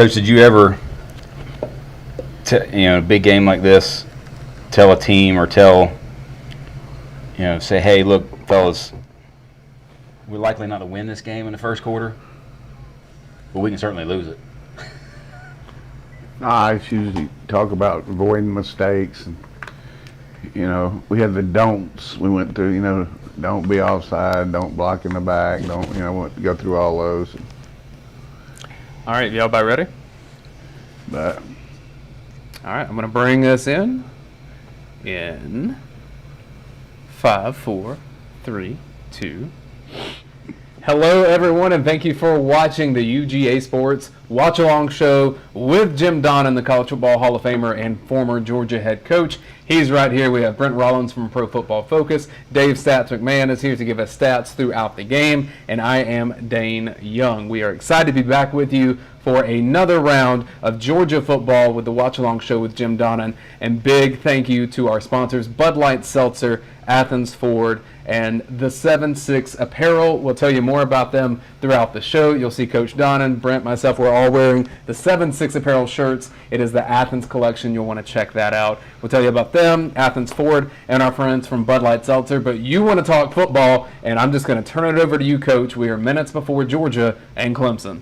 Coach, did you ever, a big game like this, tell a team or say, hey, look, fellas, we're likely not to win this game in the first quarter, but we can certainly lose it? I usually talk about avoiding mistakes. And, we had the don'ts. We went through, don't be offside, don't block in the back, don't, go through all those. All right, y'all about ready? But all right, I'm going to bring us in 5, 4, 3, 2. Hello, everyone, and thank you for watching the UGASports watch-along show with Jim Donnan, the College Football Hall of Famer and former Georgia head coach. He's right here. We have Brent Rollins from Pro Football Focus. Dave Stats McMahon is here to give us stats throughout the game, and I am Dane Young. We are excited to be back with you for another round of Georgia football with the watch-along show with Jim Donnan. And big thank you to our sponsors, Bud Light Seltzer, Athens Ford, and the 7-6 Apparel. We'll tell you more about them throughout the show. You'll see Coach Donnan, Brent, myself, we're all wearing the 7-6 Apparel shirts. It is the Athens collection. You'll want to check that out. We'll tell you about them, Athens Ford, and our friends from Bud Light Seltzer. But you want to talk football, and I'm just going to turn it over to you, Coach. We are minutes before Georgia and Clemson.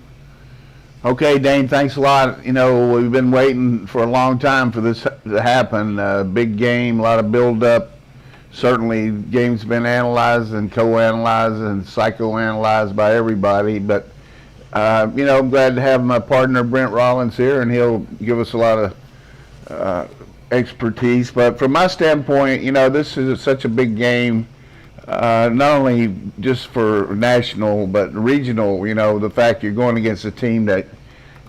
Okay, Dane, thanks a lot. We've been waiting for a long time for this to happen. Big game, a lot of build-up. Certainly, game's been analyzed and co-analyzed and psychoanalyzed by everybody. But, I'm glad to have my partner, Brent Rollins, here, and he'll give us a lot of expertise. But from my standpoint, this is such a big game, not only just for national, but regional. The fact you're going against a team that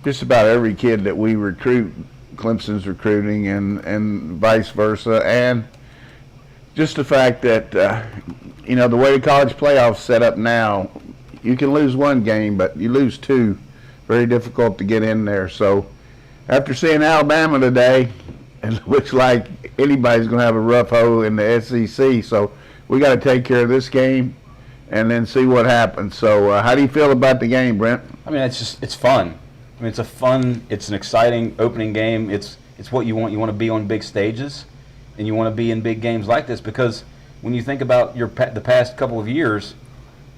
just about every kid that we recruit, Clemson's recruiting, and vice versa. And just the fact that, the way the college playoffs set up now, you can lose one game, but you lose two. Very difficult to get in there. So after seeing Alabama today, it looks like anybody's going to have a rough hole in the SEC. So we got to take care of this game and then see what happens. So how do you feel about the game, Brent? I mean, it's fun. I mean, it's an exciting opening game. It's what you want. You want to be on big stages, and you want to be in big games like this, because when you think about the past couple of years,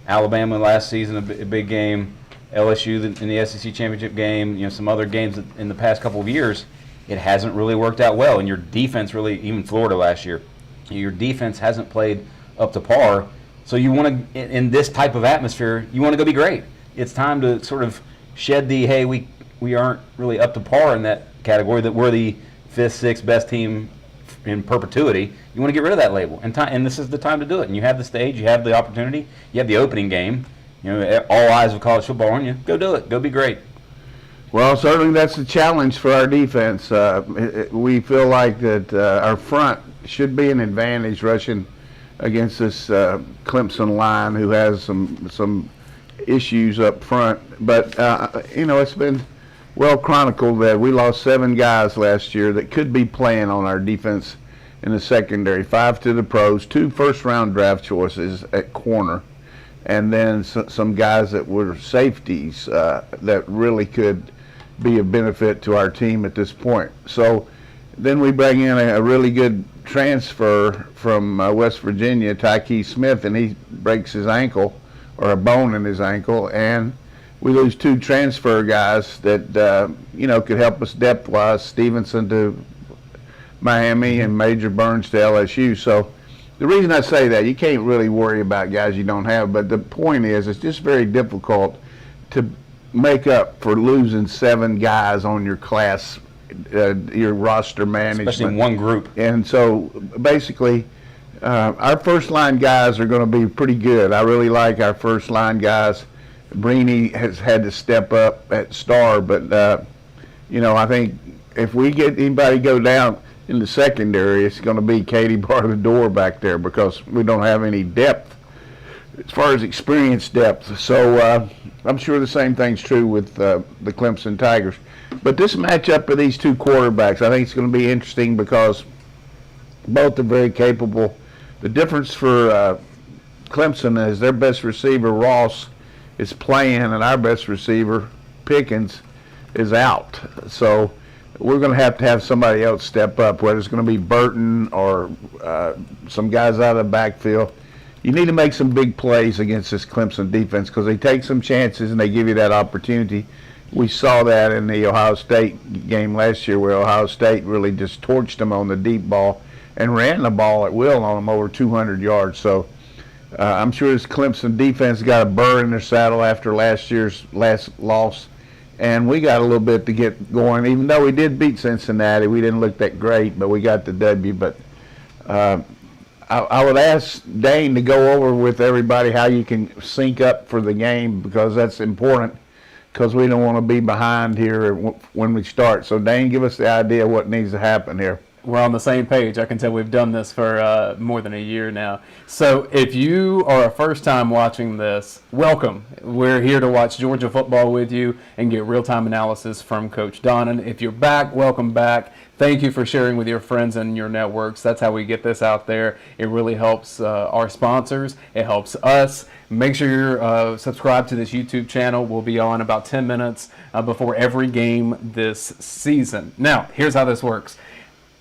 Alabama last season, a big game, LSU in the SEC championship game, some other games in the past couple of years, it hasn't really worked out well. And your defense really, even Florida last year, your defense hasn't played up to par. So you want to, in this type of atmosphere, you want to go be great. It's time to sort of shed the, hey, we aren't really up to par in that category, that we're the 5th, 6th best team in perpetuity. You want to get rid of that label, and this is the time to do it. And you have the stage, you have the opportunity, you have the opening game. All eyes of college football on you. Go do it. Go be great. Well, certainly that's a challenge for our defense. We feel like that our front should be an advantage rushing against this Clemson line, who has some issues up front. But it's been well chronicled that we lost 7 guys last year that could be playing on our defense in the secondary. 5 to the pros, 2 first-round draft choices at corner, and then some guys that were safeties that really could be a benefit to our team at this point. So then we bring in a really good transfer from West Virginia, Tyke Smith, and he breaks his ankle, or a bone in his ankle, and we lose 2 transfer guys that could help us depth-wise, Stevenson to Miami and Major Burns to LSU. So the reason I say that, you can't really worry about guys you don't have, but the point is it's just very difficult to make up for losing 7 guys on your class, your roster management. Especially in one group. And so basically our first-line guys are going to be pretty good. I really like our first-line guys. Brini has had to step up at star, but I think if we get anybody go down in the secondary, it's going to be Katie bar the door back there, because we don't have any depth as far as experience depth. So I'm sure the same thing's true with the Clemson Tigers. But this matchup of these 2 quarterbacks, I think it's going to be interesting, because both are very capable. The difference for Clemson is their best receiver, Ross, is playing, and our best receiver, Pickens, is out. So we're going to have somebody else step up, whether it's going to be Burton or some guys out of the backfield. You need to make some big plays against this Clemson defense because they take some chances and they give you that opportunity. We saw that in the Ohio State game last year where Ohio State really just torched them on the deep ball and ran the ball at will on them over 200 yards. So I'm sure this Clemson defense got a burr in their saddle after last year's last loss. And we got a little bit to get going. Even though we did beat Cincinnati, we didn't look that great, but we got the W. But I would ask Dane to go over with everybody how you can sync up for the game because that's important because we don't want to be behind here when we start. So, Dane, give us the idea of what needs to happen here. We're on the same page. I can tell we've done this for more than a year now. So if you are a first time watching this, welcome. We're here to watch Georgia football with you and get real-time analysis from Coach Donnan. If you're back, welcome back. Thank you for sharing with your friends and your networks. That's how we get this out there. It really helps our sponsors. It helps us. Make sure you're subscribed to this YouTube channel. We'll be on about 10 minutes before every game this season. Now, here's how this works.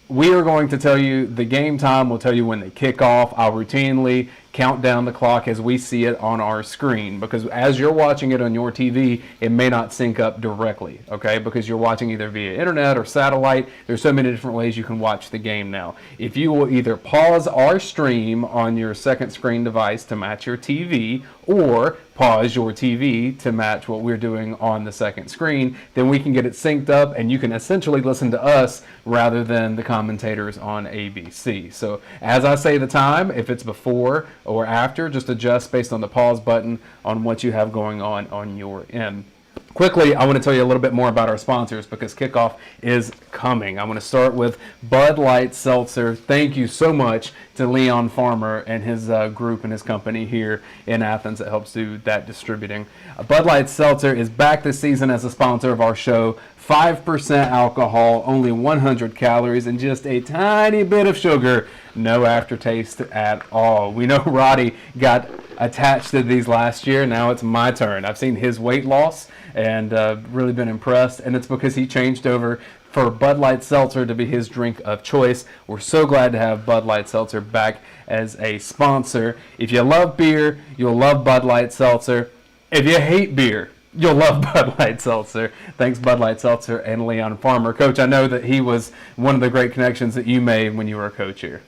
We are going to tell you the game time. We'll tell you when they kick off. I'll routinely count down the clock as we see it on our screen because as you're watching it on your TV, it may not sync up directly, okay? Because you're watching either via internet or satellite. There's so many different ways you can watch the game now. If you will either pause our stream on your second screen device to match your TV or pause your TV to match what we're doing on the second screen, then we can get it synced up and you can essentially listen to us rather than the commentators on ABC. So as I say the time, if it's before or after, just adjust based on the pause button on what you have going on your end. Quickly, I want to tell you a little bit more about our sponsors because kickoff is coming. I want to start with Bud Light Seltzer. Thank you so much to Leon Farmer and his group and his company here in Athens that helps do that distributing. Bud Light Seltzer is back this season as a sponsor of our show. 5% alcohol, only 100 calories, and just a tiny bit of sugar. No aftertaste at all. We know Roddy got attached to these last year. Now it's my turn. I've seen his weight loss and really been impressed, and it's because he changed over for Bud Light Seltzer to be his drink of choice. We're so glad to have Bud Light Seltzer back as a sponsor. If you love beer, you'll love Bud Light Seltzer. If you hate beer, you'll love Bud Light Seltzer. Thanks, Bud Light Seltzer and Leon Farmer. Coach, I know that he was one of the great connections that you made when you were a coach here.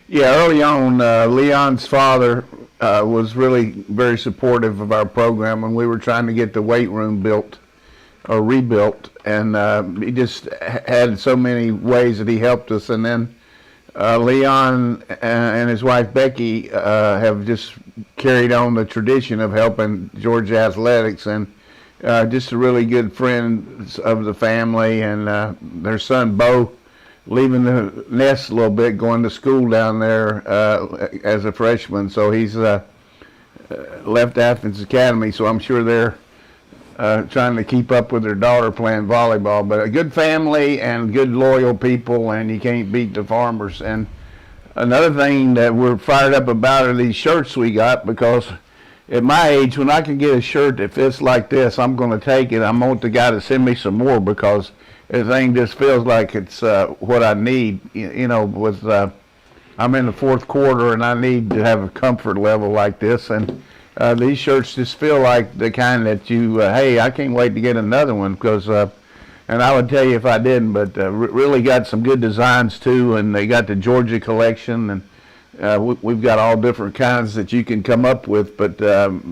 Yeah, early on, Leon's father was really very supportive of our program when we were trying to get the weight room built or rebuilt, and he just had so many ways that he helped us. And then Leon and his wife Becky have just carried on the tradition of helping Georgia athletics, and just a really good friend of the family. And their son Bo, leaving the nest a little bit, going to school down there as a freshman. So he's left Athens Academy, so I'm sure they're trying to keep up with their daughter playing volleyball. But a good family and good loyal people, and you can't beat the Farmers. And another thing that we're fired up about are these shirts we got, because at my age, when I can get a shirt that fits like this, I'm going to take it. I want the guy to send me some more because the thing just feels like it's what I need. You know, with I'm in the fourth quarter and I need to have a comfort level like this, and these shirts just feel like the kind that you, hey, I can't wait to get another one because, and I would tell you if I didn't, but really got some good designs too, and they got the Georgia collection, and we've got all different kinds that you can come up with, but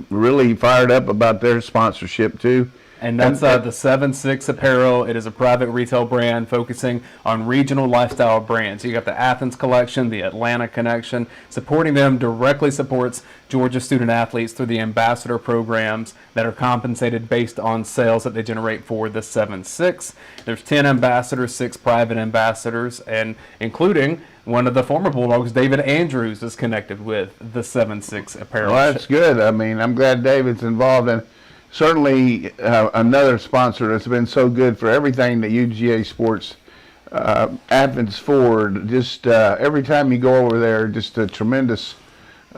really fired up about their sponsorship too. And that's the 7-6 Apparel. It is a private retail brand focusing on regional lifestyle brands. You got the Athens collection, the Atlanta connection. Supporting them directly supports Georgia student athletes through the ambassador programs that are compensated based on sales that they generate for the 7-6. There's 10 ambassadors, 6 private ambassadors, and including one of the former Bulldogs, David Andrews, is connected with the 7-6 Apparel. Well, that's good. I mean, I'm glad David's involved, and certainly another sponsor that's been so good for everything that UGASports Athens forward. Just every time you go over there, just a tremendous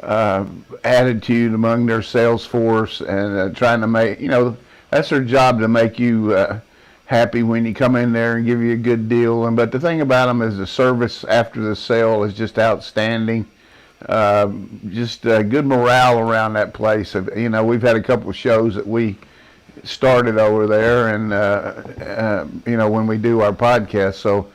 attitude among their sales force, and trying to make, you know, that's their job, to make you happy when you come in there and give you a good deal. But the thing about them is the service after the sale is just outstanding. Just good morale around that place. You know, we've had a couple of shows that we started over there, and you know, when we do our podcast. So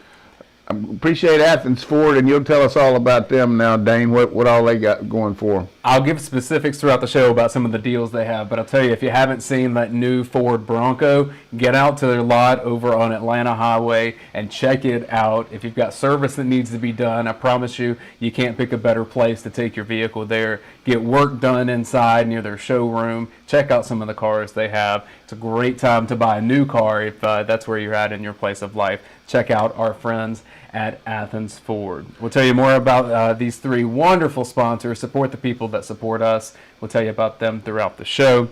I appreciate Athens Ford, and you'll tell us all about them now, Dane. What all they got going for them? I'll give specifics throughout the show about some of the deals they have, but I'll tell you, if you haven't seen that new Ford Bronco, get out to their lot over on Atlanta Highway and check it out. If you've got service that needs to be done, I promise you, you can't pick a better place to take your vehicle there. Get work done inside near their showroom. Check out some of the cars they have. It's a great time to buy a new car if that's where you're at in your place of life. Check out our friends at Athens Ford. We'll tell you more about these three wonderful sponsors. Support the people that support us. We'll tell you about them throughout the show.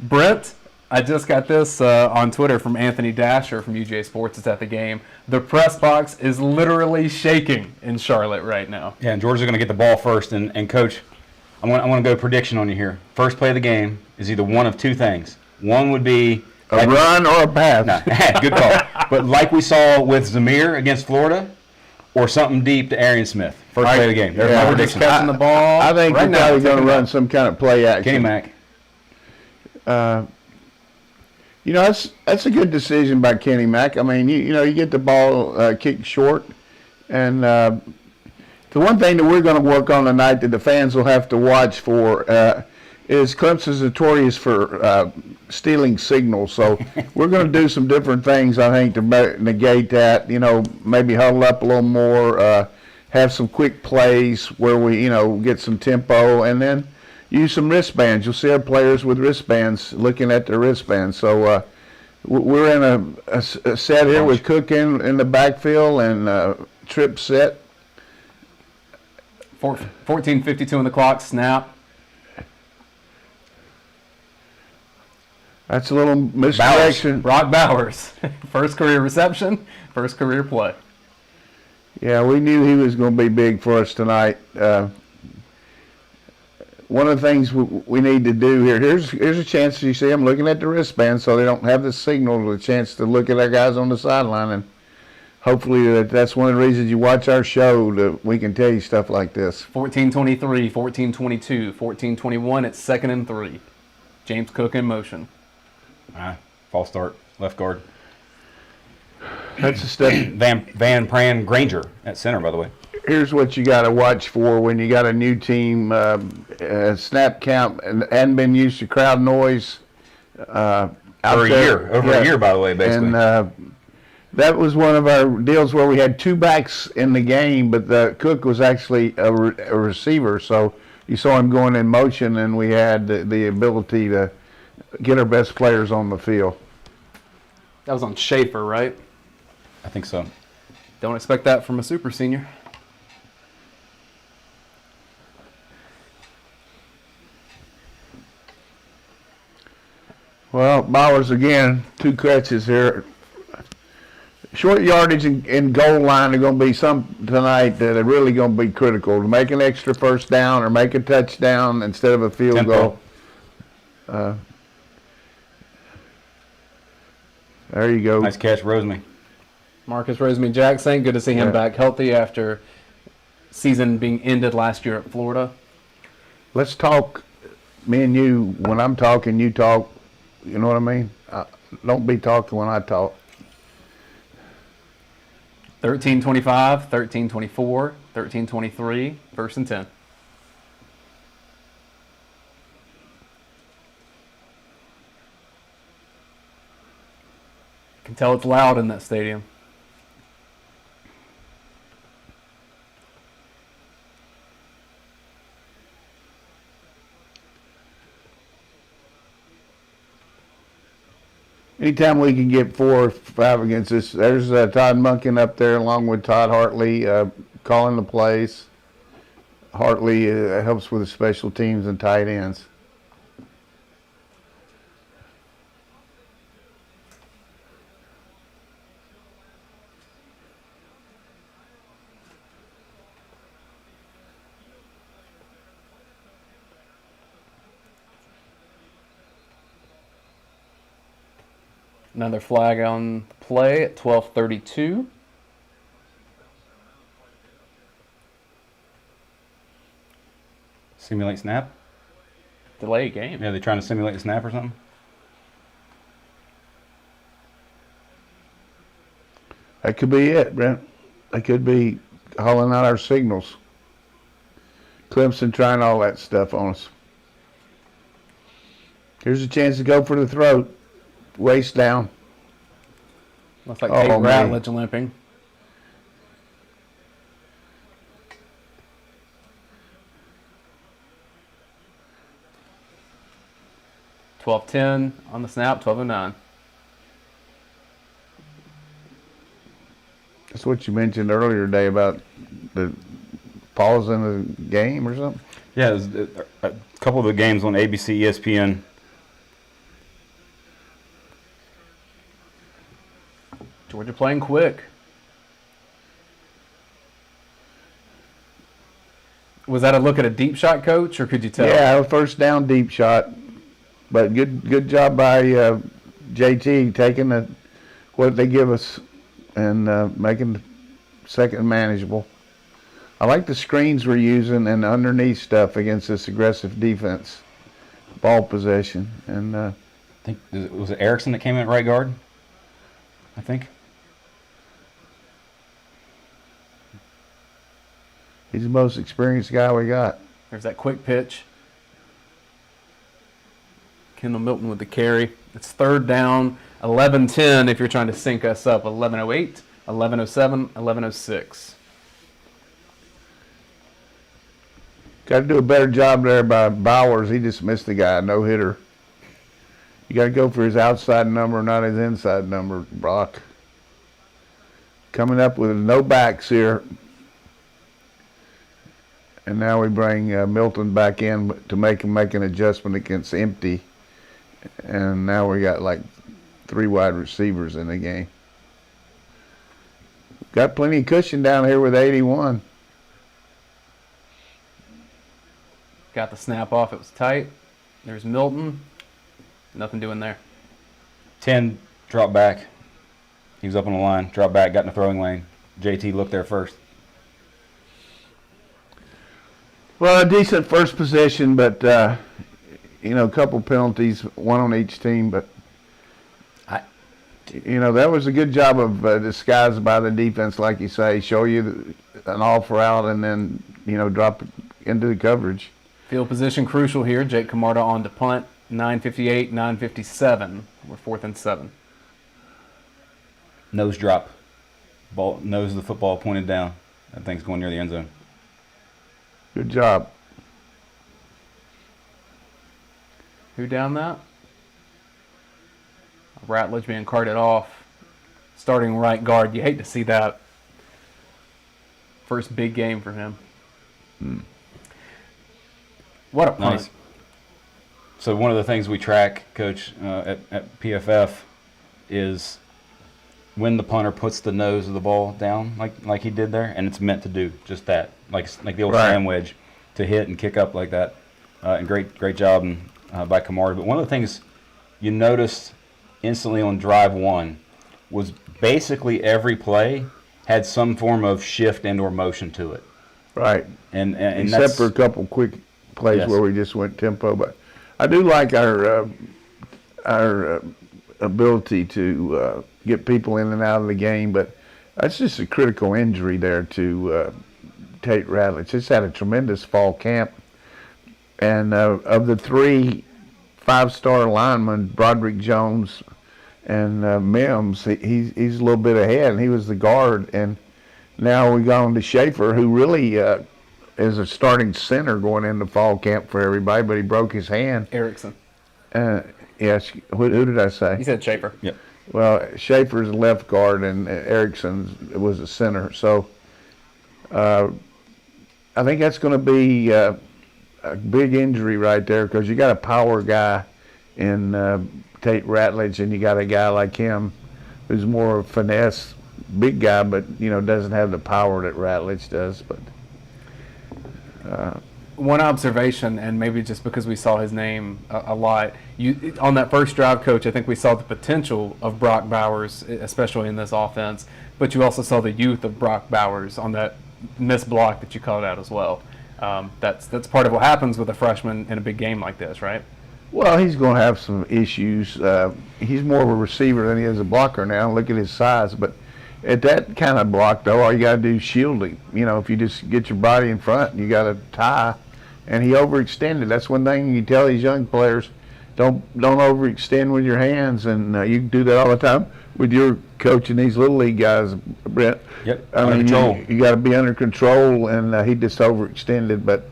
Brent, I just got this on Twitter from Anthony Dasher from UGASports. It's at the game. The press box is literally shaking in Charlotte right now. Yeah, and Georgia's going to get the ball first. And Coach, I want to go prediction on you here. First play of the game is either one of two things. One would be A run or a pass? No, good call. But like we saw with Zamir against Florida, or something deep to Arian Smith. First play of the game. There's my We're prediction. just catching the ball. I think right they're now. probably going to run some kind of play action. Kenny Mack. You know, that's a good decision by Kenny Mack. I mean, you know, you get the ball kicked short, and the one thing that we're going to work on tonight that the fans will have to watch for is Clemson's notorious for stealing signals. So we're going to do some different things, I think, to negate that. You know, maybe huddle up a little more, have some quick plays where we, you know, get some tempo, and then use some wristbands. You'll see our players with wristbands, looking at their wristbands. So we're in a set here with Cook in the backfield and Tripp set. 14:52 on the clock. Snap. That's a little misdirection. Brock Bowers. First career reception. First career play. Yeah, we knew he was going to be big for us tonight. One of the things we need to do here, here's a chance, you see them looking at the wristband so they don't have the signal, a chance to look at our guys on the sideline, and hopefully that's one of the reasons you watch our show, that we can tell you stuff like this. 14:23, 14:22, 14:21. It's 2nd and 3. James Cook in motion. False start, left guard. That's a step. Van Pran Granger at center, by the way. Here's what you got to watch for when you got a new team. Snap count and hadn't been used to crowd noise. Over a year, by the way, basically. And that was one of our deals where we had two backs in the game, but Cook was actually a receiver, so you saw him going in motion, and we had the ability to get our best players on the field. That was on Schaefer, right? I think so. Don't expect that from a super senior. Well, Bowers again, 2 catches here. Short yardage and goal line are going to be some tonight that are really going to be critical to make an extra first down or make a touchdown instead of a field goal. There you go. Nice catch, Rosemy. Marcus Rosemy-Jackson, good to see him back healthy after season being ended last year at Florida. Let's talk, me and you. When I'm talking, you talk. You know what I mean? Don't be talking when I talk. 13:25, 13:24, 13:23, 1st and 10. You can tell it's loud in that stadium. Anytime we can get 4 or 5 against us, there's Todd Munkin up there along with Todd Hartley calling the plays. Hartley helps with the special teams and tight ends. Another flag on the play at 12:32. Simulate snap? Delay game. Yeah, they trying to simulate the snap or something? That could be it, Brent. They could be hauling out our signals. Clemson trying all that stuff on us. Here's a chance to go for the throat. Waist down. Looks like Oh, Tate man. Ratledge limping. $12:10 on the snap, 12:09. That's what you mentioned earlier today about the pause in the game or something. Yeah, it was a couple of the games on ABC, ESPN. Georgia playing quick. Was that a look at a deep shot, Coach, or could you tell? Yeah, first down deep shot. But good job by JT taking what they give us and making the second manageable. I like the screens we're using and the underneath stuff against this aggressive defense. Ball possession. And I think, was it Erickson that came in at right guard? I think. he's the most experienced guy we got. There's that quick pitch. Kendall Milton with the carry. It's third down, 11:10 if you're trying to sync us up. 11:08, 11:07, 11:06. Got to do a better job there by Bowers. He just missed the guy, no hitter. You got to go for his outside number, not his inside number, Brock. Coming up with no backs here. And now we bring Milton back in to make an adjustment against empty. And now we got like 3 wide receivers in the game. Got plenty of cushion down here with 81. Got the snap off. It was tight. There's Milton. Nothing doing there. 10, drop back. He was up on the line, drop back, got in the throwing lane. JT looked there first. Well, a decent first possession, but, a couple penalties, one on each team. But, that was a good job of disguise by the defense, like you say. Show you an off route and then, drop it into the coverage. Field position crucial here. Jake Camarda on to punt. 9:58, 9:57. We're 4th and 7. Nose drop. Ball, nose of the football pointed down. That thing's going near the end zone. Good job. Who down that? Ratledge being carted off. Starting right guard. You hate to see that. First big game for him. What a punt. Nice. So one of the things we track, Coach, at PFF is when the punter puts the nose of the ball down, like he did there, and it's meant to do just that, like the old Right. slam wedge, to hit and kick up like that. And great job by Camarda. But one of the things you noticed instantly on drive 1 was basically every play had some form of shift and or motion to it. Right. And Except that's, for a couple quick plays Yes. where we just went tempo. But I do like our ability to get people in and out of the game. But that's just a critical injury there to Tate Ratledge. He's had a tremendous fall camp. And of the 3 5-star linemen, Broderick Jones and Mims, he's a little bit ahead, and he was the guard. And now we got on to Schaefer, who really is a starting center going into fall camp for everybody, but he broke his hand. Erickson. Yes, who did I say? He said Schaefer. Yep. Well, Schaefer's a left guard, and Erickson was a center. So I think that's going to be a big injury right there, because you got a power guy in Tate Ratledge, and you got a guy like him who's more of a finesse, big guy, but doesn't have the power that Ratledge does. But one observation, and maybe just because we saw his name a lot, on that first drive, Coach, I think we saw the potential of Brock Bowers, especially in this offense, but you also saw the youth of Brock Bowers on that missed block that you called out as well. That's part of what happens with a freshman in a big game like this, right? Well, he's going to have some issues. He's more of a receiver than he is a blocker now. Look at his size. But at that kind of block, though, all you got to do is shield him. If you just get your body in front, you got to tie. And he overextended. That's one thing you tell these young players: don't overextend with your hands. And you do that all the time with your coaching these little league guys, Brett. Yep. I mean, control. You got to be under control, and he just overextended. But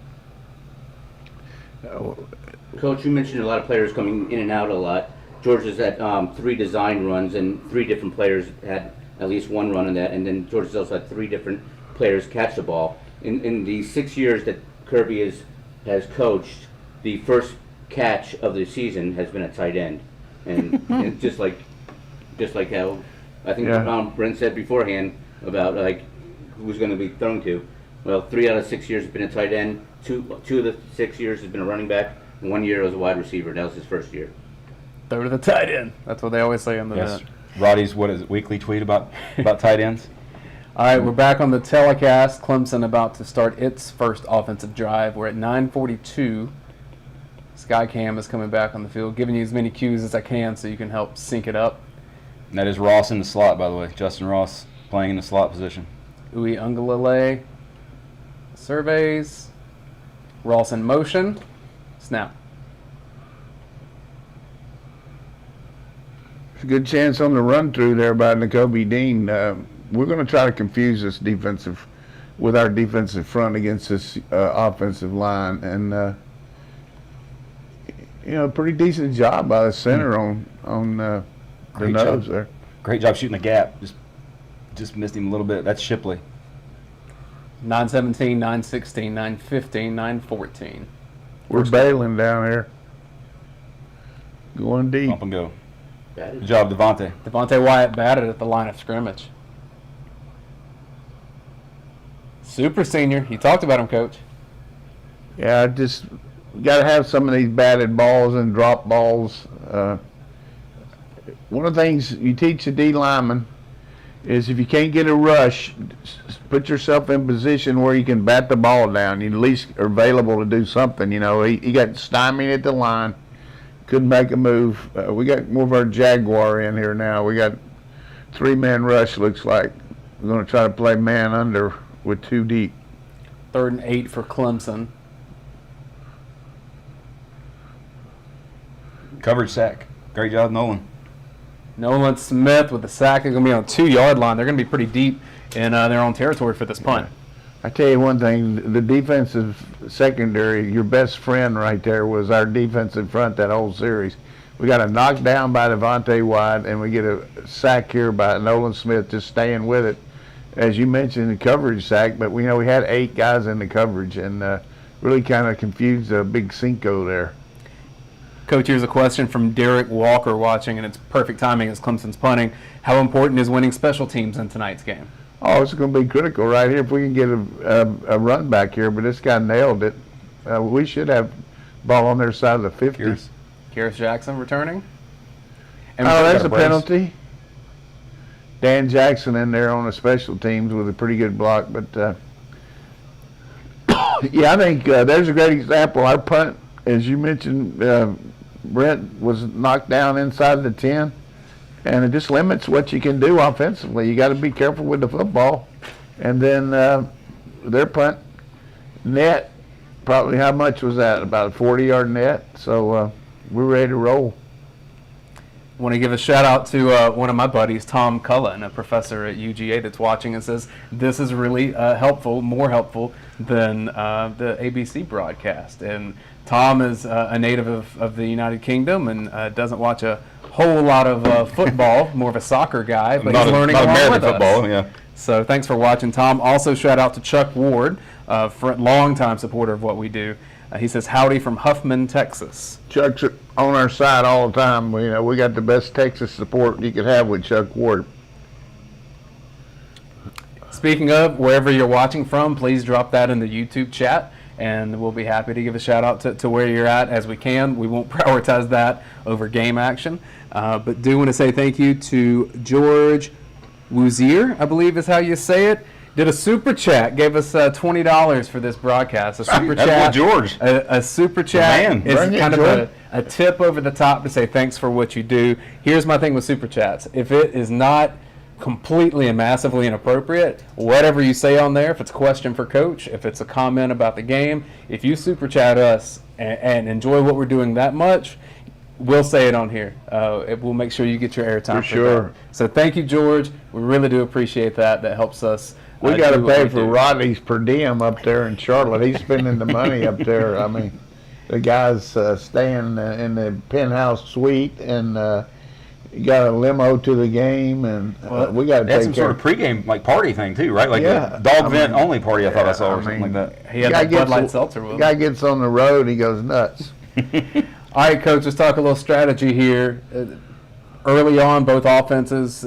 Coach, you mentioned a lot of players coming in and out a lot. Georgia's had 3 design runs, and 3 different players had at least one run on that, and then Georgia's also had 3 different players catch the ball. In the 6 years that Kirby has coached, the first catch of the season has been a tight end, and just like how I think Brent said beforehand about who's going to be thrown to. Well, 3 out of 6 years has been a tight end. Two of the 6 years has been a running back. 1 year as a wide receiver. That was his first year. Throw to the tight end. That's what they always say on the Yes. net. Roddy's weekly tweet about tight ends. All right, we're back on the telecast. Clemson about to start its first offensive drive. We're at 9:42. Skycam is coming back on the field, giving you as many cues as I can so you can help sync it up. And that is Ross in the slot, by the way. Justin Ross playing in the slot position. Ui Ungalale surveys. Ross in motion. Snap. There's a good chance on the run through there by N'Kobe Dean. We're going to try to confuse this with our defensive front against this offensive line, and pretty decent job by the center on the Great nose job. there. Great job shooting the gap. Just missed him a little bit. That's Shipley. 9:17, 9:16, 9:15, 9:14. We're bailing down here, going deep. Up and go. Batted. Good job, Devontae. Devontae Wyatt batted at the line of scrimmage. Super senior. You talked about him, Coach. Yeah, just got to have some of these batted balls and drop balls. One of the things you teach the D lineman is if you can't get a rush, put yourself in position where you can bat the ball down. You at least are available to do something. He got stymied at the line, couldn't make a move. We got more of our Jaguar in here now. We got 3-man rush, looks like. We're going to try to play man under with 2 deep. 3rd and 8 for Clemson. Coverage sack. Great job, Nolan. Nolan Smith with the sack. They're going to be on the 2-yard line. They're going to be pretty deep in their own territory for this punt. I tell you one thing, the defensive secondary, your best friend right there was our defensive front that whole series. We got a knockdown by Devontae Wyatt, and we get a sack here by Nolan Smith just staying with it. As you mentioned, the coverage sack, but we had 8 guys in the coverage, and really kind of confused Big Cinco there. Coach, here's a question from Derek Walker watching, and it's perfect timing as Clemson's punting. How important is winning special teams in tonight's game? Oh, it's going to be critical right here if we can get a run back here, but this guy nailed it. We should have ball on their side of the 50. Kearis Jackson returning. And That's a penalty. Dan Jackson in there on the special teams with a pretty good block, but yeah, I think there's a great example. Our punt, as you mentioned, Brent, was knocked down inside the 10. And it just limits what you can do offensively. You got to be careful with the football. And then their punt net, probably how much was that? About a 40-yard net. So we're ready to roll. I want to give a shout out to one of my buddies, Tom Cullen, a professor at UGA that's watching and says this is really helpful, more helpful than the ABC broadcast. And Tom is a native of the United Kingdom and doesn't watch a whole lot of football, more of a soccer guy, but he's learning along American with football, us. yeah. So thanks for watching, Tom. Also shout out to Chuck Ward, longtime supporter of what we do. He says, howdy from Huffman, Texas. Chuck's on our side all the time. We got the best Texas support you could have with Chuck Ward. Speaking of, wherever you're watching from, please drop that in the YouTube chat. and we'll be happy to give a shout out to where you're at as we can. We won't prioritize that over game action, but do want to say thank you to George Wuzier, I believe is how you say it. Did a super chat, gave us $20 for this broadcast. A super That's chat, good, George. A super chat man. is Bring it, kind of George. a tip over the top to say thanks for what you do. Here's my thing with super chats: if it is not completely and massively inappropriate, whatever you say on there, if it's a question for coach, if it's a comment about the game, if you super chat us and enjoy what we're doing that much, we'll say it on here. We'll make sure you get your airtime. For sure. that. So thank you, George. We really do appreciate that. That helps us. We got to do what pay we for do. Rodney's per diem up there in Charlotte. He's spending the money up there. I mean, the guy's staying in the penthouse suite, and you got a limo to the game, and we got to They had take some care. sort of pregame like party thing too, right? Like Yeah. a dog I vent mean, only party. I thought I saw or I something mean, like that. He had Guy that Bud gets- Light Seltzer with him. Guy gets on the road, he goes nuts. All right, Coach, let's talk a little strategy here. Early on, both offenses,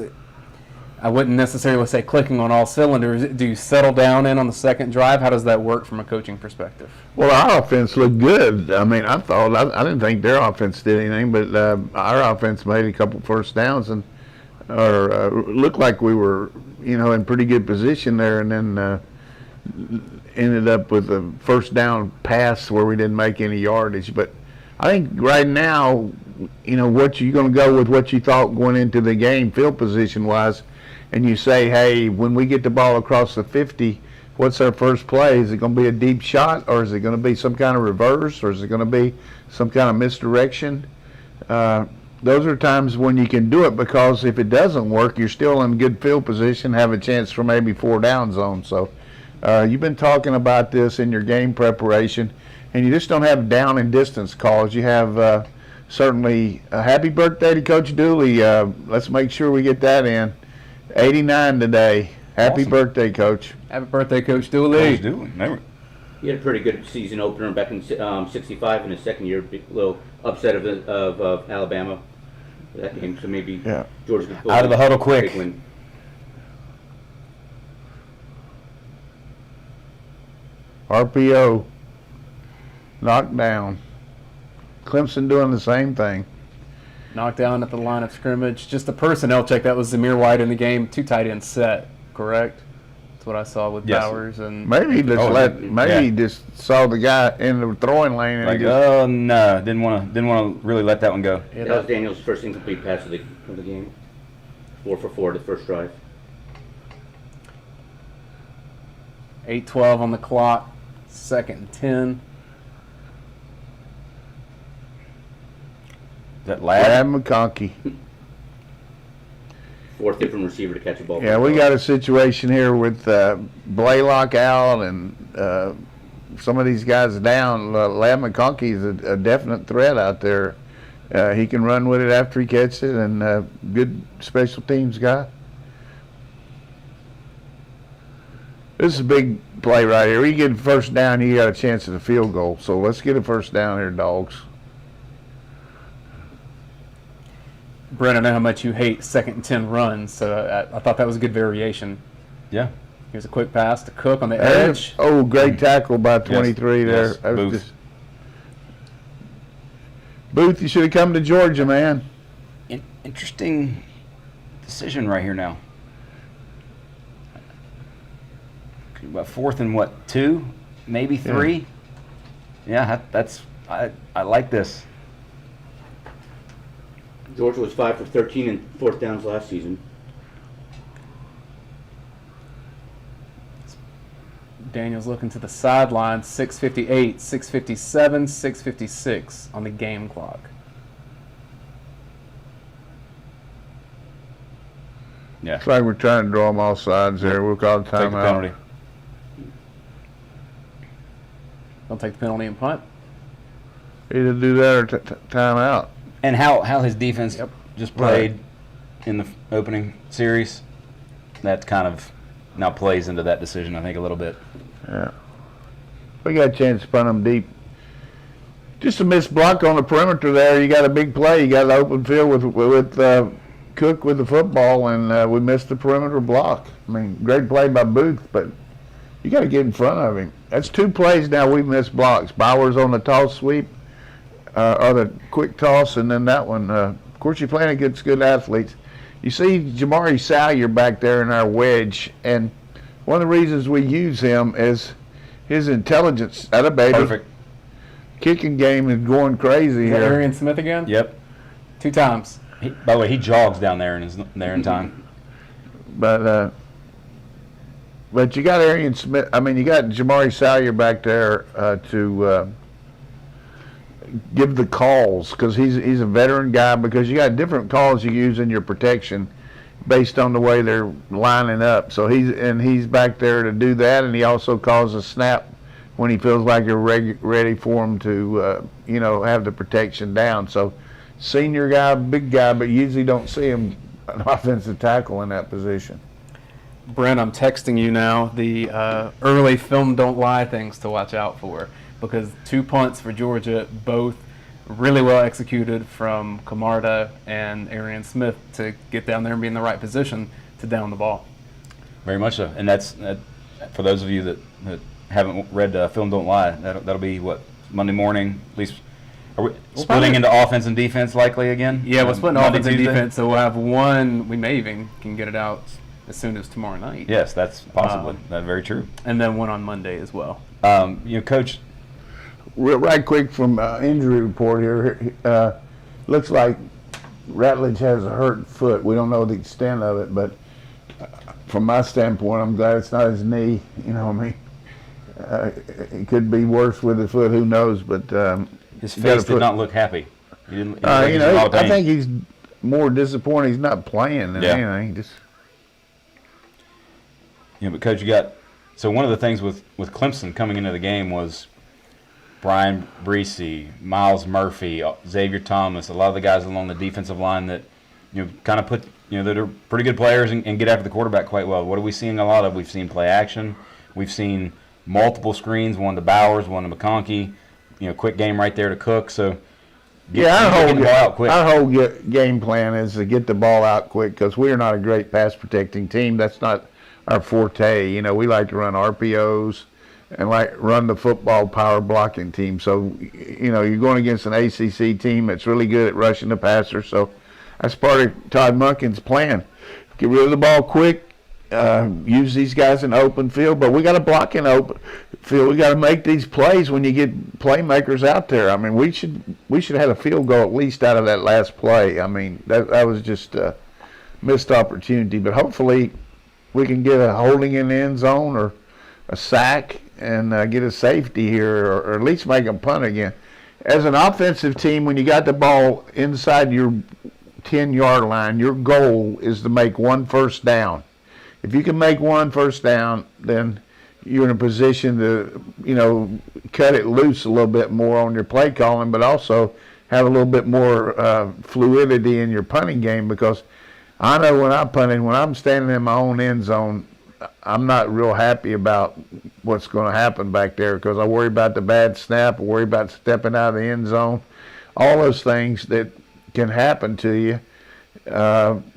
I wouldn't necessarily say clicking on all cylinders. Do you settle down in on the second drive? How does that work from a coaching perspective? Well, our offense looked good. I mean, I didn't think their offense did anything, but our offense made a couple first downs and looked like we were, in pretty good position there, and then ended up with a first down pass where we didn't make any yardage. But I think right now, what you're going to go with what you thought going into the game, field position wise, and you say, hey, when we get the ball across the 50, what's our first play? Is it going to be a deep shot, or is it going to be some kind of reverse, or is it going to be some kind of misdirection? Those are times when you can do it, because if it doesn't work, you're still in good field position, have a chance for maybe 4 down zone. So you've been talking about this in your game preparation, and you just don't have down and distance calls. You have certainly a happy birthday to Coach Dooley. Let's make sure we get that in. 89 today. Happy Awesome. birthday, Coach. Happy birthday, Coach Dooley. He's doing. He had a pretty good season opener back in '65 in his second year. Little upset of Alabama that game, so maybe Yeah. Georgia could pull Out of the huddle a quick. big win. RPO. Knocked down. Clemson doing the same thing. Knocked down at the line of scrimmage. Just a personnel check. That was Zamir White in the game. 2 tight ends set, correct? That's what I saw with Yes. Bowers. And Maybe he just yeah. he just saw the guy in the throwing lane and Like, he just, oh no, didn't want to really let that one go. yeah, That was Daniel's first incomplete pass of the game. 4 for 4 the first drive. 8:12 on the clock. 2nd and 10. Is that Brad lad? McConkey. 4th different receiver to catch a ball. Yeah, we got a situation here with Blaylock out and some of these guys down. Lad McConkey is a definite threat out there. He can run with it after he catches it, and good special teams guy. This is a big play right here. We get first down, you got a chance at a field goal. So let's get a first down here, dogs. Brent, I know how much you hate 2nd and 10 runs, so I thought that was a good variation. Yeah. Here's a quick pass to Cook on the edge. Oh, great tackle by 23 there. yes, That was Booth. just- Booth, you should have come to Georgia, man. Interesting decision right here now. About 4th and 2, maybe 3. Yeah, I like this. Georgia was 5 for 13 in 4th downs last season. Daniel's looking to the sideline. 6:58, 6:57, 6:56 on the game clock. Yeah. Looks like we're trying to draw them all sides there. We'll call the Take the timeout. penalty. They'll take the penalty and punt. Either do that or timeout. And how his defense Yep. just played in the opening series, that kind of now plays into that decision, I think, a little bit. Yeah. We got a chance to punt them deep. Just a missed block on the perimeter there. You got a big play. You got an open field with Cook with the football, and we missed the perimeter block. I mean, great play by Booth, but You got to get in front of him. That's 2 plays now we missed blocks. Bowers on the toss sweep, or the quick toss, and then that one. Of course, you're playing against good athletes. You see Jamari Salyer back there in our wedge, and one of the reasons we use him is his intelligence. That a baby. Perfect. Kicking game is going crazy Is that here. Arian Smith again? Yep. 2 times. By the way, he jogs down there and is there in time. But you got Arian Smith. I mean, you got Jamari Salyer back there to give the calls, because he's a veteran guy. Because you got different calls you use in your protection based on the way they're lining up. So he's back there to do that, and he also calls a snap when he feels like you're ready for him to have the protection down. So senior guy, big guy, but you usually don't see him an offensive tackle in that position. Brent, I'm texting you now the early film don't lie things to watch out for, because 2 punts for Georgia, both really well executed from Camarda and Arian Smith to get down there and be in the right position to down the ball. Very much so. And that's for those of you that haven't read Film Don't Lie, that'll be what, Monday morning, at least. Are we splitting into offense and defense likely again? Yeah, we're splitting Monday, offense and Tuesday? defense, so we'll have one. We may even can get it out as soon as tomorrow night. Yes, that's possibly. That's very true. And then one on Monday as well. Coach. Right quick from injury report here. Looks like Ratledge has a hurt foot. We don't know the extent of it, but from my standpoint, I'm glad it's not his knee. You know what I mean? It could be worse with his foot. Who knows? But His face did not look happy. He didn't. I think he's more disappointed he's not playing than Yeah. anything. Just But Coach, so one of the things with Clemson coming into the game was Brian Breesy, Miles Murphy, Xavier Thomas, a lot of the guys along the defensive line that kind of put that are pretty good players and get after the quarterback quite well. What are we seeing a lot of? We've seen play action. We've seen multiple screens, one to Bowers, one to McConkey. Quick game right there to Cook. So our get the ball out quick. whole game plan is to get the ball out quick, because we're not a great pass protecting team. That's not our forte. We like to run RPOs and run the football power blocking team. So you're going against an ACC team that's really good at rushing the passer. So that's part of Todd Monken's plan. Get rid of the ball quick. Use these guys in open field, but we got to block in open field. We got to make these plays when you get playmakers out there. I mean, we should have had a field goal at least out of that last play. I mean, that was just a missed opportunity. But hopefully, we can get a holding in the end zone or a sack and get a safety here, or at least make a punt again. As an offensive team, when you got the ball inside your 10-yard line, your goal is to make 1 first down. If you can make 1 first down, then you're in a position to, cut it loose a little bit more on your play calling, but also have a little bit more fluidity in your punting game. Because I know when I'm punting, when I'm standing in my own end zone, I'm not real happy about what's going to happen back there, because I worry about the bad snap, I worry about stepping out of the end zone, all those things that can happen to you.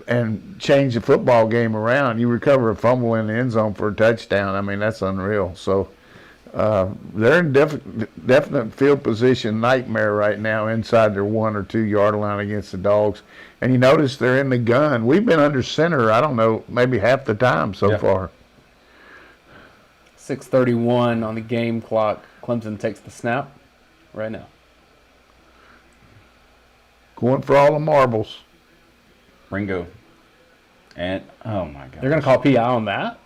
And change the football game around. You recover a fumble in the end zone for a touchdown. I mean, that's unreal. So they're in definite field position nightmare right now inside their 1 or 2 yard line against the Dogs. And you notice they're in the gun. We've been under center, I don't know, maybe half the time so far. 6:31 on the game clock. Clemson takes the snap right now. Going for all the marbles. Ringo. And, oh my God. They're going to call PI on that?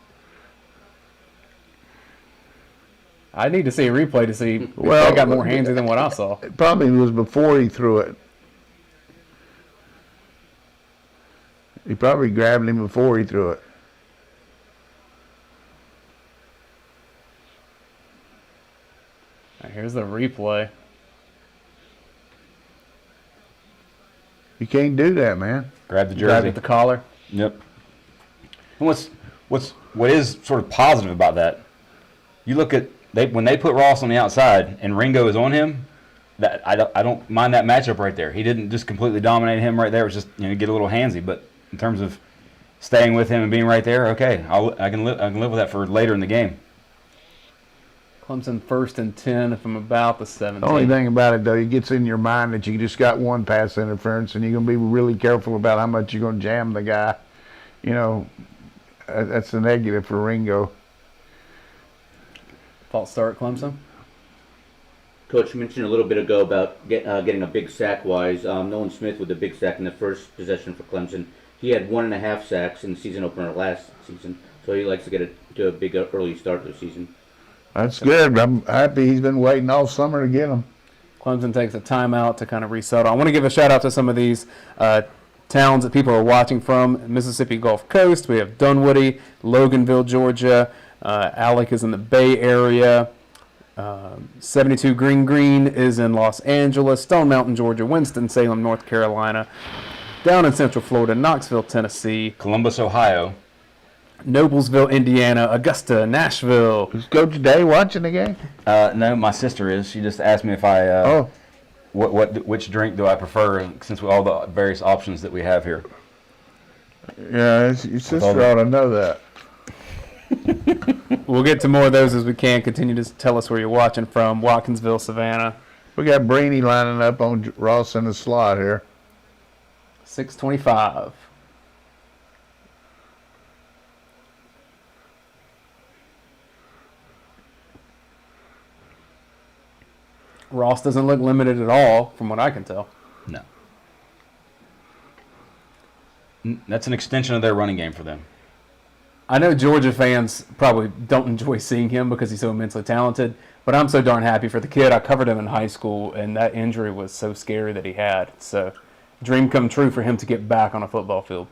I need to see a replay to see if I got more handsy than what I saw. It probably was before he threw it. He probably grabbed him before he threw it. All right, here's the replay. You can't do that, man. Grab the Grab jersey. at the collar. Yep. And what is sort of positive about that? You look at when they put Ross on the outside and Ringo is on him. That I don't mind that matchup right there. He didn't just completely dominate him right there. It was just get a little handsy. But in terms of staying with him and being right there, okay, I can live with that for later in the game. Clemson 1st and 10 from about the 17. The only thing about it, though, it gets in your mind that you just got one pass interference, and you're going to be really careful about how much you're going to jam the guy. You know, that's a negative for Ringo. False start, Clemson. Coach, you mentioned a little bit ago about getting a big sack wise. Nolan Smith with the big sack in the first possession for Clemson. He had 1.5 sacks in the season opener last season, so he likes to get a big early start to the season. That's good. I'm happy he's been waiting all summer to get him. Clemson takes a timeout to kind of resettle. I want to give a shout out to some of these towns that people are watching from. Mississippi Gulf Coast, we have Dunwoody, Loganville, Georgia. Alec is in the Bay Area. 72 Green is in Los Angeles, Stone Mountain, Georgia, Winston-Salem, North Carolina. Down in Central Florida, Knoxville, Tennessee. Columbus, Ohio. Noblesville, Indiana, Augusta, Nashville. Is Coach Day watching the game? No, my sister is. She just asked me if I which drink do I prefer since all the various options that we have here. Yeah, your sister ought to know that. We'll get to more of those as we can. Continue to tell us where you're watching from. Watkinsville, Savannah. We got Brainy lining up on Ross in the slot here. 625. Ross doesn't look limited at all, from what I can tell. No. That's an extension of their running game for them. I know Georgia fans probably don't enjoy seeing him because he's so immensely talented, but I'm so darn happy for the kid. I covered him in high school, and that injury was so scary that he had. So, dream come true for him to get back on a football field.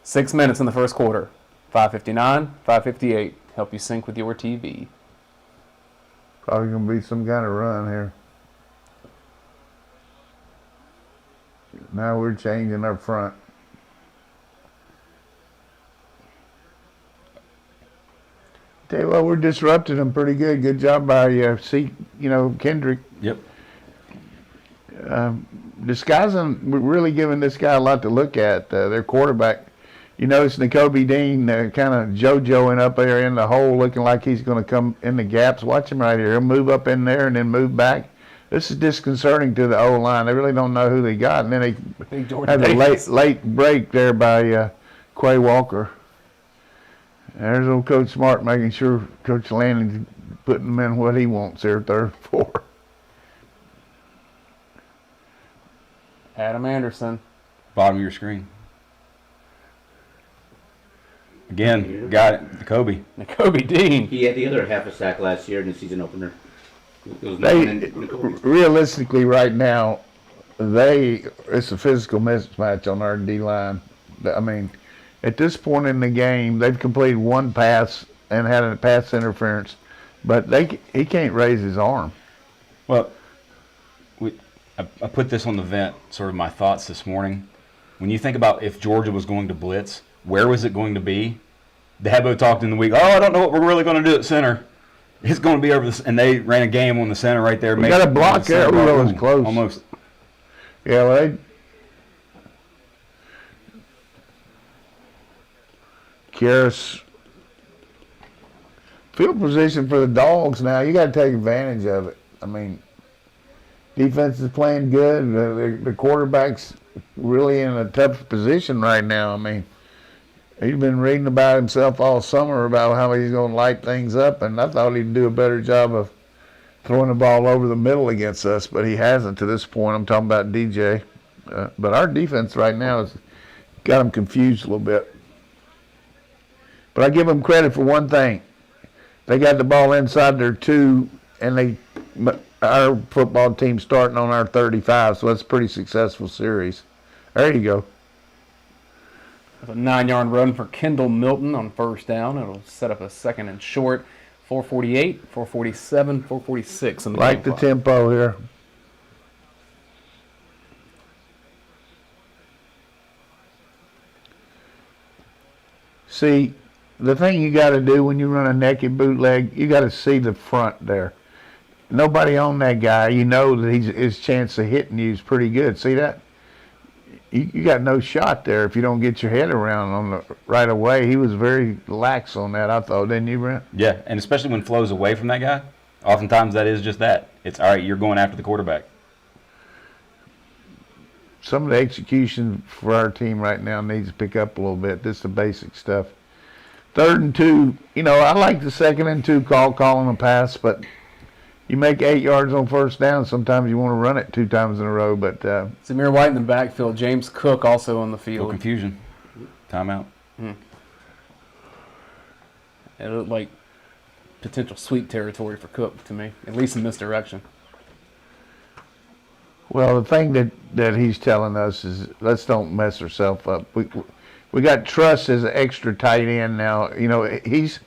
6 minutes in the first quarter. 5:59, 5:58. Help you sync with your TV. Probably going to be some kind of run here. Now we're changing our front. Tell you what, we're disrupting them pretty good. Good job by Kendrick. Yep. Disguising, we're really giving this guy a lot to look at. Their quarterback. You notice N'Kobe Dean kind of JoJoing up there in the hole, looking like he's going to come in the gaps. Watch him right here. He'll move up in there and then move back. This is disconcerting to the O-line. They really don't know who they got. And then they had a late break there by Quay Walker. There's old Coach Smart making sure Coach Lanning's putting him in what he wants there, 3rd, 4th. Adam Anderson. Bottom of your screen. Again, got it. Kobe. N'Kobe Dean. He had the other half a sack last year in the season opener. It was Realistically, right now, it's a physical mismatch on our D-line. I mean, at this point in the game, they've completed one pass and had a pass interference, but he can't raise his arm. Well, I put this on the vent, sort of my thoughts this morning. When you think about if Georgia was going to blitz, where was it going to be? Dabo talked in the week, I don't know what we're really going to do at center. It's going to be over this, and they ran a game on the center right there. We got a block there. It was close. Almost. Yeah, well, Kyrus. Field position for the Dogs now. You got to take advantage of it. I mean, defense is playing good. The quarterback's really in a tough position right now. I mean, he's been reading about himself all summer about how he's going to light things up, and I thought he'd do a better job of throwing the ball over the middle against us, but he hasn't to this point. I'm talking about DJ. But our defense right now has got them confused a little bit. But I give them credit for one thing. They got the ball inside their 2, and our football team starting on our 35, so that's a pretty successful series. There you go. A 9-yard run for Kendall Milton on first down. It'll set up a 2nd and short. 4:48, 4:47, 4:46. Like the tempo here. See, the thing you got to do when you run a naked bootleg, you got to see the front there. Nobody on that guy. You know that his chance of hitting you is pretty good. See that? you got no shot there if you don't get your head around on the right away. He was very lax on that, I thought, didn't you, Brent? Yeah, and especially when Flo's away from that guy, oftentimes that is just that. It's, all right, you're going after the quarterback. Some of the execution for our team right now needs to pick up a little bit. This is the basic stuff. 3rd and 2, I like the 2nd and 2 calling a pass, but you make 8 yards on first down. Sometimes you want to run it 2 times in a row, but Zamir White in the backfield. James Cook also on the No field. confusion. Timeout. It looked like potential sweep territory for Cook to me, at least in this direction. well, the thing that he's telling us is let's don't mess ourselves up. We got Truss as an extra tight end now. He's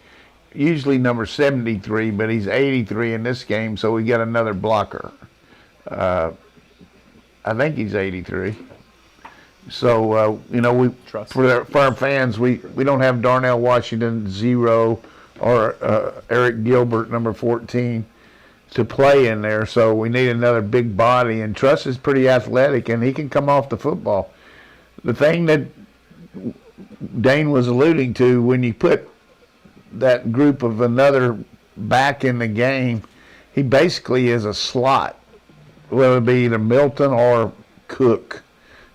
usually number 73, but he's 83 in this game, so we got another blocker. I think he's 83. So, Trust. for our fans, we don't have Darnell Washington, 0, or Eric Gilbert, number 14, to play in there. So we need another big body, and Truss is pretty athletic, and he can come off the football. The thing that Dane was alluding to, when you put that group of another back in the game, he basically is a slot, whether it be either Milton or Cook,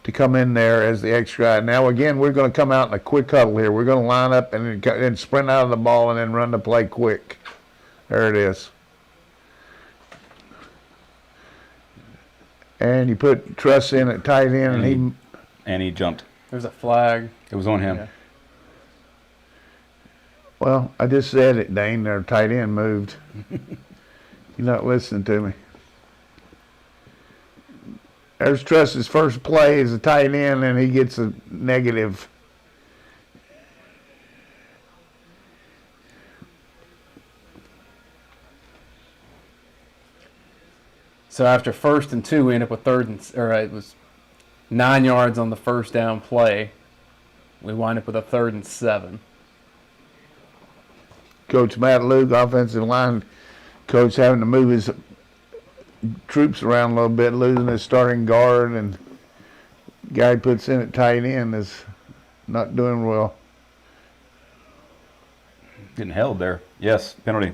to come in there as the extra guy. Now, again, we're going to come out in a quick huddle here. We're going to line up and sprint out of the ball and then run the play quick. There it is. And you put Truss in at tight end, And he jumped. There's a flag. It was on him. Yeah. well, I just said it, Dane. Their tight end moved. You're not listening to me. There's Truss's first play as a tight end, and he gets a negative. So after 1st and 2, we end up with it was 9 yards on the first down play. We wind up with a 3rd and 7. Coach Matt Luke, offensive line coach, having to move his troops around a little bit, losing his starting guard, and guy he puts in at tight end is not doing well. Getting held there. Yes, penalty.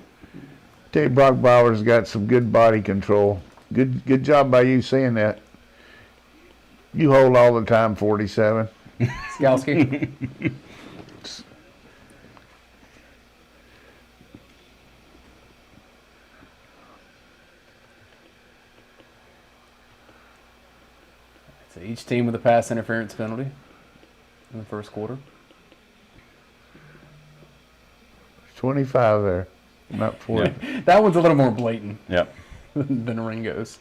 Tell you, Brock Bowers got some good body control. Good job by you saying that. You hold all the time, 47. Skalski. So each team with a pass interference penalty in the first quarter. 25 there, not 40. That one's a little more blatant Yep. than Ringo's.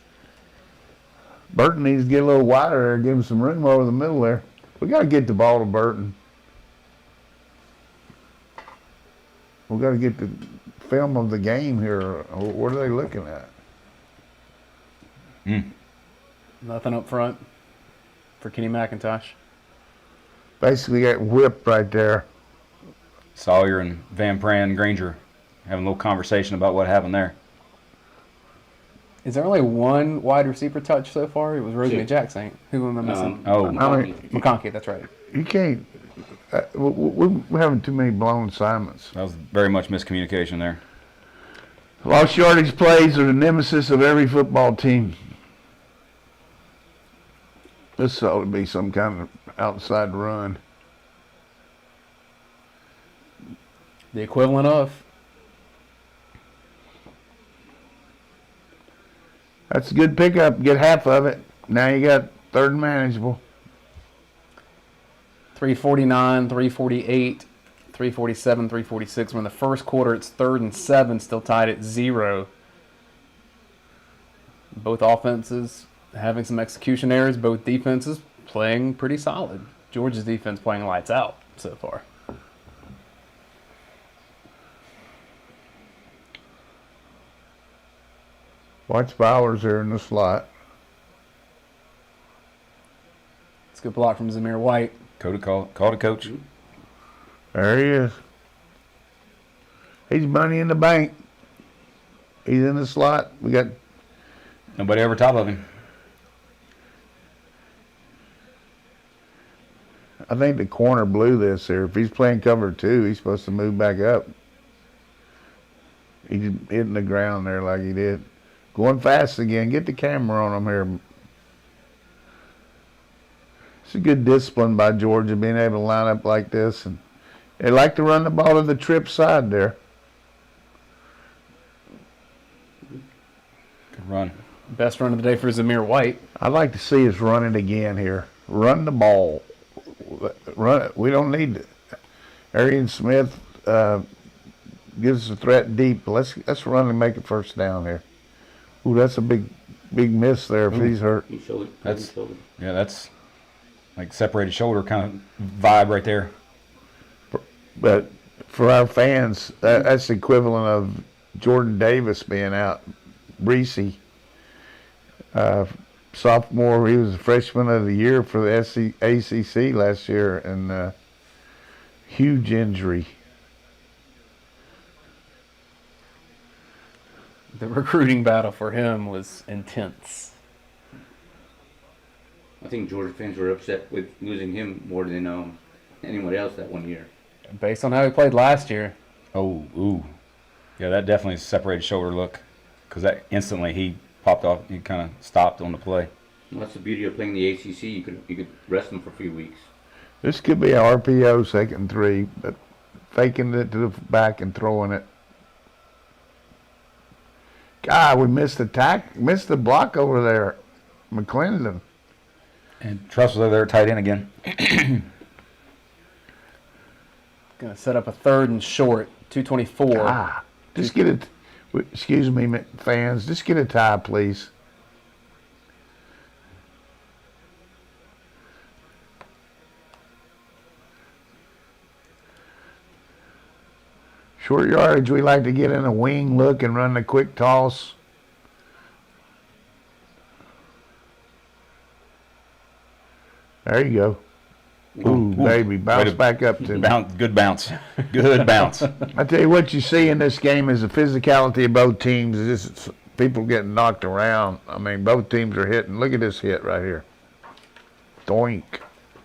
Burton needs to get a little wider there, give him some room over the middle there. We got to get the ball to Burton. We got to get the film of the game here. What are they looking at? Nothing up front for Kenny McIntosh. Basically got whipped right there. Sawyer and Van Pran, Granger having a little conversation about what happened there. Is there only one wide receiver touch so far? It was Rosemary Two. Jackson. Who am I missing? Oh, I mean, McConkey, that's right. you can't. We're having too many blown assignments. that was very much miscommunication there. Lost yardage plays are the nemesis of every football team. This ought to be some kind of outside run. The equivalent of. That's a good pickup. Get half of it. Now you got 3rd and manageable. 349, 348, 347, 346. We're in the first quarter. It's 3rd and 7, still tied at 0. Both offenses having some execution errors. Both defenses playing pretty solid. Georgia's defense playing lights out so far. Watch Bowers there in the slot. It's a good block from Zamir White. Called a coach. There he is. He's money in the bank. He's in the slot. We got Nobody over top of him. I think the corner blew this here. If he's playing cover 2, he's supposed to move back up. He's hitting the ground there like he did. Going fast again. Get the camera on him here. It's a good discipline by Georgia, being able to line up like this. And they like to run the ball to the trip side there. Good run. Best run of the day for Zamir White. I'd like to see us run it again here. Run the ball. Run it. We don't need it. Arian Smith gives us a threat deep. Let's run and make it first down here. Ooh, that's a big miss there if he's hurt. He showed it. That's- He showed it. Yeah, that's like separated shoulder kind of vibe right there. But for our fans, that's the equivalent of Jordan Davis being out. Breesy, sophomore, he was the freshman of the year for the ACC last year, and huge injury. The recruiting battle for him was intense. I think Georgia fans were upset with losing him more than anyone else that one year. Based on how he played last year. Oh, ooh. Yeah, that definitely is a separated shoulder look. Because that instantly he popped off, he kind of stopped on the play. Well, that's the beauty of playing the ACC. You could rest them for a few weeks. This could be a RPO 2nd and 3, but faking it to the back and throwing it. God, we missed the block over there. McClendon. And Truss was over there at tight end again. Going to set up a 3rd and short, 2:24. Just get it. Excuse me, fans. Just get a tie, please. Short yardage, we like to get in a wing look and run the quick toss. There you go. Ooh, baby, bounce back up to me. Good bounce. Good bounce. I tell you what you see in this game is the physicality of both teams. It's just people getting knocked around. I mean, both teams are hitting. Look at this hit right here. Doink.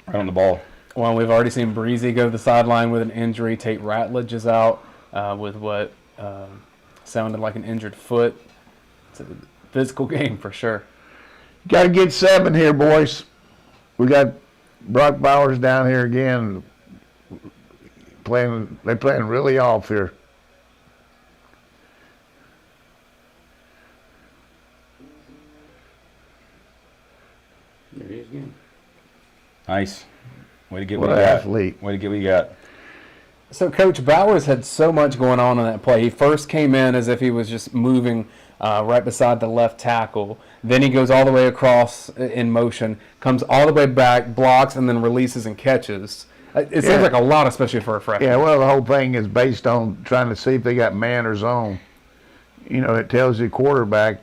Right on the ball. Well, we've already seen Breezy go to the sideline with an injury. Tate Ratledge is out with what sounded like an injured foot. It's a physical game for sure. Got to get 7 here, boys. We got Brock Bowers down here again. They're playing really off here. There he is again. Nice. Way to get What what an you got. athlete. Way to get what you got. So Coach Bowers had so much going on in that play. He first came in as if he was just moving right beside the left tackle. Then he goes all the way across in motion, comes all the way back, blocks, and then releases and catches. It seems like a lot, especially for a freshman. Yeah, well, the whole thing is based on trying to see if they got man or zone. You know, it tells you quarterback,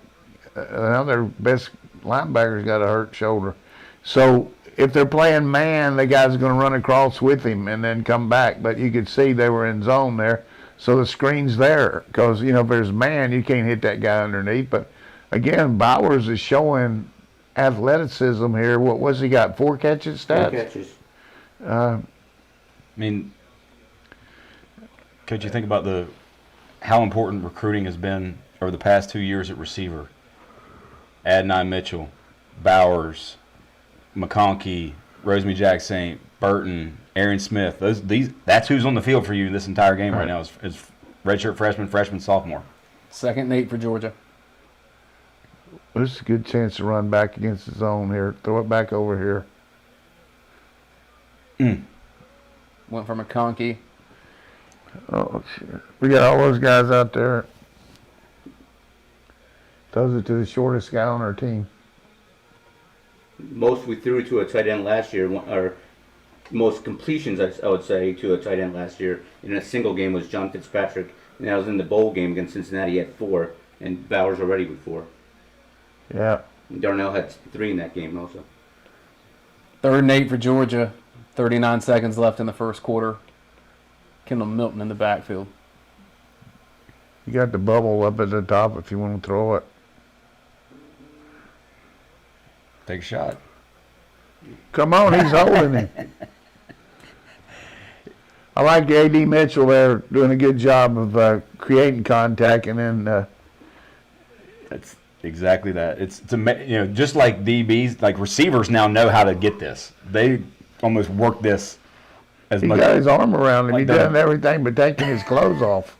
now their best linebacker's got a hurt shoulder. So if they're playing man, the guy's going to run across with him and then come back. But you could see they were in zone there. So the screen's there because, you know, if there's man, you can't hit that guy underneath. But, again, Bowers is showing athleticism here. What was he got, 4 catches stats? 4 catches. I mean, could you think about how important recruiting has been over the past 2 years at receiver? Adonai Mitchell, Bowers, McConkey, Rosemary Jackson, Burton, Aaron Smith. That's who's on the field for you this entire game right now is redshirt freshman, sophomore. 2nd and 8 for Georgia. This is a good chance to run back against the zone here. Throw it back over here. Went for McConkey. Oh, shit. We got all those guys out there. Those are to the shortest guy on our team. Most we threw to a tight end last year, or most completions, I would say, to a tight end last year in a single game was John Fitzpatrick. And that was in the bowl game against Cincinnati. He had 4, and Bowers already with 4. Yeah. And Darnell had 3 in that game also. 3rd and 8 for Georgia. 39 seconds left in the first quarter. Kendall Milton in the backfield. You got the bubble up at the top if you want to throw it. Take a shot. Come on, he's holding him. I like A.D. Mitchell there doing a good job of creating contact, and then It's exactly that. It's just like DBs, like receivers now know how to get this. They almost work this as he much. got his arm around him. like He that. done everything but taking his clothes off.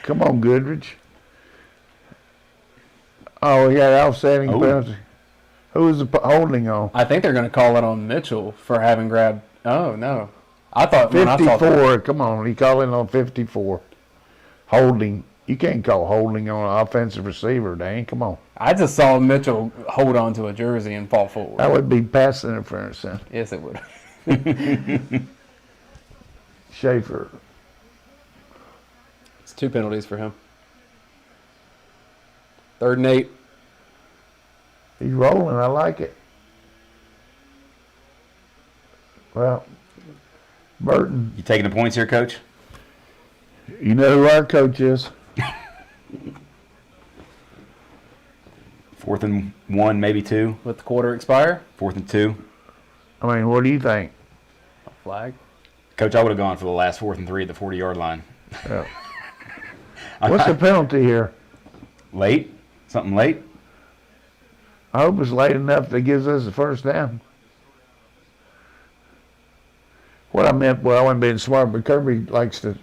Come on, Goodrich. Oh, he got outstanding Oh. penalty. Who was the holding on? I think they're going to call it on Mitchell for having grabbed. Oh no, I thought when I saw 54. Come on, he calling on 54. Holding. You can't call holding on an offensive receiver, Dane. Come on. I just saw Mitchell hold on to a jersey and fall forward. That would be pass interference then. Yes, it would. Schaefer. It's 2 penalties for him. 3rd and 8. He's rolling. I like it. Well, Burton, You taking the points here, Coach? you know who our coach is. 4th and 1, maybe 2. Let the quarter expire. 4th and 2. I mean, what do you think? A flag. Coach, I would have gone for the last 4th and 3 at the 40-yard line. Yeah. What's the penalty here? Late? Something late? I hope it's late enough that gives us the first down. What I meant, well, I wasn't being smart, but Kirby likes to.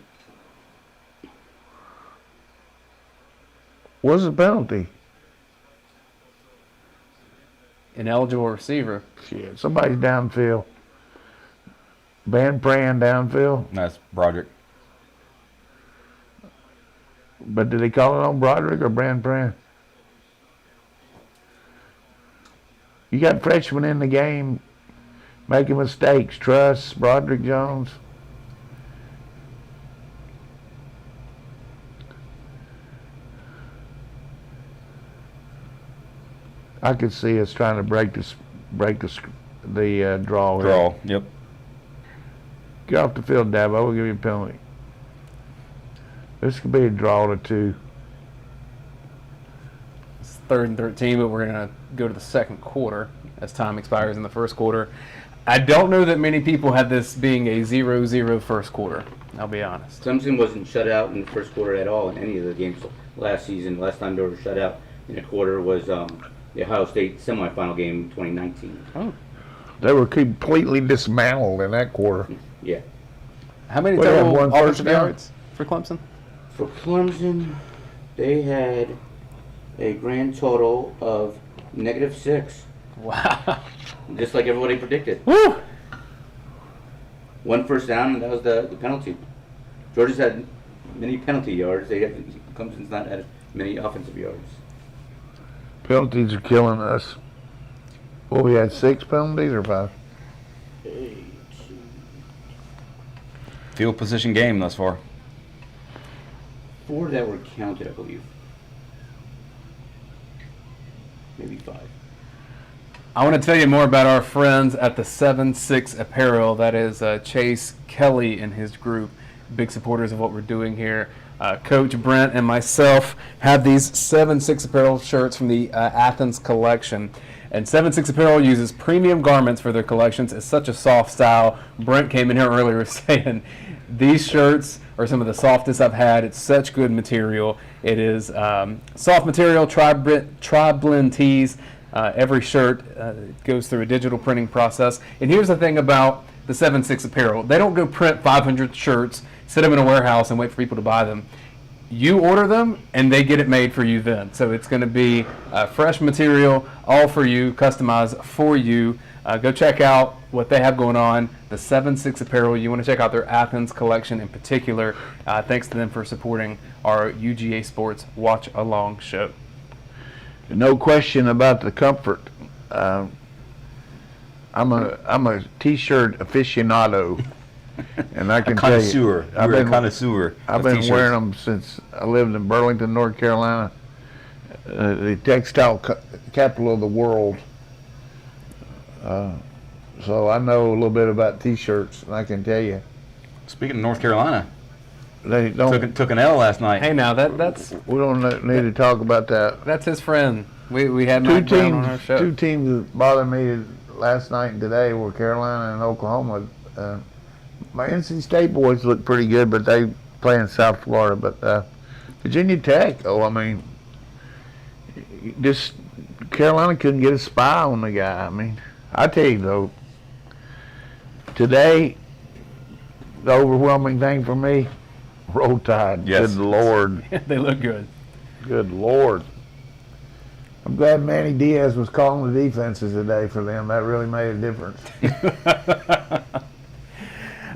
What's the penalty? Ineligible receiver. Shit, somebody's downfield. Van Pran downfield. That's Broderick. But did they call it on Broderick or Van Pran? You got freshmen in the game making mistakes. Truss, Broderick Jones. I could see us trying to break the draw. here. Draw. Yep. Get off the field, Dabo. We'll give you a penalty. This could be a draw to 2. It's 3rd and 13, but we're going to go to the 2nd quarter as time expires in the 1st quarter. I don't know that many people had this being a 0-0 first quarter. I'll be honest. Clemson wasn't shut out in the first quarter at all in any of the games last season. Last time they were shut out in a quarter was the Ohio State semifinal game in 2019. Oh. They were completely dismantled in that quarter. Yeah. How many Well, they had total one first offensive down. yards for Clemson? For Clemson, they had a grand total of -6, Wow. just like everybody predicted. Woo! 1 first down, and that was the penalty. Georgia's had many penalty yards. Clemson's not had many offensive yards. Penalties are killing us. Well, we had 6 penalties or 5? Field position game thus far. 4 that were counted, I believe. Maybe 5. I want to tell you more about our friends at the 7-6 Apparel. That is Chase Kelly and his group, big supporters of what we're doing here. Coach Brent and myself have these 7-6 Apparel shirts from the Athens collection. And 7-6 Apparel uses premium garments for their collections. It's such a soft style. Brent came in here earlier saying these shirts are some of the softest I've had. It's such good material. It is soft material, tri-blend tees. Every shirt goes through a digital printing process. And here's the thing about the 7-6 Apparel. They don't go print 500 shirts, sit them in a warehouse, and wait for people to buy them. You order them, and they get it made for you then. So it's going to be fresh material, all for you, customized for you. Go check out what they have going on, the 7-6 Apparel. You want to check out their Athens collection in particular. Thanks to them for supporting our UGA Sports Watch Along show. No question about the comfort. I'm a t-shirt aficionado, and I can tell you, Connoisseur. You're a connoisseur. I've of been t-shirts. wearing them since I lived in Burlington, North Carolina, the textile capital of the world. So I know a little bit about t-shirts, and I can tell you, Speaking of North Carolina, they don't. took an L last night. Hey, now that's We don't need to talk about that. that's his friend. We had Two Mike Brown on our show. teams that bothered me last night and today were Carolina and Oklahoma. My NC State boys look pretty good, but they play in South Florida. But Virginia Tech, I mean, just Carolina couldn't get a spy on the guy. I mean, I tell you though, today the overwhelming thing for me, Roll Tide. Yes. Good Lord. They look good. Good Lord. I'm glad Manny Diaz was calling the defenses today for them. That really made a difference.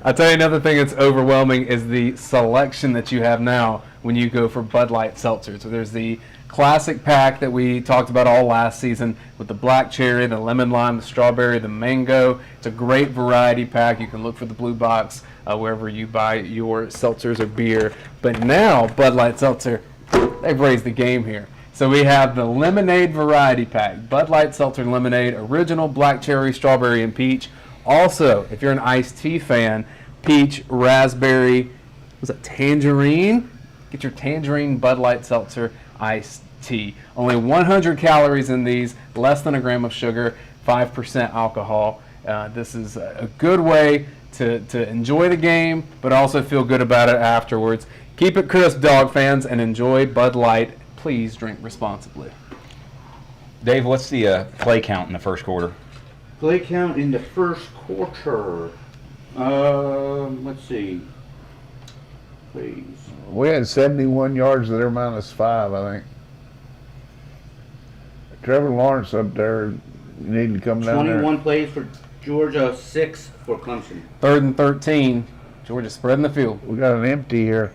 I'll tell you another thing that's overwhelming is the selection that you have now when you go for Bud Light Seltzer. So there's the classic pack that we talked about all last season with the black cherry, the lemon lime, the strawberry, the mango. It's a great variety pack. You can look for the blue box wherever you buy your seltzers or beer. But now Bud Light Seltzer, they've raised the game here. So we have the lemonade variety pack, Bud Light Seltzer Lemonade, original black cherry, strawberry, and peach. Also, if you're an iced tea fan, peach, raspberry, was it tangerine? Get your tangerine Bud Light Seltzer iced tea. Only 100 calories in these, less than a gram of sugar, 5% alcohol. This is a good way to enjoy the game, but also feel good about it afterwards. Keep it crisp, dog fans, and enjoy Bud Light. Please drink responsibly. Dave, what's the play count in the first quarter? Play count in the first quarter. Let's see. Please. We had 71 yards. They're -5, I think. Trevor Lawrence up there, you need to come down there. 21 plays for Georgia, 6 for Clemson. 3rd and 13. Georgia spreading the field. We got an empty here.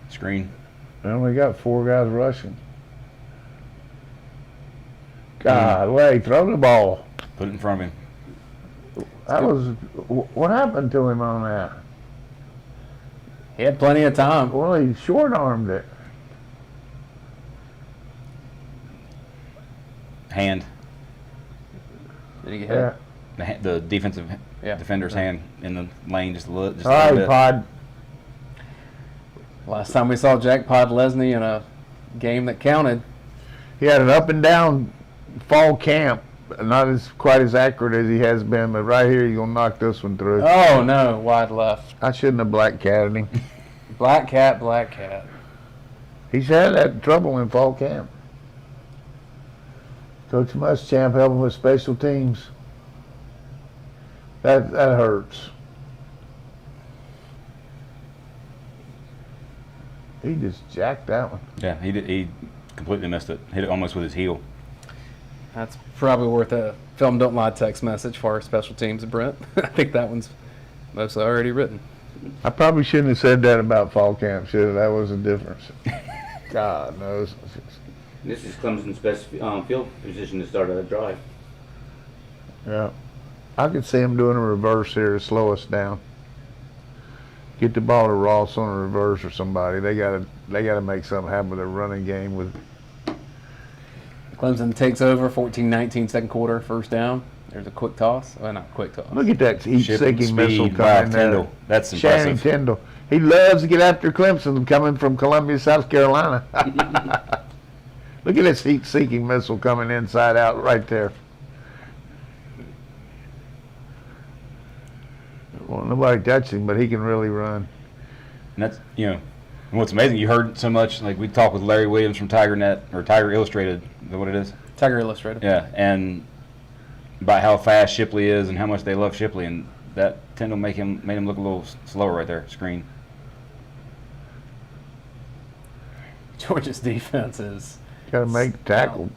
Screen. And we got 4 guys rushing. God, wait, throw the ball. Put it in front of him. That was, what happened to him on that? He had plenty of time. Well, he short-armed it. Hand. Did he get Yeah. hit? The defensive Yeah. defender's hand in the lane just a little, All right, bit. Pod. Last time we saw Jack Podlesny in a game that counted. He had an up and down fall camp. Not as quite as accurate as he has been, but right here you're gonna knock this one through. Oh no, wide left. I shouldn't have black catted him. Black cat, black cat. He's had that trouble in fall camp. Coach Muschamp helping with special teams. That hurts. He just jacked that one. Yeah, he completely missed it. Hit it almost with his heel. That's probably worth a film don't lie text message for our special teams, Brent. I think that one's mostly already written. I probably shouldn't have said that about fall camp, should have? That was a difference. God knows. This is Clemson's best field position to start a drive. Yeah. I could see him doing a reverse here to slow us down. Get the ball to Ross on a reverse or somebody. They gotta make something happen with their running game. With Clemson takes over 14-19 second quarter, first down. There's a quick toss. Well, not quick toss. look at that heat-seeking missile Speed by coming there. Tyndall. That's Channing impressive. Tyndall. He loves to get after Clemson coming from Columbia, South Carolina. Look at this heat-seeking missile coming inside out right there. Well, nobody touched him, but he can really run. And that's, and what's amazing, you heard so much, like we talked with Larry Williams from TigerNet, or Tiger Illustrated, is that what it is? Tiger Illustrated. Yeah, and about how fast Shipley is and how much they love Shipley, and that Tyndall made him look a little slower right there, screen. Georgia's defense is. Got to make the tackle.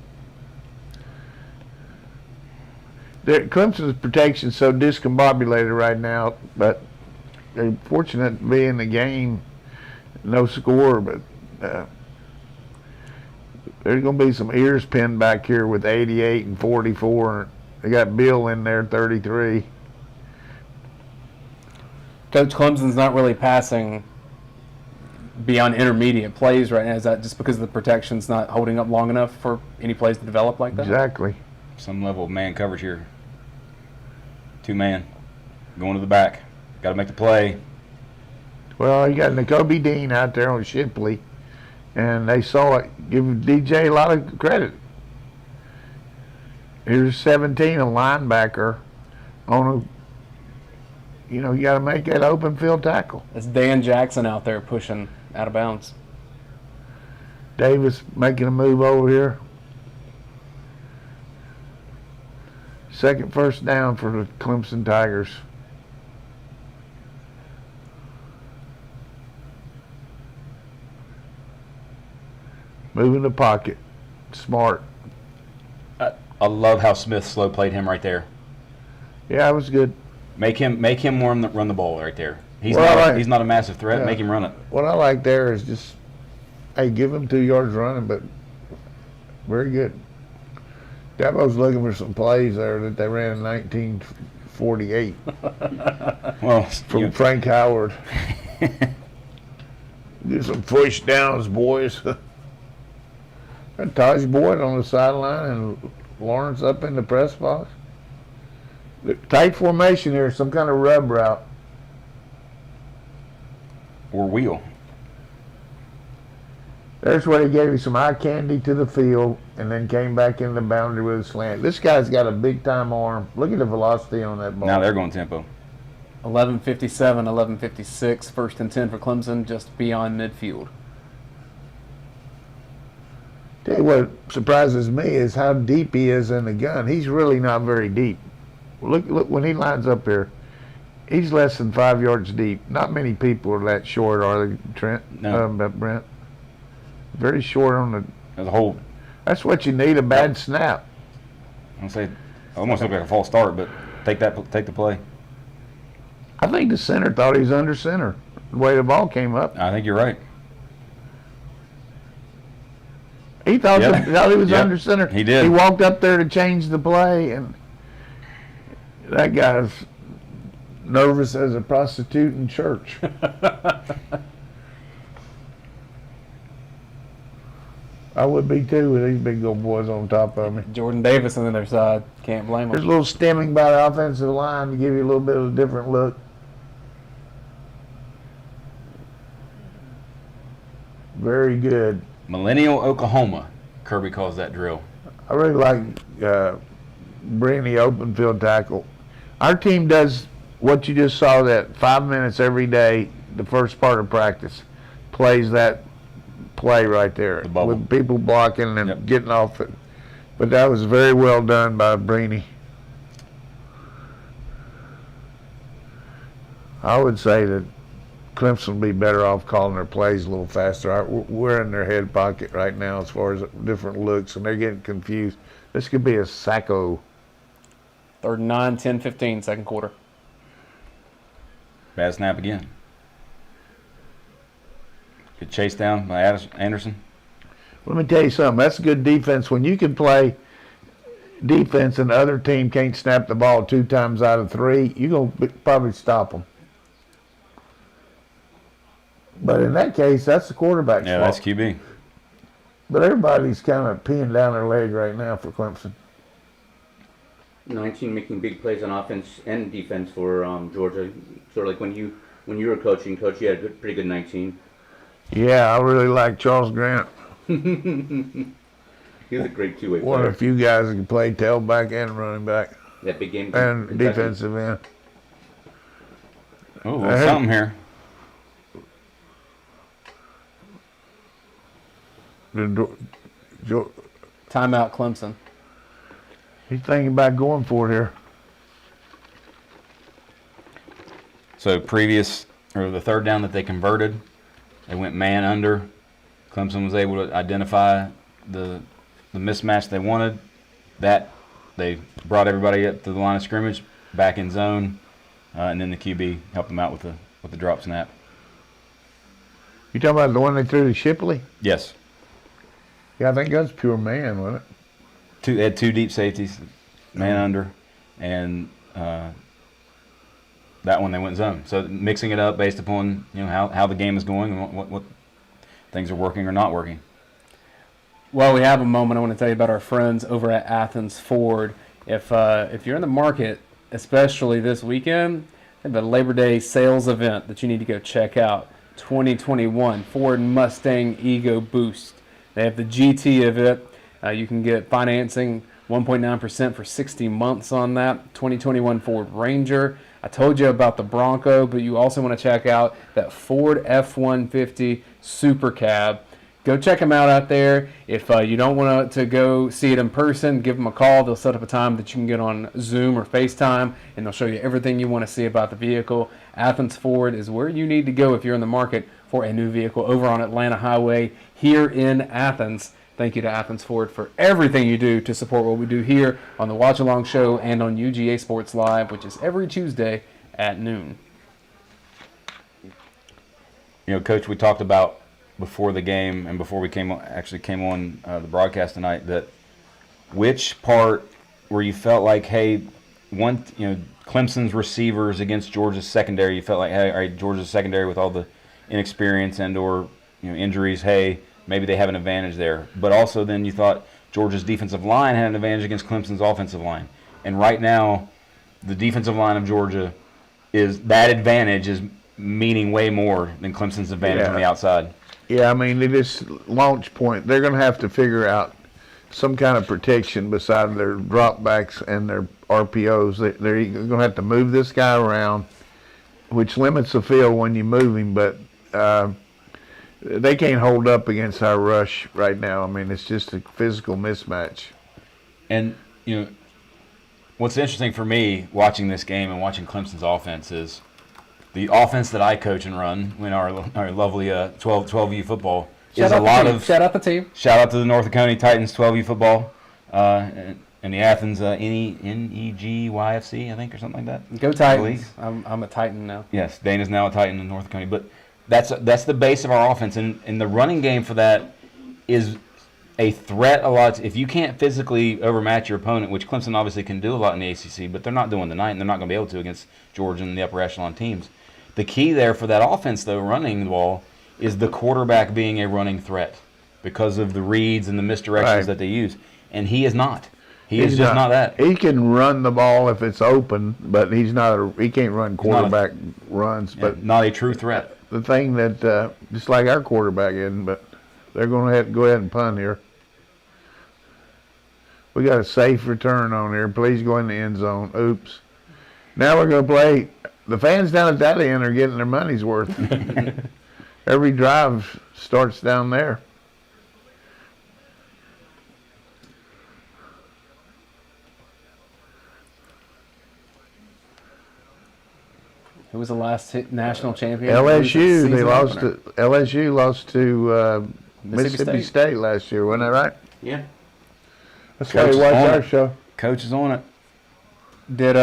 Clemson's protection so discombobulated right now, but they're fortunate to be in the game. No score, but there's going to be some ears pinned back here with 88 and 44. They got Bill in there, 33. Coach, Clemson's not really passing beyond intermediate plays right now. Is that just because the protection's not holding up long enough for any plays to develop like that? Exactly. Some level of man coverage here. 2-man, going to the back. Got to make the play. Well, you got N'Kobe Dean out there on Shipley, and they saw it. Give DJ a lot of credit. Here's 17, a linebacker on you got to make that open field tackle. It's Dan Jackson out there pushing out of bounds. Davis making a move over here. Second first down for the Clemson Tigers. Moving the pocket. Smart. I love how Smith slow played him right there. Yeah, it was good. Make him run the ball right there. He's not a massive threat. Yeah. Make him run it. What I like there is just, hey, give him 2 yards running, but very good. Dabo's looking for some plays there that they ran in 1948 Well, from Frank Howard. Do some push downs, boys. And Taj Boyd on the sideline and Lawrence up in the press box. The tight formation here, some kind of rub route. or wheel. There's where he gave you some eye candy to the field and then came back in the boundary with a slant. This guy's got a big-time arm. Look at the velocity on that ball. Now they're going tempo. 11:57, 11:56, 1st and 10 for Clemson, just beyond midfield. Tell you what surprises me is how deep he is in the gun. He's really not very deep. Look when he lines up here. He's less than 5 yards deep. Not many people are that short, are they, Trent? No. Brent. Very short on the. There's a whole. That's what you need, a bad snap. I'll say, almost look like a false start, but take the play. I think the center thought he was under center. The way the ball came up, I think you're right. he thought, Yeah. thought he was Yeah. under center. He did. He walked up there to change the play, and that guy's nervous as a prostitute in church. I would be too with these big old boys on top of me. Jordan Davis on the other side, can't blame There's a him. little stemming by the offensive line to give you a little bit of a different look. Very good. Millennial Oklahoma, Kirby calls that drill. I really like bringing the open field tackle. Our team does what you just saw, that 5 minutes every day, the first part of practice, plays that play right there The bubble. with people blocking and Yep. getting off it. But that was very well done by Breeny. I would say that Clemson would be better off calling their plays a little faster. We're in their head pocket right now as far as different looks, and they're getting confused. This could be a Sacco. 3rd and 9, 10-15, second quarter. Bad snap again. Good chase down by Anderson. Let me tell you something. That's good defense. When you can play defense and the other team can't snap the ball 2 times out of 3, you're going to probably stop them. But in that case, that's the quarterback's Yeah, fault. that's QB. But everybody's kind of peeing down their leg right now for Clemson. 19 making big plays on offense and defense for Georgia. Sort of like when you were coaching, Coach, you had a pretty good 19. Yeah, I really like Charles Grant. He was a great two-way One of player. the few guys that can play tailback and running back That big game. and Kentucky. defensive end. Oh, Hey. something here. Timeout, Clemson. He's thinking about going for it here. So the third down that they converted, they went man under. Clemson was able to identify the mismatch they wanted. That they brought everybody up to the line of scrimmage, back in zone, and then the QB helped them out with the drop snap. You talking about the one they threw to Shipley? Yes, Yeah, I think that's pure man, wasn't it? they had 2 deep safeties, man under, and that one they went zone. So mixing it up based upon how the game is going and what things are working or not working. Well, we have a moment. I want to tell you about our friends over at Athens Ford. If you're in the market, especially this weekend, they have a Labor Day sales event that you need to go check out. 2021 Ford Mustang Ego Boost. They have the GT of it. You can get financing 1.9% for 60 months on that. 2021 Ford Ranger, I told you about the Bronco, but you also want to check out that Ford F-150 Super Cab. Go check them out there. If you don't want to go see it in person, give them a call. They'll set up a time that you can get on Zoom or FaceTime, and they'll show you everything you want to see about the vehicle. Athens Ford is where you need to go if you're in the market for a new vehicle over on Atlanta Highway here in Athens. Thank you to Athens Ford for everything you do to support what we do here on the Watch Along Show and on UGA Sports Live, which is every Tuesday at noon. You know, Coach, we talked about before the game and before we came on the broadcast tonight, that which part where you felt like, hey, Clemson's receivers against Georgia's secondary, you felt like, hey, all right, Georgia's secondary with all the inexperience and or injuries, hey, maybe they have an advantage there. But also then you thought Georgia's defensive line had an advantage against Clemson's offensive line. And right now, the defensive line of Georgia that advantage is meaning way more than Clemson's advantage on the outside. Yeah, I mean, this launch point, they're going to have to figure out some kind of protection beside their dropbacks and their RPOs. They're going to have to move this guy around, which limits the field when you move him, but they can't hold up against our rush right now. I mean, it's just a physical mismatch. And, what's interesting for me watching this game and watching Clemson's offense is the offense that I coach and run in our lovely 12U football is a lot of... Shout out the team. Shout out to the North County Titans 12U football and the Athens NEGYFC, I think, or something like that. Go Titans. I'm a Titan now. Yes, Dana's now a Titan in North County. But that's the base of our offense. And the running game for that is a threat a lot. If you can't physically overmatch your opponent, which Clemson obviously can do a lot in the ACC, but they're not doing tonight, and they're not going to be able to against Georgia and the upper echelon teams. The key there for that offense, though, running the ball, is the quarterback being a running threat because of the reads and the misdirections that they use. And he is not. He's just not that. He can run the ball if it's open, but he can't run quarterback runs. But not a true threat. The thing that, just like our quarterback isn't, but they're going to have to go ahead and punt here. We got a safe return on here. Please go in the end zone. Oops. Now we're going to play. The fans down at that end are getting their money's worth. Every drive starts down there. Who was the last national champion? LSU. LSU lost to Mississippi State last year. Wasn't that right? Yeah. That's why you watch our show. Coach is on it. Did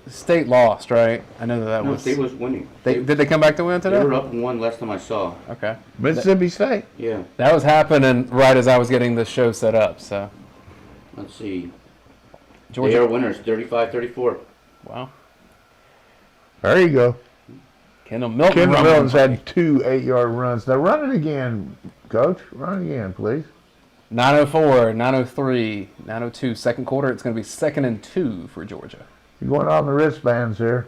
State lost, right? I know that No, was. State was winning. Did they come back to win today? They were up 1 last time I saw. Okay. Mississippi State. Yeah. That was happening right as I was getting the show set up. So. Let's see. Georgia. They are winners, 35-34. Wow. There you go. Kendall Milton. Kendall Milton's had 2 8-yard runs. Now run it again, Coach. Run it again, please. 9:04, 9:03, 9:02. Second quarter, it's going to be 2nd and 2 for Georgia. You're going on the wristbands here,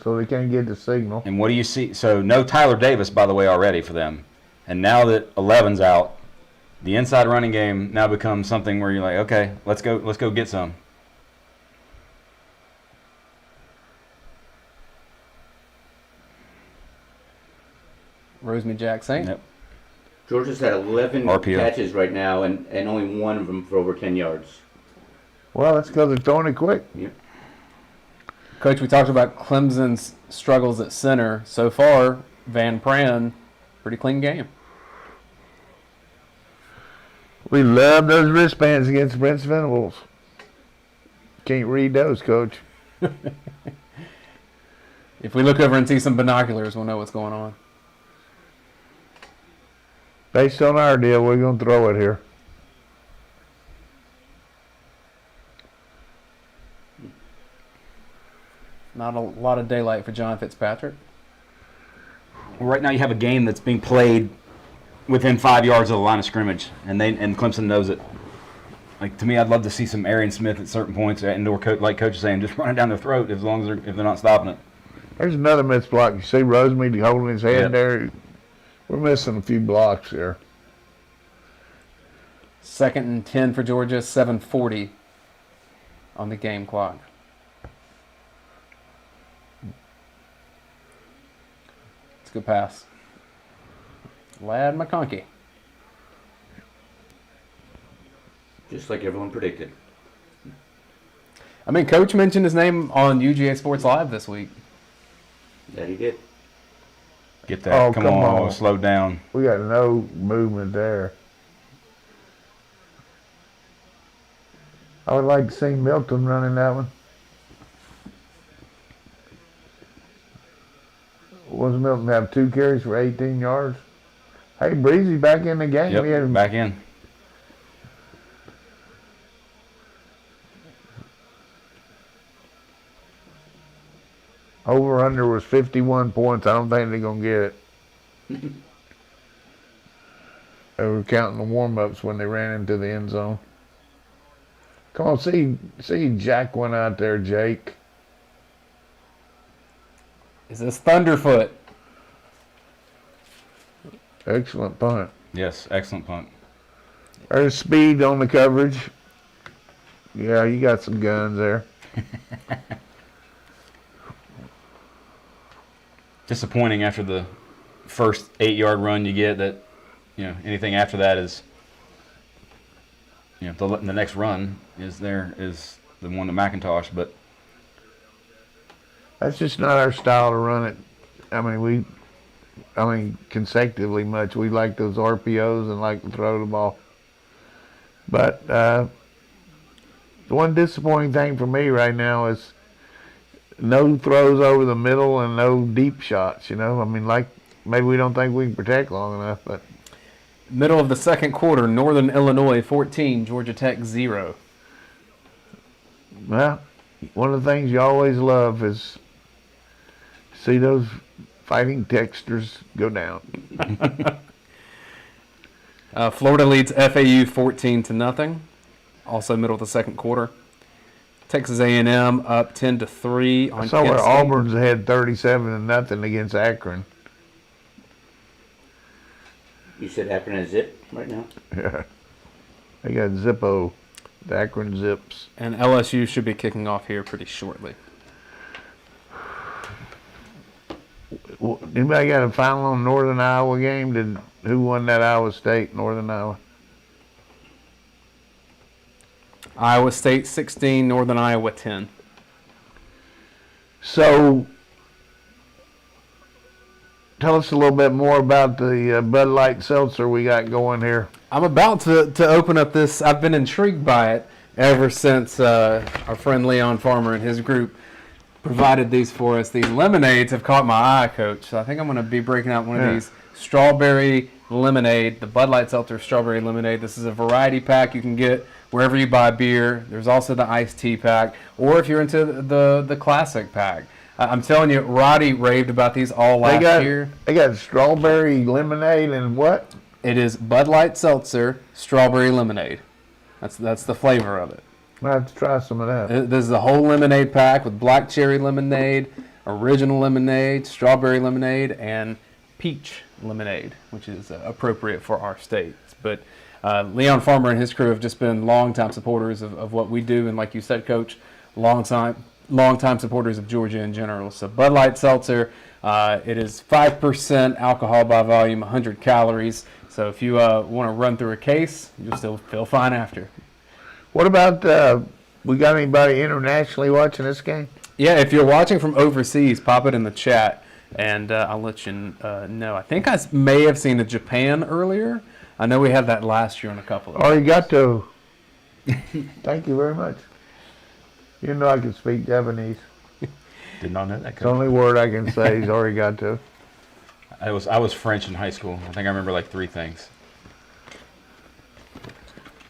so they can't get the signal. And what do you see? So no Tyler Davis, by the way, already for them. And now that 11's out, the inside running game now becomes something where you're like, okay, let's go get some. Rosemary Jackson. Yep. Georgia's had 11 RPO. catches right now, and only one of them for over 10 yards. Well, that's because they're throwing it quick. Yep. Coach, we talked about Clemson's struggles at center. So far, Van Pran, pretty clean game. We love those wristbands against Prince Venables. Can't read those, Coach. If we look over and see some binoculars, we'll know what's going on. Based on our deal, we're going to throw it here. Not a lot of daylight for John Fitzpatrick. Well, right now you have a game that's being played within 5 yards of the line of scrimmage, and Clemson knows it. Like, to me, I'd love to see some Arian Smith at certain points, and/or like Coach is saying, just run it down their throat as long as if they're not stopping it. There's another missed block. You see Rosemead holding his head Yep. there. We're missing a few blocks here. 2nd and 10 for Georgia, 7:40 on the game clock. It's a good pass. Lad McConkey. Just like everyone predicted. I mean, Coach mentioned his name on UGA Sports Live this week. That he did. Get that. Oh, come come on. on. Slow down. We got no movement there. I would like to see Milton running that one. Was Milton have 2 carries for 18 yards? Hey, Breezy back in the game. Yep, We had him back in. over under was 51 points. I don't think they're gonna get it. They were counting the warm-ups when they ran into the end zone. Come on, see Jack went out there, Jake. Is this Thunderfoot? Excellent punt. Yes, excellent punt. There's speed on the coverage. Yeah, you got some guns there. Disappointing after the first 8-yard run you get that, anything after that is, the next run is the one to McIntosh, but That's just not our style to run it. I mean, consecutively much. We like those RPOs and like to throw the ball. But the one disappointing thing for me right now is no throws over the middle and no deep shots, maybe we don't think we can protect long enough, but Middle of the second quarter, Northern Illinois 14, Georgia Tech 0. well, one of the things you always love is see those fighting Texters go down. Florida leads FAU 14-0. Also middle of the second quarter. Texas A&M up 10-3 on I saw Kent where State. Auburn's had 37-0 against Akron. You said Akron has zip right now? Yeah. They got Zippo, the Akron Zips. And LSU should be kicking off here pretty shortly. Anybody got a final on Northern Iowa game? Who won that Iowa State, Northern Iowa? Iowa State 16, Northern Iowa 10. So, tell us a little bit more about the Bud Light Seltzer we got going here. I'm about to open up this. I've been intrigued by it ever since our friend Leon Farmer and his group provided these for us. These lemonades have caught my eye, Coach. So I think I'm going to be breaking out one of these strawberry lemonade, the Bud Light Seltzer strawberry lemonade. This is a variety pack you can get wherever you buy beer. There's also the iced tea pack, or if you're into the classic pack. I'm telling you, Roddy raved about these all last year. They got strawberry lemonade and what? It is Bud Light Seltzer strawberry lemonade. That's the flavor of it. I'll have to try some of that. This is a whole lemonade pack with black cherry lemonade, original lemonade, strawberry lemonade, and peach lemonade, which is appropriate for our states. But Leon Farmer and his crew have just been longtime supporters of what we do, and like you said, Coach, longtime supporters of Georgia in general. So Bud Light Seltzer, it is 5% alcohol by volume, 100 calories. So if you want to run through a case, you'll still feel fine after. What about, we got anybody internationally watching this game? Yeah, if you're watching from overseas, pop it in the chat, and I'll let you know. I think I may have seen a Japan earlier. I know we had that last year on a couple of Arigato. Thank you very much. You know I can speak Japanese. did not know that. It's the only word I can say is arigato. I was French in high school. I think I remember like 3 things.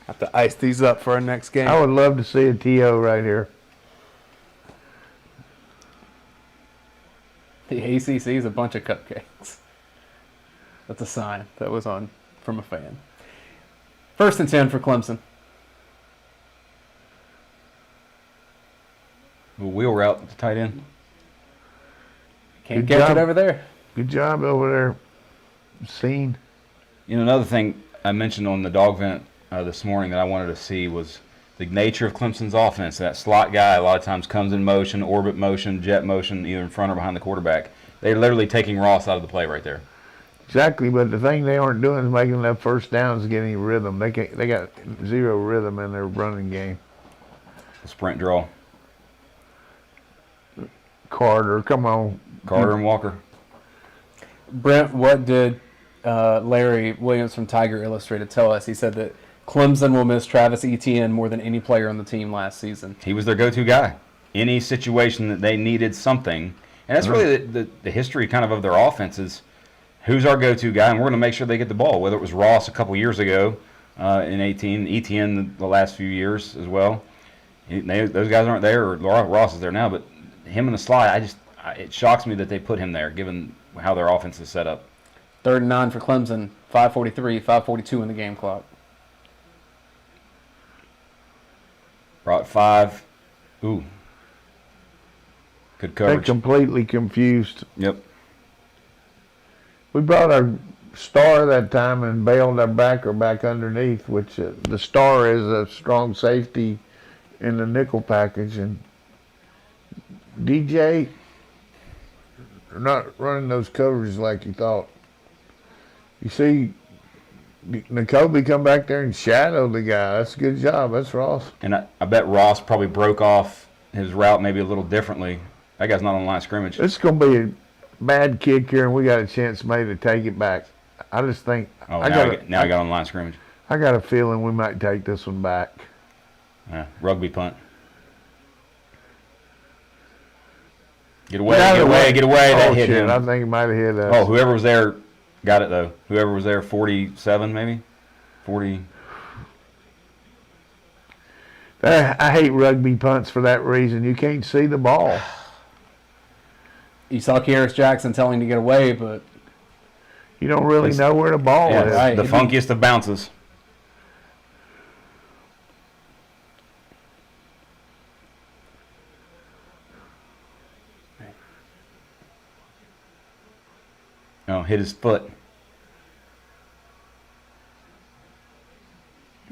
Have to ice these up for our next game. I would love to see a TO right here. The ACC is a bunch of cupcakes. That's a sign that was on from a fan. 1st and 10 for Clemson. Wheel route to tight end. Can't Good catch job. it over there. Good job over there, Scene. Another thing I mentioned on the dog vent this morning that I wanted to see was the nature of Clemson's offense. That slot guy a lot of times comes in motion, orbit motion, jet motion, either in front or behind the quarterback. They're literally taking Ross out of the play right there. Exactly, but the thing they aren't doing is making enough first downs to get any rhythm. They got zero rhythm in their running game. Sprint draw. Carter, come on. Carter and Walker. Brent, what did Larry Williams from Tiger Illustrated tell us? He said that Clemson will miss Travis Etienne more than any player on the team last season. He was their go-to guy. Any situation that they needed something. And that's really the history kind of their offense is who's our go-to guy, and we're going to make sure they get the ball, whether it was Ross a couple years ago in 18, Etienne the last few years as well. Those guys aren't there, or Ross is there now, but him and the slide, it shocks me that they put him there, given how their offense is set up. 3rd and 9 for Clemson, 5:43, 5:42 in the game clock. Brought 5. Ooh. Good They're coverage. completely confused. Yep. We brought our star that time and bailed our backer back underneath, which the star is a strong safety in the nickel package. And DJ, they're not running those coverages like you thought. You see N'Kobe come back there and shadow the guy. That's a good job. That's Ross. And I bet Ross probably broke off his route maybe a little differently. That guy's not on line of scrimmage. This is going to be a bad kick here, and we got a chance maybe to take it back. I just think Oh, now I got on line of scrimmage. I got a feeling we might take this one back. Rugby punt. Get away, get away. That hit him. I think it might have hit us. Oh, whoever was there got it, though. Whoever was there, 47 maybe? 40. I hate rugby punts for that reason. You can't see the ball. You saw Kearis Jackson telling to get away, but You don't really know where the ball is. right. The funkiest of bounces. Oh, hit his foot.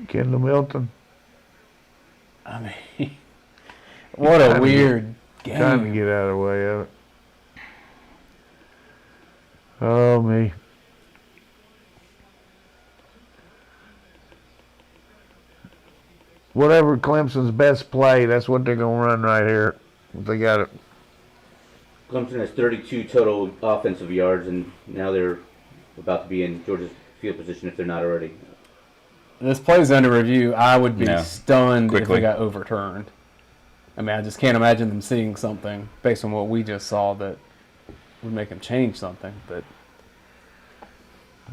Kendall Milton. I mean, what a weird Trying to game. get out of the way of it. Oh, me. Whatever Clemson's best play, that's what they're going to run right here. They got it. Clemson has 32 total offensive yards, and now they're about to be in Georgia's field position if they're not already. This play's under review. I would be No. stunned if Quickly. it got overturned. I mean, I just can't imagine them seeing something based on what we just saw that would make them change something. But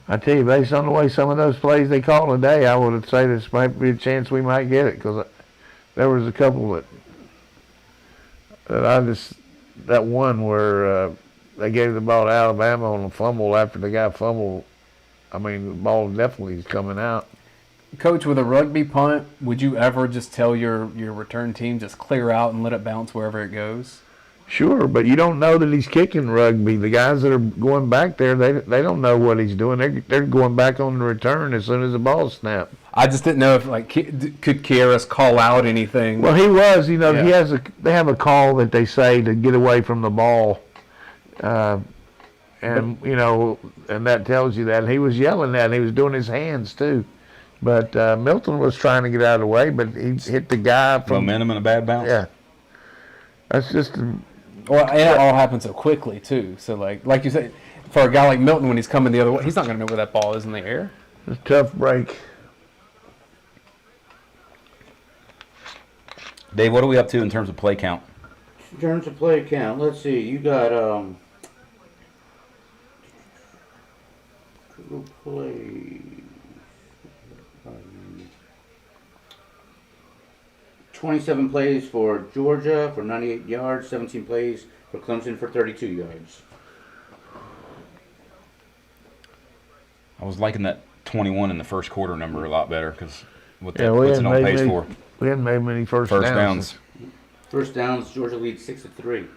I tell you, based on the way some of those plays they called today, I would say this might be a chance we might get it, because there was a couple that one where they gave the ball to Alabama on a fumble after the guy fumbled. I mean, the ball definitely is coming out. Coach, with a rugby punt, would you ever just tell your return team just clear out and let it bounce wherever it goes? Sure, but you don't know that he's kicking rugby. The guys that are going back there, they don't know what he's doing. They're going back on the return as soon as the ball's snapped. I just didn't know if could Kearis call out anything. Well, he was. You know, Yeah. they have a call that they say to get away from the ball, and that tells you that. And he was yelling that. And he was doing his hands too. But Milton was trying to get out of the way, but he hit the guy from Momentum and a bad bounce. Yeah, that's just Well, and it all happened so quickly too. So like you said, for a guy like Milton, when he's coming the other way, he's not going to know where that ball is in the air. a tough break. Dave, what are we up to in terms of play count? In terms of play count, let's see. You got total play. 27 plays for Georgia for 98 yards, 17 plays for Clemson for 32 yards. I was liking that 21 in the first quarter number a lot better because what's We it hadn't on made pace many- for? We hadn't made many first First downs. downs. First downs, Georgia leads 6-3.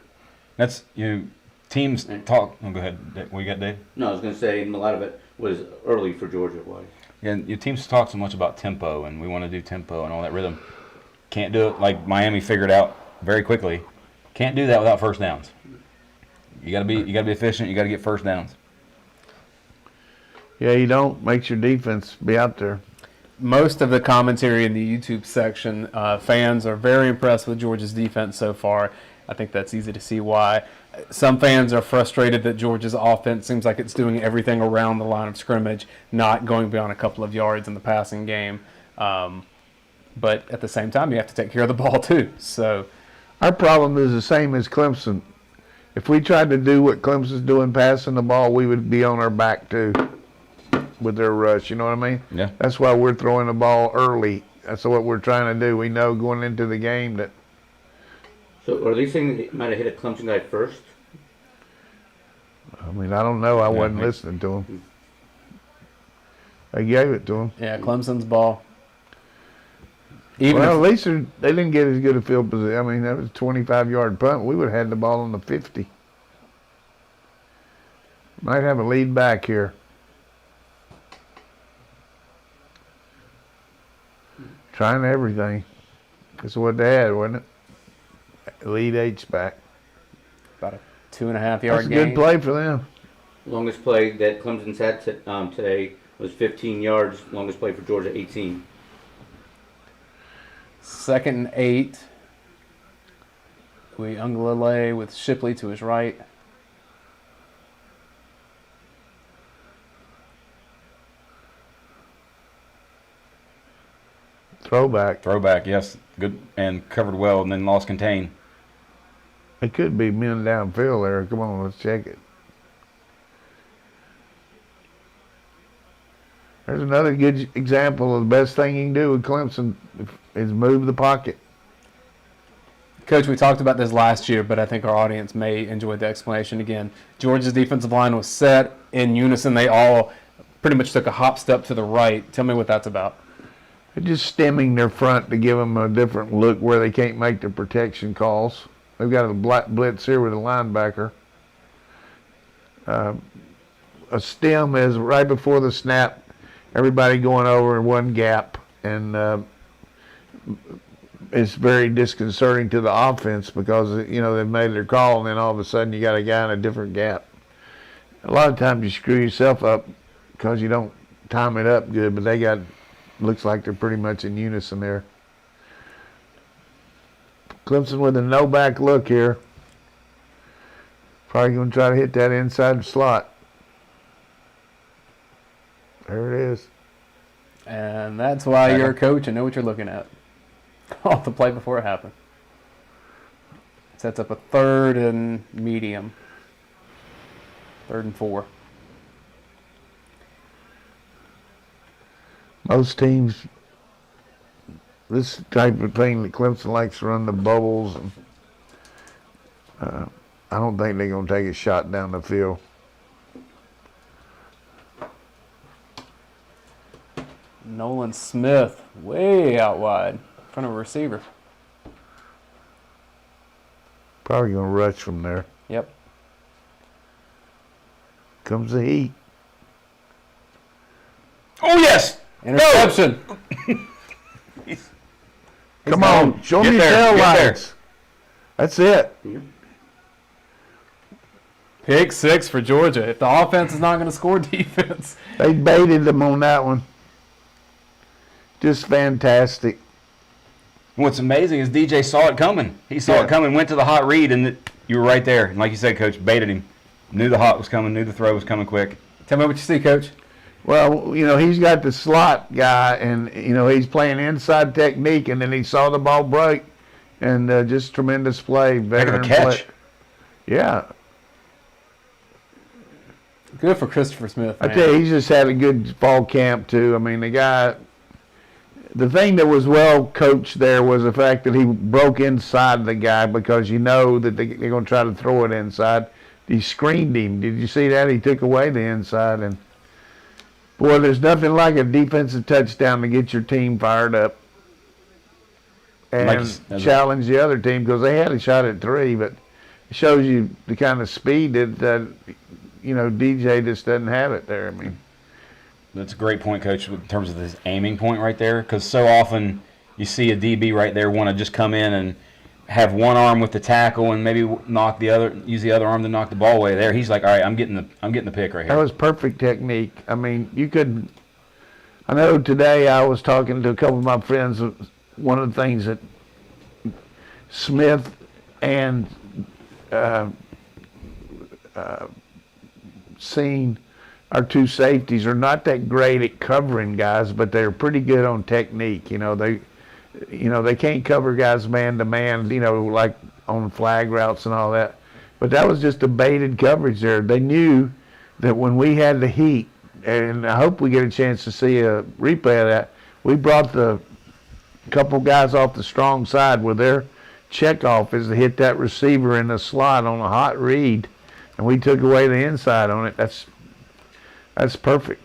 That's, teams talk. Oh, go ahead. What you got, Dave? No, I was going to say, and a lot of it was early for Georgia. And your teams talk so much about tempo, and we want to do tempo and all that rhythm. Can't do it like Miami figured out very quickly. Can't do that without first downs. You got to be efficient. You got to get first downs. Yeah, you don't. Makes your defense be out there. Most of the commentary in the YouTube section, fans are very impressed with Georgia's defense so far. I think that's easy to see why. Some fans are frustrated that Georgia's offense seems like it's doing everything around the line of scrimmage, not going beyond a couple of yards in the passing game. But at the same time, you have to take care of the ball too. So Our problem is the same as Clemson. If we tried to do what Clemson's doing, passing the ball, we would be on our back too with their rush. You know what I mean? Yeah. That's why we're throwing the ball early. That's what we're trying to do. We know going into the game that. So are they saying they might have hit a Clemson guy first? I mean, I don't know. I wasn't listening to him. They gave it to him. yeah, Clemson's ball. Well, at least they didn't get as good a field position. I mean, that was a 25-yard punt. We would have had the ball on the 50. Might have a lead back here. Trying everything. That's what they had, wasn't it? Lead H back. About a 2.5 yard That's a gain. good play for them. Longest play that Clemson's had today was 15 yards. Longest play for Georgia, 18. 2nd and 8. Uiagalelei with Shipley to his right. Throwback. Yes, good and covered well, and then lost contain. It could be men downfield there. Come on, let's check it. There's another good example of the best thing you can do with Clemson is move the pocket. Coach, we talked about this last year, but I think our audience may enjoy the explanation again. Georgia's defensive line was set in unison. They all pretty much took a hop step to the right. Tell me what that's about. They're just stemming their front to give them a different look where they can't make the protection calls. They've got a blitz here with a linebacker. A stem is right before the snap, everybody going over in one gap, and it's very disconcerting to the offense because, you know, they've made their call, and then all of a sudden you got a guy in a different gap. A lot of times you screw yourself up because you don't time it up good, but they got, looks like they're pretty much in unison there. Clemson with a no-back look here. Probably going to try to hit that inside slot. There it is. And that's why you're a coach and know what you're looking at. Off the play before it happened. Sets up a 3rd and medium. 3rd and 4. Most teams, this type of thing that Clemson likes to run the bubbles, and I don't think they're going to take a shot down the field. Nolan Smith way out wide in front of a receiver. Probably going to rush from there. Yep. Comes the heat. Oh, yes! Interception. Come on, show Get me there, tail get there. lights. That's it. Pick 6 for Georgia. If the offense is not going to score, defense. They baited them on that one. Just fantastic. What's amazing is DJ saw it coming. He saw it coming, went to the hot read, and you were right there. And like you said, Coach, baited him. Knew the hot was coming, knew the throw was coming quick. Tell me what you see, Coach. Well, you know, he's got the slot guy, and, you know, he's playing inside technique, and then he saw the ball break, and just tremendous play. Veteran catch. play. Yeah. Good for Christopher Smith, man. I tell you, he's just had a good fall camp, too. I mean, the thing that was well coached there was the fact that he broke inside the guy because you know that they're going to try to throw it inside. He screened him. Did you see that? He took away the inside, and boy, there's nothing like a defensive touchdown to get your team fired up and challenge the other team because they had a shot at 3, but it shows you the kind of speed that you know, DJ just doesn't have it there. I mean, that's a great point, Coach, in terms of this aiming point right there, because so often you see a DB right there want to just come in and have one arm with the tackle and maybe use the other arm to knock the ball away. There, he's like, all right, I'm getting the pick right That here. was perfect technique. I mean, I know today I was talking to a couple of my friends. One of the things that Smith and Scene, our two safeties, are not that great at covering guys, but they're pretty good on technique. They can't cover guys man to man, like on flag routes and all that. But that was just a baited coverage there. They knew that when we had the heat, and I hope we get a chance to see a replay of that, we brought the couple guys off the strong side where their checkoff is to hit that receiver in the slot on a hot read, and we took away the inside on it. That's perfect.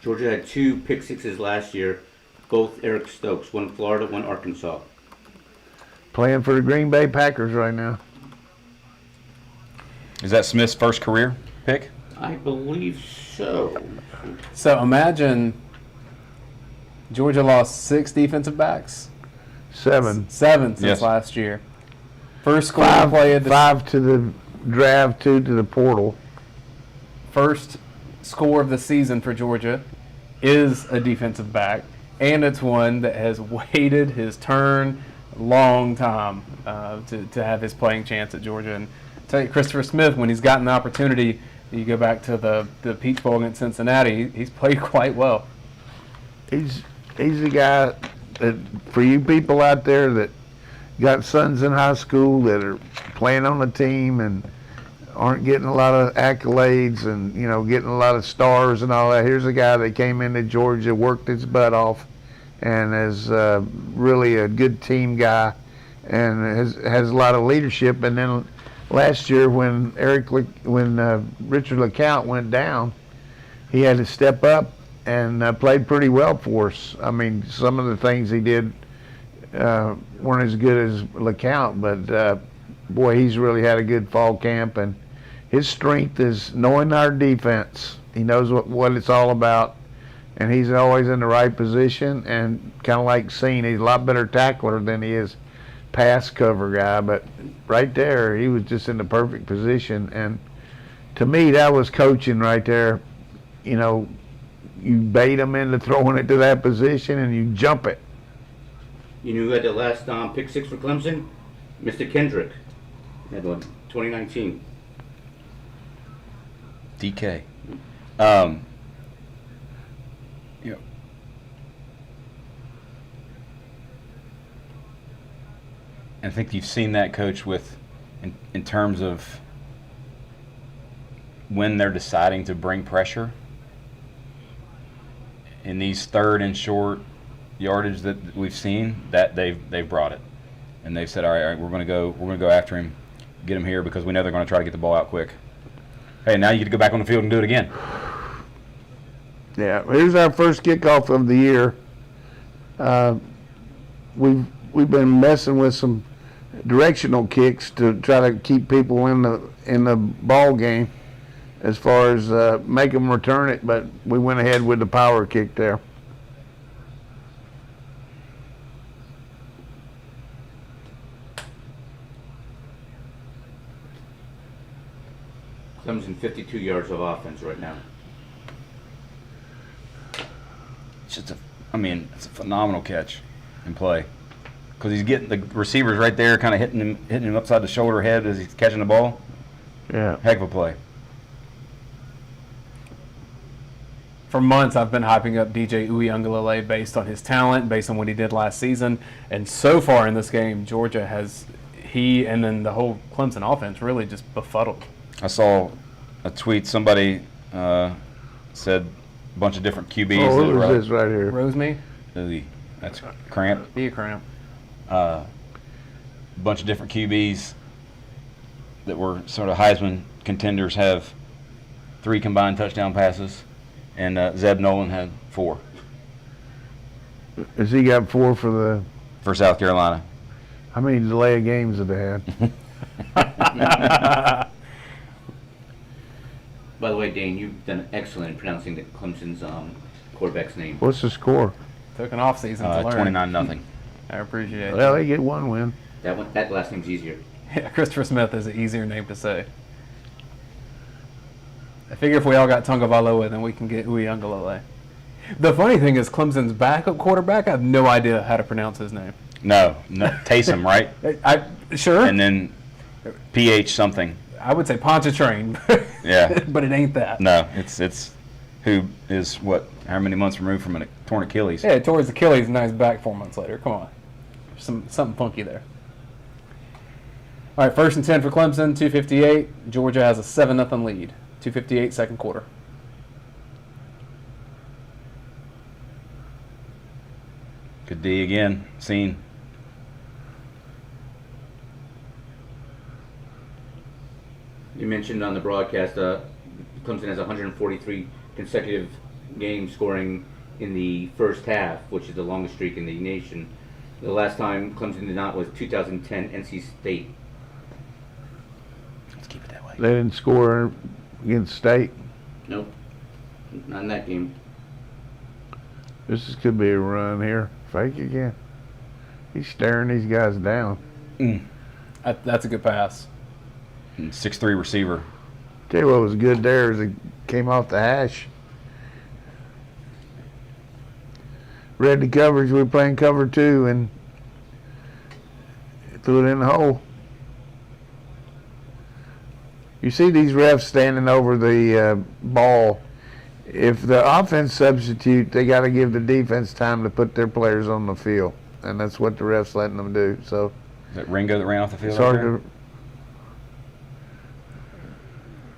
Georgia had 2 pick sixes last year, both Eric Stokes, one Florida, one Arkansas. Playing for the Green Bay Packers right now. Is that Smith's first career pick? I believe so. So imagine Georgia lost 6 defensive backs. 7. 7 since Yes. last year. First score to play at the 5 to the draft, 2 to the portal. first score of the season for Georgia is a defensive back, and it's one that has waited his turn a long time to have his playing chance at Georgia. And I tell you, Christopher Smith, when he's gotten the opportunity, you go back to the Peach Bowl against Cincinnati, he's played quite well. He's the guy that, for you people out there that got sons in high school that are playing on the team and aren't getting a lot of accolades and getting a lot of stars and all that, here's a guy that came into Georgia, worked his butt off, and is really a good team guy and has a lot of leadership. And then last year when Richard LeCount went down, he had to step up and played pretty well for us. I mean, some of the things he did weren't as good as LeCount, but boy, he's really had a good fall camp, and his strength is knowing our defense. He knows what it's all about, and he's always in the right position, and kind of like Scene, he's a lot better tackler than he is pass cover guy, but right there, he was just in the perfect position, and to me, that was coaching right there. You bait him into throwing it to that position, and you jump it. You knew who had the last pick 6 for Clemson? Mr. Kendrick. Had one, 2019. DK. I think you've seen that, Coach, in terms of when they're deciding to bring pressure in these third and short yardage that we've seen, that they've brought it, and they've said, all right, we're going to go after him, get him here because we know they're going to try to get the ball out quick. Hey, now you get to go back on the field and do it again. Yeah, here's our first kickoff of the year. We've been messing with some directional kicks to try to keep people in the ball game, as far as make them return it, but we went ahead with the power kick there. Clemson 52 yards of offense right now. It's just it's a phenomenal catch and play, because he's getting the receivers right there, kind of hitting him upside the shoulder head as he's catching the ball. Yeah. Heck of a play. For months, I've been hyping up DJ Uiagalelei based on his talent, based on what he did last season, and so far in this game, Georgia and then the whole Clemson offense really just befuddled. I saw a tweet. Somebody said a bunch of different QBs. Oh, that who were is this right here? Roseme? That's Cramp. Be a cramp. A bunch of different QBs that were sort of Heisman contenders have 3 combined touchdown passes, and Zeb Nolan had 4 Has he got 4 for South Carolina. how many delay of games have they had? By the way, Dane, you've done excellent in pronouncing the Clemson's quarterback's name. What's the score? Took an off season to learn. 29-0. I appreciate it. Well, they get 1 win. That last name's easier. Yeah, Christopher Smith is an easier name to say. I figure if we all got Tagovailoa, then we can get Uiagalelei. The funny thing is, Clemson's backup quarterback, I have no idea how to pronounce his name. No, Taysom, right? Sure. And then PH something. I would say Pontchartrain. Yeah. But it ain't that. No, it's who is what? How many months removed from a torn Achilles? Yeah, towards Achilles, and now he's back 4 months later. Come on. Something funky there. All right, 1st and 10 for Clemson, 2:58. Georgia has a 7-0 lead. 2:58, second quarter. Good D again. Scene. You mentioned on the broadcast, Clemson has 143 consecutive games scoring in the first half, which is the longest streak in the nation. The last time Clemson did not was 2010 NC State. Let's keep it that way. They didn't score against State. Nope, not in that game. Could be a run here. Fake again. He's staring these guys down. That's a good pass. 6'3" receiver. Tell you what was good there is it came off the hash. Read the coverage. We were playing cover 2 and threw it in the hole. You see these refs standing over the ball. If the offense substitute, they got to give the defense time to put their players on the field, and that's what the refs letting them do. So Is that Ringo that ran off the field? it's hard right there? to.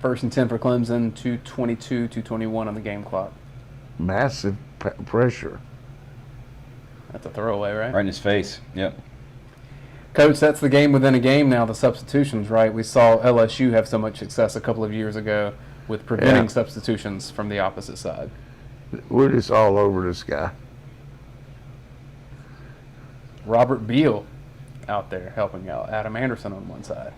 1st and 10 for Clemson, 2:22, 2:21 on the game clock. Massive pressure. That's a throwaway, right? Right in his face. Yep. Coach, that's the game within a game now, the substitutions, right? We saw LSU have so much success a couple of years ago with preventing substitutions from the opposite side. We're just all over this guy. Robert Beal out there helping out. Adam Anderson on one side.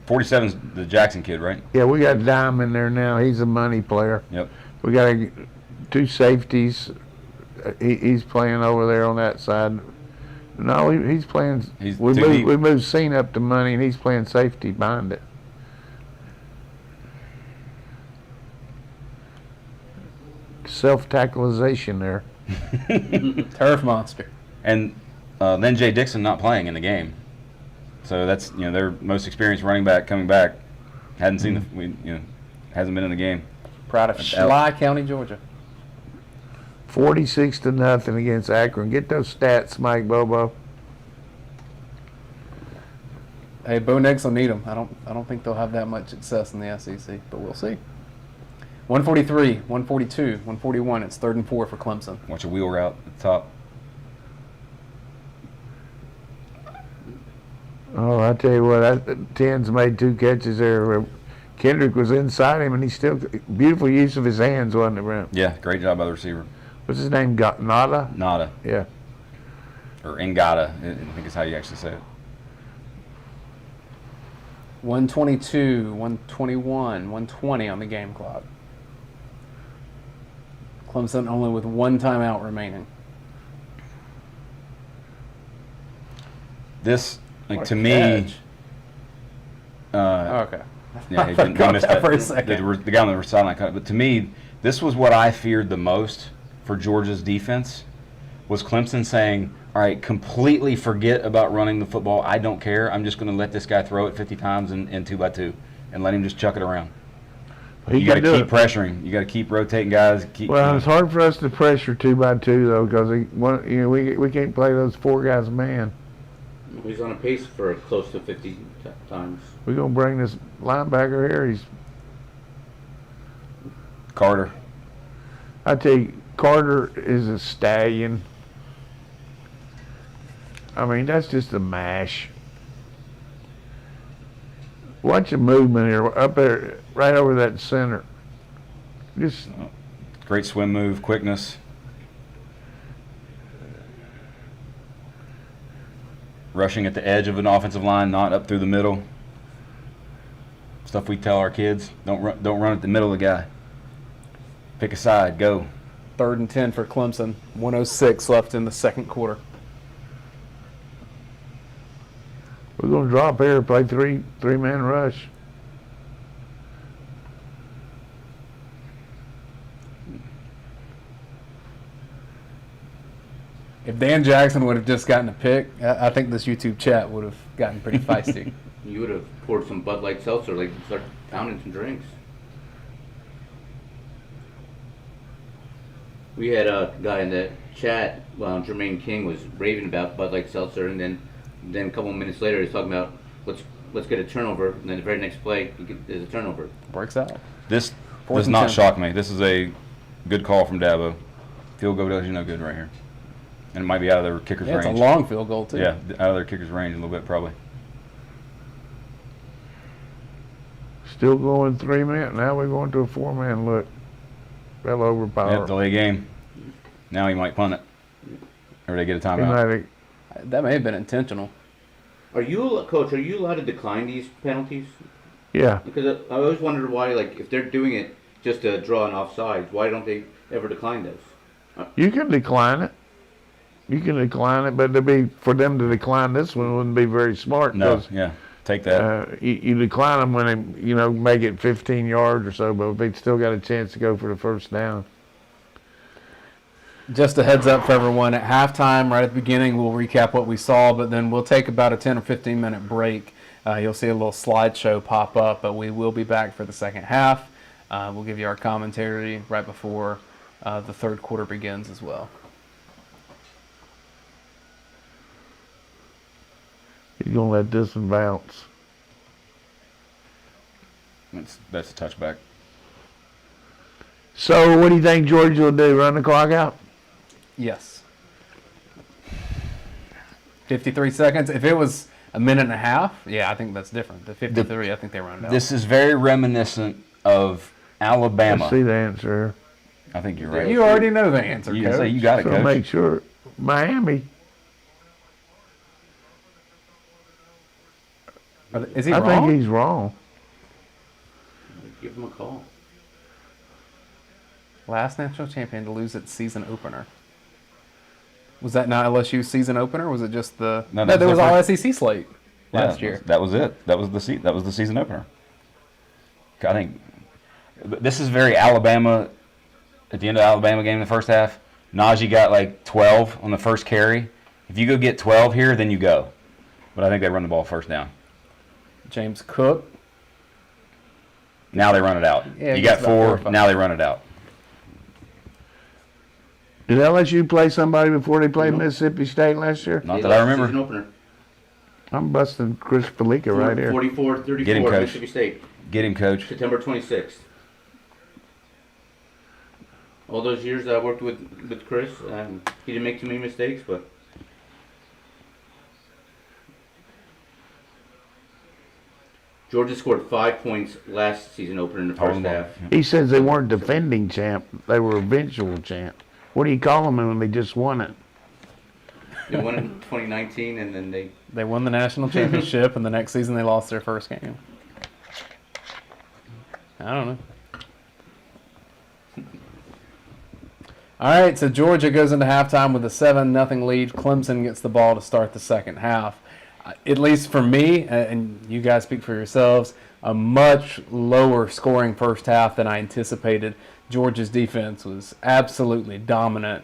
47's the Jackson kid, right? Yeah, we got Dime in there now. He's a money player. Yep. We got 2 safeties. He's playing over there on that side. No, he's playing. We moved Cena up to money, and he's playing safety behind it. Self-tackleization there. Turf monster. And then Jay Dixon not playing in the game. So that's their most experienced running back coming back. Hadn't seen hasn't been in the game. Proud of Schley County, Georgia. 46-0 against Akron. Get those stats, Mike Bobo. Hey, Bo Nix will need them. I don't think they'll have that much success in the SEC, but we'll see. 143, 142, 141. It's 3rd and 4 for Clemson. Watch a wheel route at the top. Oh, I tell you what, Ten's made 2 catches there. Kendrick was inside him, and he still beautiful use of his hands, wasn't it, Brent? Yeah, great job by the receiver. What's his name? Nada? Nada. Yeah. Or Ngata, I think is how you actually say it. 122, 121, 120 on the game clock. Clemson only with 1 timeout remaining. This, like, What a to me, catch. uh, Okay. yeah, he didn't miss that that for a second. The guy on the sideline cut it. But to me, this was what I feared the most for Georgia's defense, was Clemson saying, all right, completely forget about running the football. I don't care. I'm just going to let this guy throw it 50 times in 2x2 and let him just chuck it around. You got to keep pressuring. You got to keep rotating guys. Well, it's hard for us to pressure 2x2 though, because we can't play those 4 guys man. He's on a pace for close to 50 times. We're gonna bring this linebacker here. He's Carter. I tell you, Carter is a stallion. I mean, that's just a mash. Watch the movement here, up there, right over that center. Just Great swim move, quickness. Rushing at the edge of an offensive line, not up through the middle. Stuff we tell our kids: don't run at the middle of the guy. Pick a side, go. 3rd and 10 for Clemson. 106 left in the second quarter. We're going to drop here, play three-man rush. If Dan Jackson would have just gotten a pick, I think this YouTube chat would have gotten pretty feisty. You would have poured some Bud Light seltzer, like start pounding some drinks. We had a guy in the chat, Jermaine King, was raving about Bud Light seltzer, and then a couple of minutes later he's talking about let's get a turnover, and then the very next play there's a turnover. Works out. This Fourth does and not 10. shock me. This is a good call from Dabo. Field goal does you no good right here. And it might be out of their kicker's Yeah, range. it's a long field goal, too. Yeah, out of their kicker's range a little bit probably. Still going 3-man. Now we're going to a 4-man look. Fell Yeah, overpowered. delay game. Now he might punt it. Or they get a He timeout. might have- That may have been intentional. Coach, are you allowed to decline these penalties? Yeah. Because I always wondered why, like, if they're doing it just to draw an offsides, why don't they ever decline those? You can decline it. You can decline it, but for them to decline this one wouldn't be very smart. No, 'Cause, yeah. Take that. you decline them when they, make it 15 yards or so, but if they still got a chance to go for the first down. Just a heads up for everyone, at halftime, right at the beginning, we'll recap what we saw, but then we'll take about a 10 or 15-minute break. You'll see a little slideshow pop up, but we will be back for the second half. We'll give you our commentary right before the third quarter begins as well. He's going to let this one bounce. That's a touchback. So what do you think Georgia will do? Run the clock out? Yes. 53 seconds. If it was a minute and a half, yeah, I think that's different. The 53, I think they run it out. This is very reminiscent of Alabama. I see the answer. I think you're right. You already know the answer, You, Coach. say you got it, So Coach. make sure. Miami. Is he I wrong? think he's wrong. Give them a call. Last national champion to lose its season opener. Was that not LSU's season opener? Or was it just the? No, No, that's there was all different. SEC slate Yeah, last year. That was it. That was the season opener. I think this is very Alabama. At the end of the Alabama game in the first half, Najee got like 12 on the first carry. If you go get 12 here, then you go. But I think they run the ball first down. James Cook. Now they run it out. Yeah, you just got about 4 or 4. 5. Now they run it out. Did LSU play somebody before they played Mississippi State last year? Not They that I lost the remember. season opener. I'm busting Chris Felica right here. 44-34, Get him, Coach. Mississippi State, Get him, Coach. September 26th. All those years that I worked with Chris, he didn't make too many mistakes, but Georgia scored 5 points last season opener in the first half. He says they weren't defending champ. They were eventual champ. What do you call them when they just won it? They won in 2019, and then They won the national championship, and the next season they lost their first game. I don't know. All right, so Georgia goes into halftime with a 7-0 lead. Clemson gets the ball to start the second half. At least for me, and you guys speak for yourselves, a much lower scoring first half than I anticipated. Georgia's defense was absolutely dominant.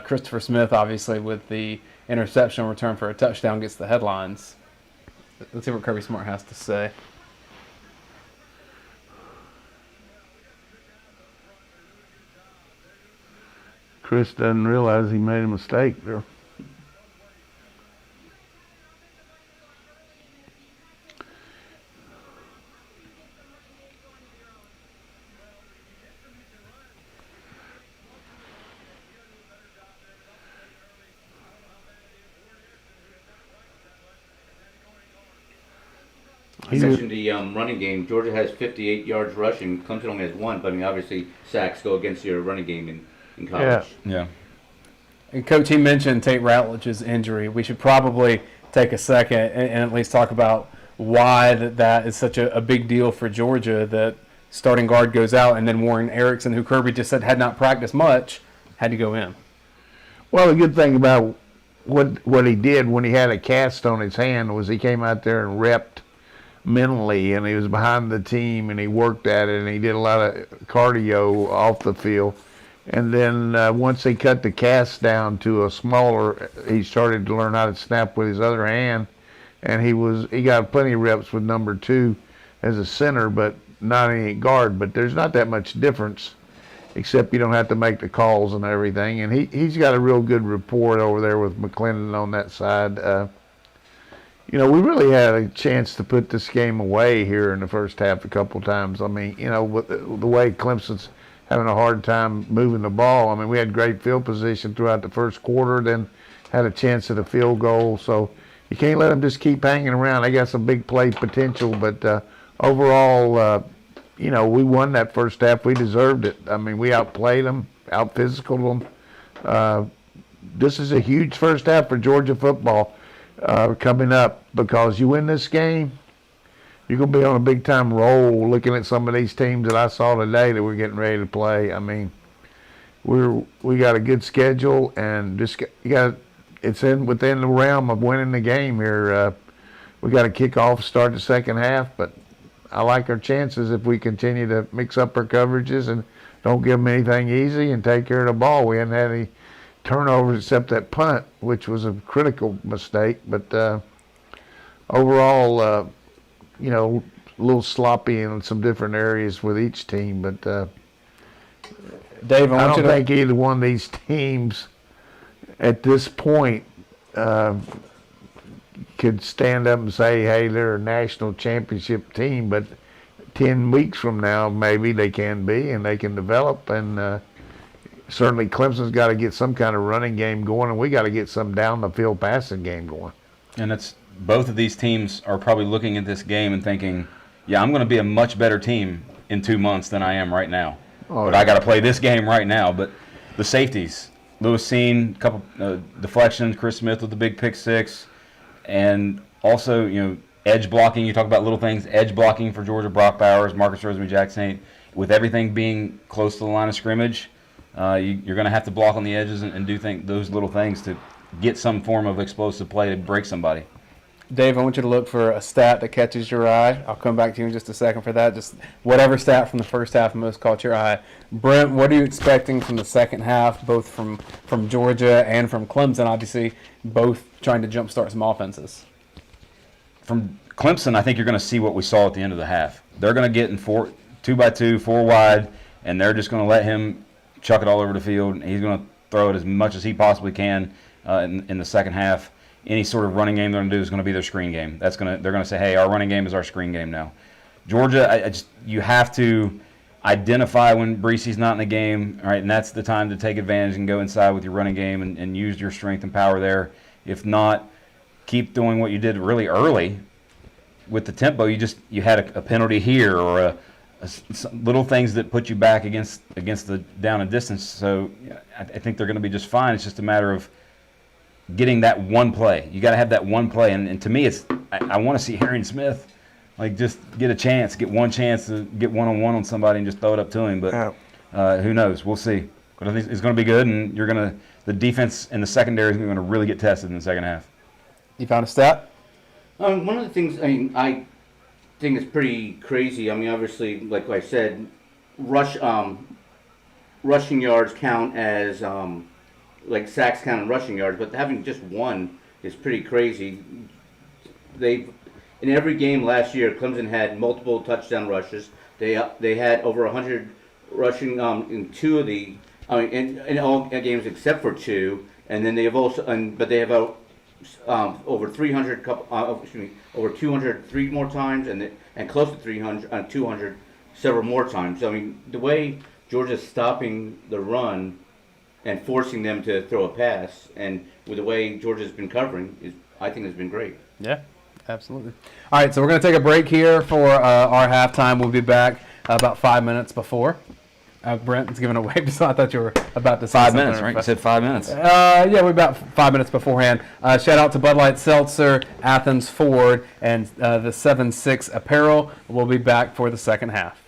Christopher Smith, obviously, with the interception return for a touchdown, gets the headlines. Let's see what Kirby Smart has to say. Chris doesn't realize he made a mistake there. I mentioned the running game. Georgia has 58 yards rushing. Clemson only has 1, but I mean, obviously, sacks go against your running game in college. Yeah. And Coach, he mentioned Tate Ratledge's injury. We should probably take a second and at least talk about why that is such a big deal for Georgia, that starting guard goes out and then Warren Erickson, who Kirby just said had not practiced much, had to go in. Well, the good thing about what he did when he had a cast on his hand was he came out there and repped mentally, and he was behind the team, and he worked at it, and he did a lot of cardio off the field. And then once they cut the cast down to a smaller, he started to learn how to snap with his other hand, and he got plenty of reps with number 2 as a center, but not any guard. But there's not that much difference, except you don't have to make the calls and everything. And he's got a real good rapport over there with McClendon on that side. We really had a chance to put this game away here in the first half a couple times. I mean, with the way Clemson's having a hard time moving the ball. I mean, we had great field position throughout the first quarter, then had a chance at a field goal. So you can't let them just keep hanging around. They got some big play potential, but overall, we won that first half. We deserved it. I mean, we outplayed them, out-physicaled them. This is a huge first half for Georgia football coming up, because you win this game, you're going to be on a big-time roll looking at some of these teams that I saw today that we're getting ready to play. I mean, we got a good schedule, and it's within the realm of winning the game here. We got a kickoff, start the second half, but I like our chances if we continue to mix up our coverages and don't give them anything easy and take care of the ball. We hadn't had any turnovers except that punt, which was a critical mistake. But overall, a little sloppy in some different areas with each team. But Dave, I don't think either one of these teams at this point could stand up and say, hey, they're a national championship team. But 10 weeks from now, maybe they can be, and they can develop. And certainly Clemson's got to get some kind of running game going, and we got to get some down the field passing game going. And both of these teams are probably looking at this game and thinking, yeah, I'm going to be a much better team in 2 months than I am right now. But I got to play this game right now. But the safeties, Lewis Seen, a couple deflections, Chris Smith with the big pick 6, and also, edge blocking. You talk about little things, edge blocking for Georgia, Brock Bowers, Marcus Rosemary-Jackson. With everything being close to the line of scrimmage, you're going to have to block on the edges and do those little things to get some form of explosive play to break somebody. Dave, I want you to look for a stat that catches your eye. I'll come back to you in just a second for that. Just whatever stat from the first half most caught your eye. Brent, what are you expecting from the second half, both from Georgia and from Clemson? Obviously, both trying to jumpstart some offenses. From Clemson, I think you're going to see what we saw at the end of the half. They're going to get in 2x2, 4 wide, and they're just going to let him chuck it all over the field. And he's going to throw it as much as he possibly can in the second half. Any sort of running game they're going to do is going to be their screen game. They're going to say, hey, our running game is our screen game now. Georgia, you have to identify when Breesy's not in the game, all right, and that's the time to take advantage and go inside with your running game and use your strength and power there. If not, keep doing what you did really early with the tempo. You had a penalty here or little things that put you back against the down and distance. So I think they're going to be just fine. It's just a matter of getting that one play. You got to have that one play. And to me, I want to see Harry Smith just get one chance to get one-on-one on somebody and just throw it up to him. But who knows? We'll see. But I think it's going to be good, and the defense and the secondary is going to really get tested in the second half. You found a stat? One of the things I think is pretty crazy. I mean, obviously, like I said, rushing yards count as sacks count and rushing yards, but having just one is pretty crazy. In every game last year, Clemson had multiple touchdown rushes. They had over 100 rushing in two of the in all games except for 2, and then they have also but they have over 300 over 200 3 more times and close to 300 200 several more times. So, I mean, the way Georgia's stopping the run and forcing them to throw a pass, and with the way Georgia's been covering, I think has been great. Yeah, absolutely. All right, so we're going to take a break here for our halftime. We'll be back about 5 minutes before. Brent's giving a wave, so I thought you were about to say 5 something. minutes, right? You said 5 minutes. Yeah, we're about 5 minutes beforehand. Shout out to Bud Light Seltzer, Athens Ford, and the 7-6 Apparel. We'll be back for the second half.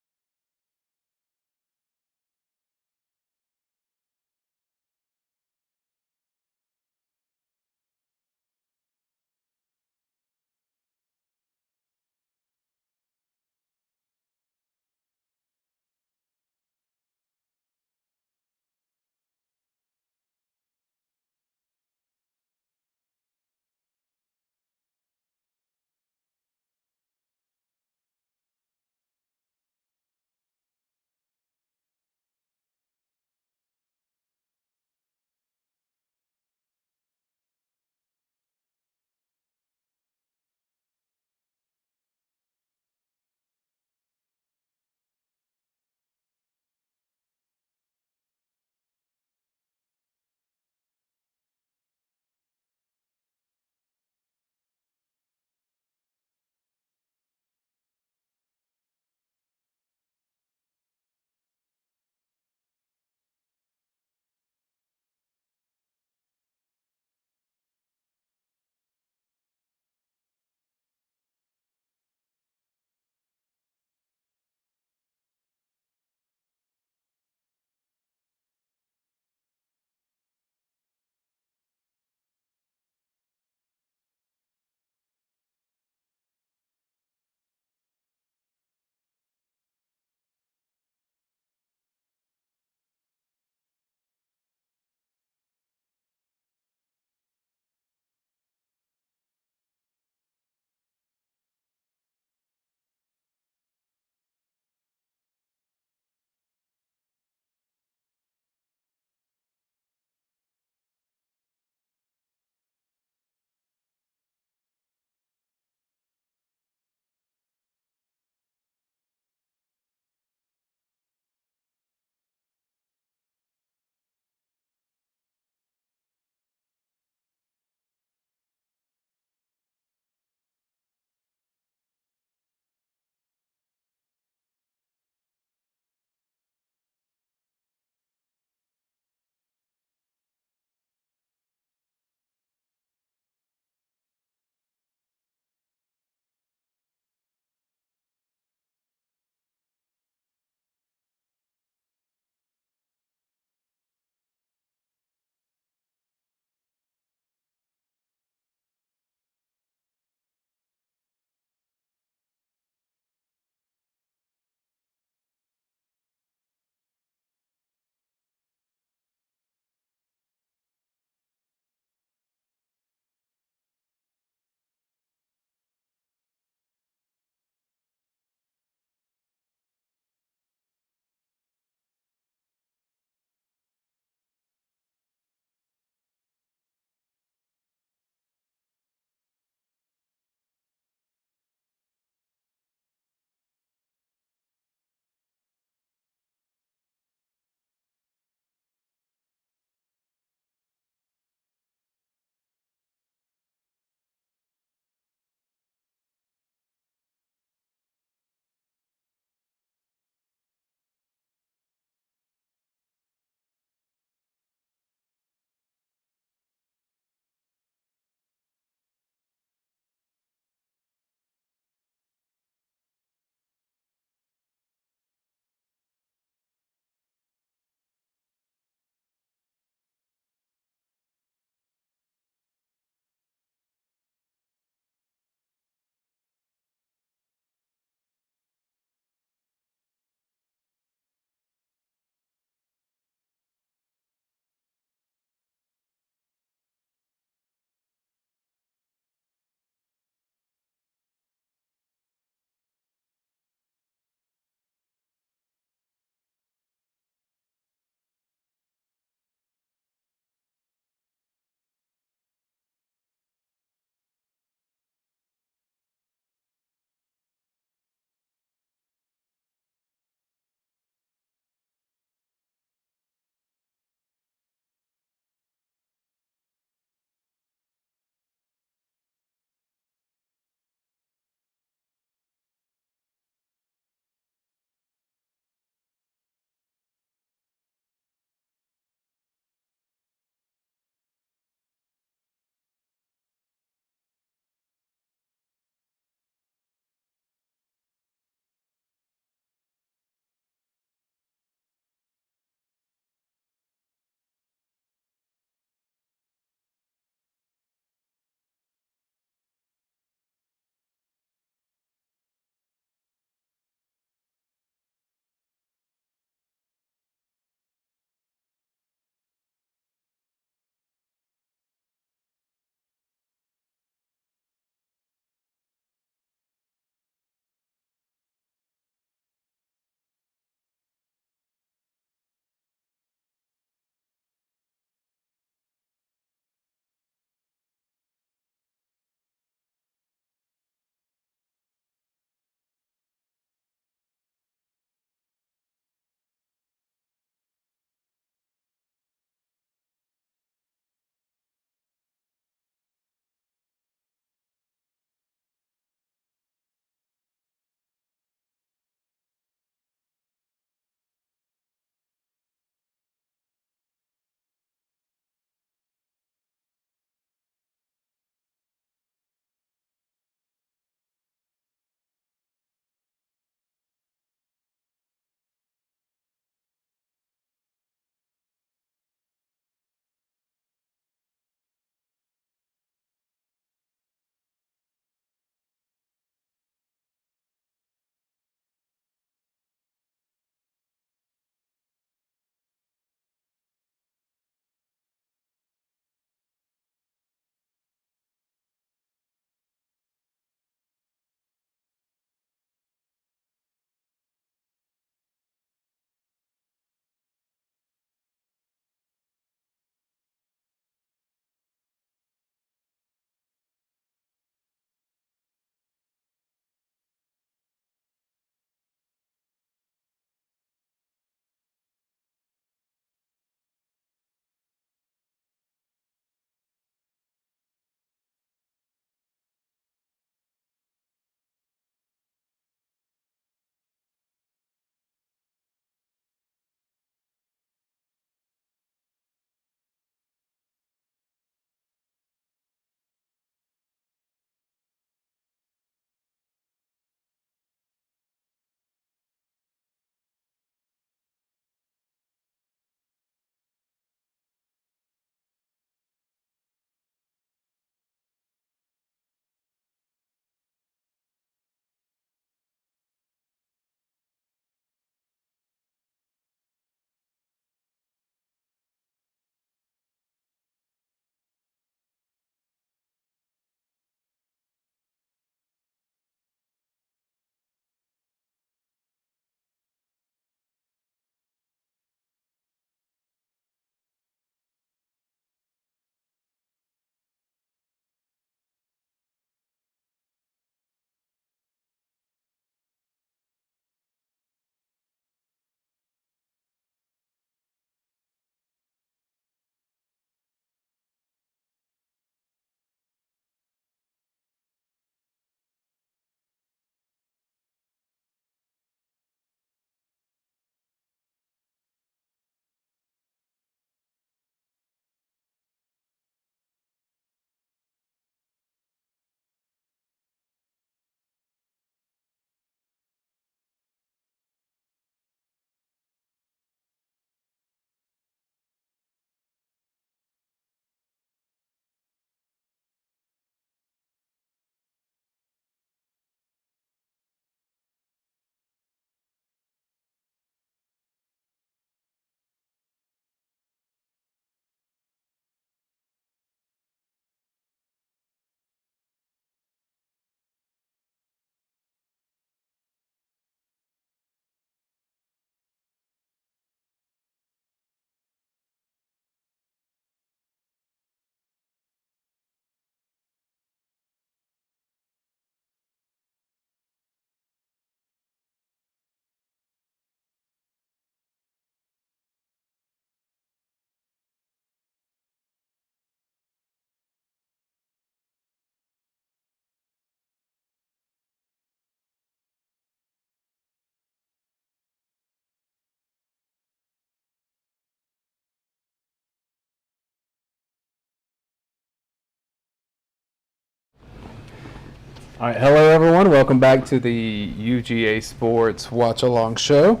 All right, hello everyone. Welcome back to the UGA Sports Watch Along Show.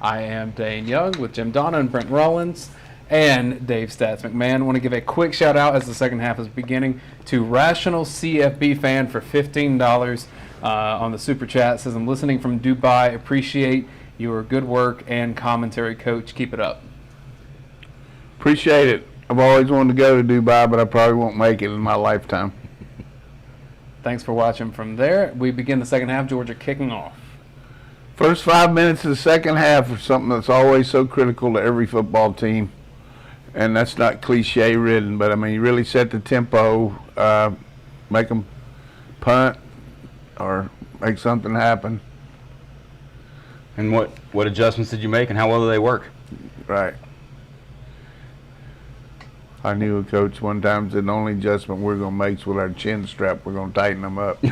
I am Dane Young with Jim Donnan, Brent Rollins, and Dave Stats McMahon. I want to give a quick shout out as the second half is beginning to Rational CFB Fan for $15 on the super chat. Says, I'm listening from Dubai. Appreciate your good work and commentary, Coach. Keep it up. Appreciate it. I've always wanted to go to Dubai, but I probably won't make it in my lifetime. Thanks for watching from there. We begin the second half. Georgia kicking off. First 5 minutes of the second half are something that's always so critical to every football team. And that's not cliche ridden, but I mean, you really set the tempo, make them punt or make something happen. And what adjustments did you make, and how well do they work? Right. I knew a coach one time said the only adjustment we're going to make is with our chin strap. We're going to tighten them up.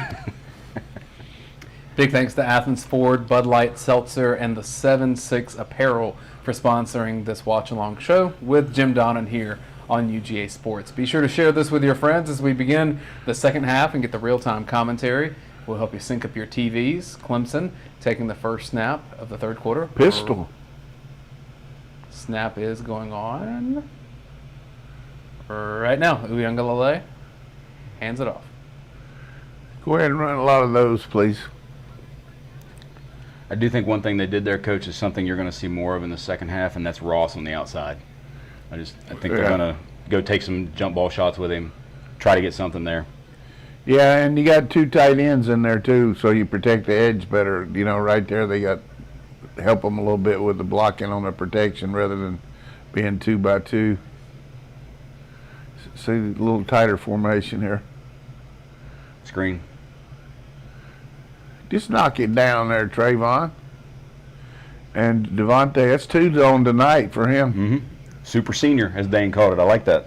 Big thanks to Athens Ford, Bud Light, Seltzer, and the 7-6 Apparel for sponsoring this watch-along show with Jim Donnan here on UGA Sports. Be sure to share this with your friends as we begin the second half and get the real-time commentary. We'll help you sync up your TVs. Clemson taking the first snap of the third quarter. Pistol. Snap is going on right now. Uyangalele hands it off. Go ahead and run a lot of those, please. I do think one thing they did there, Coach, is something you're going to see more of in the second half, and that's Ross on the outside. I think they're going to go take some jump ball shots with him, try to get something there. Yeah, and you got two tight ends in there too, so you protect the edge better. You know, right there they got help them a little bit with the blocking on the protection rather than being 2 by 2. See a little tighter formation here. Screen. Just knock it down there, Trayvon. And Devontae, that's 2 on tonight for him. Mm-hmm. Super senior, as Dane called it. I like that.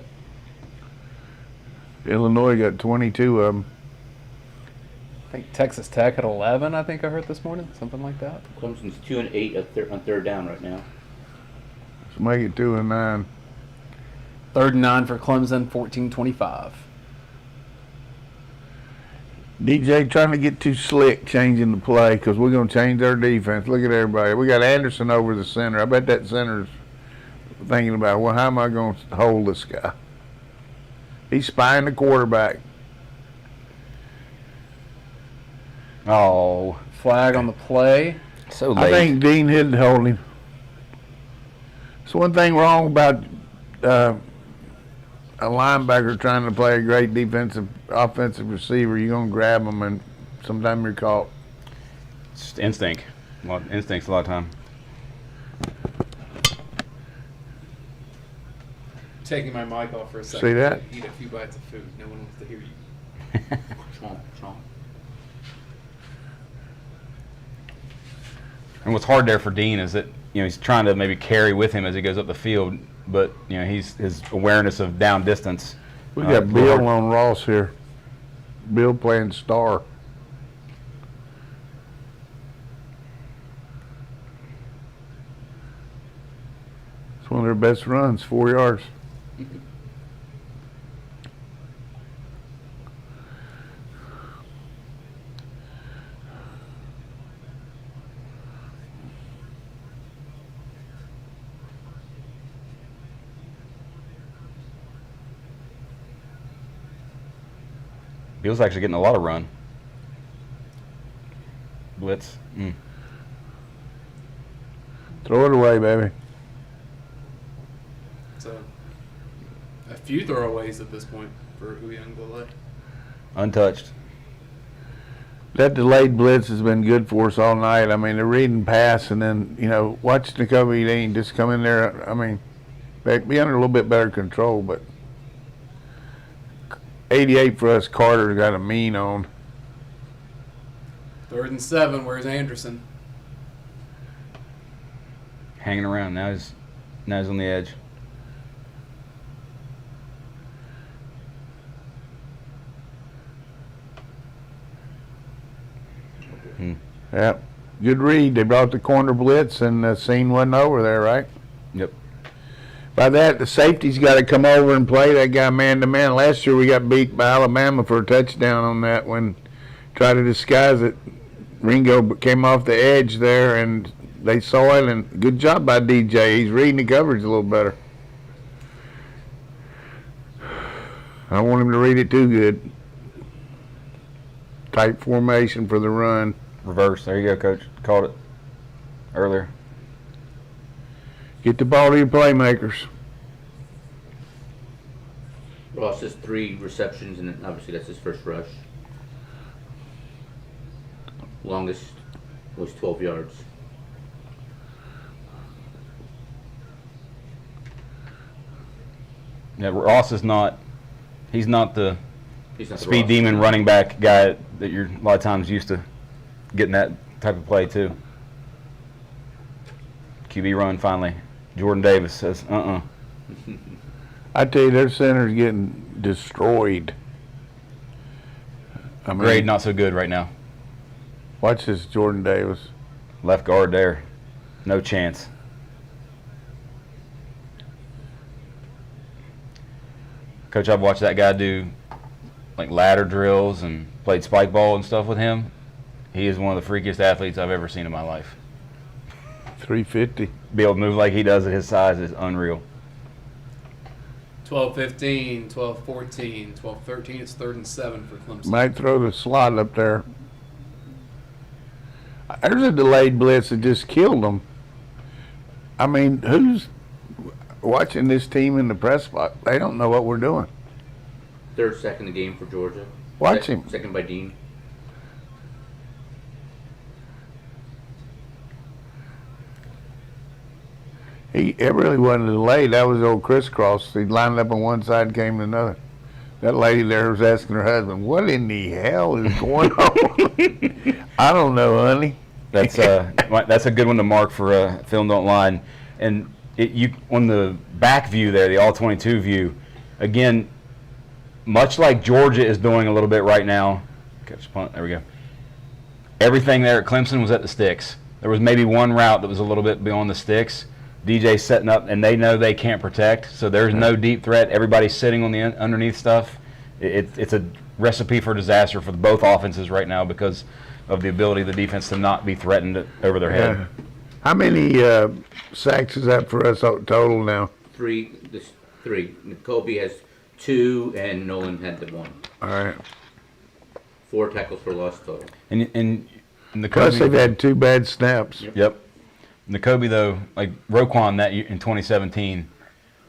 Illinois got 22 of them. I think Texas Tech at 11, I think I heard this morning, something like that. Clemson's 2 and 8 on third down right now. Let's make it 2 and 9. 3rd and 9 for Clemson, 14-25. DJ trying to get too slick changing the play because we're going to change our defense. Look at everybody. We got Anderson over the center. I bet that center's thinking about, well, how am I going to hold this guy? He's spying the quarterback. Oh, Flag on the play. so late. I think Dean Hidden hold him. So one thing wrong about a linebacker trying to play a great offensive receiver, you're going to grab them and sometimes you're caught. It's instinct. Instinct's a lot of time. Taking my mic off for a second. See that? Eat a few bites of food. No one wants to hear you. Chomp, chomp. And what's hard there for Dean is that, he's trying to maybe carry with him as he goes up the field, but, his awareness of down distance. We got Bill on Ross here. Bill playing star. It's one of their best runs, 4 yards. Bill's actually getting a lot of run. Blitz. Throw it away, baby. So, a few throwaways at this point for Uyangalele. Untouched. That delayed blitz has been good for us all night. I mean, they're reading pass and then, watch N'Kobe Dean just come in there. I mean, be under a little bit better control, but 88 for us. Carter's got a mean on. 3rd and 7. Where's Anderson? Hanging around. Now he's on the edge. Yep. Good read. They brought the corner blitz and the scene wasn't over there, right? Yep. By that, the safety's got to come over and play that guy man-to-man. Last year we got beat by Alabama for a touchdown on that when try to disguise it. Ringo came off the edge there, and they saw it, and good job by DJ. He's reading the coverage a little better. I don't want him to read it too good. Tight formation for the run. Reverse. There you go, Coach. Called it earlier. Get the ball to your playmakers. Ross has 3 receptions, and obviously that's his first rush. Longest was 12 yards. Yeah, Ross is not. He's not the He's not the speed Ross. demon running back guy that you're a lot of times used to getting that type of play too. QB run finally. Jordan Davis says, I tell you, their center's getting destroyed. I mean, Grade not so good right now. watch this, Jordan Davis. Left guard there. No chance. Coach, I've watched that guy do like ladder drills and played spike ball and stuff with him. He is one of the freakiest athletes I've ever seen in my life. 350. Be able to move like he does at his size is unreal. 12-15, 12-14, 12-13. It's 3rd and 7 for Clemson. Might throw the slot up there. There's a delayed blitz that just killed them. I mean, who's watching this team in the press box? They don't know what we're doing. 3rd sack in the game for Georgia. Watch him. Second by Dean. It really wasn't delayed. That was old crisscross. He lined up on one side and came to another. That lady there was asking her husband, what in the hell is going on? I don't know, honey. That's a good one to mark for Film Don't Lie. And you on the back view there, the all 22 view, again, much like Georgia is doing a little bit right now. Catch punt. There we go. Everything there at Clemson was at the sticks. There was maybe one route that was a little bit beyond the sticks. DJ setting up, and they know they can't protect, so there's no deep threat. Everybody's sitting on the underneath stuff. It's a recipe for disaster for both offenses right now because of the ability of the defense to not be threatened over their head. Yeah. How many sacks is that for us total now? 3. This 3. Kobe has 2, and Nolan had the 1. All right. 4 tackles for loss total. And the Plus, Kobe, they've had 2 bad snaps. Yep. And the Kobe, though, like Roquan that year in 2017,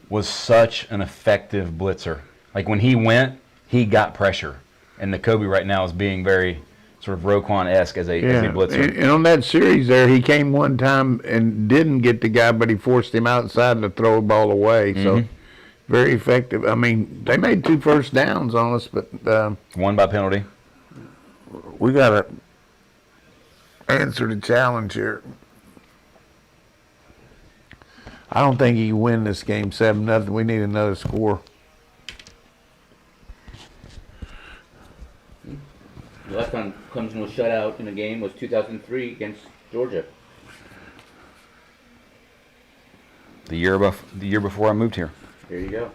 was such an effective blitzer. Like when he went, he got pressure. And the Kobe right now is being very sort of Roquan-esque as a blitzer. And on that series there, he came one time and didn't get the guy, but he forced him outside to throw a ball away. So very effective. I mean, they made 2 first downs on us, but One by penalty. we got to answer the challenge here. I don't think he can win this game 7-0. We need another score. The last time Clemson was shut out in a game was 2003 against Georgia. The year before I moved here. There you go.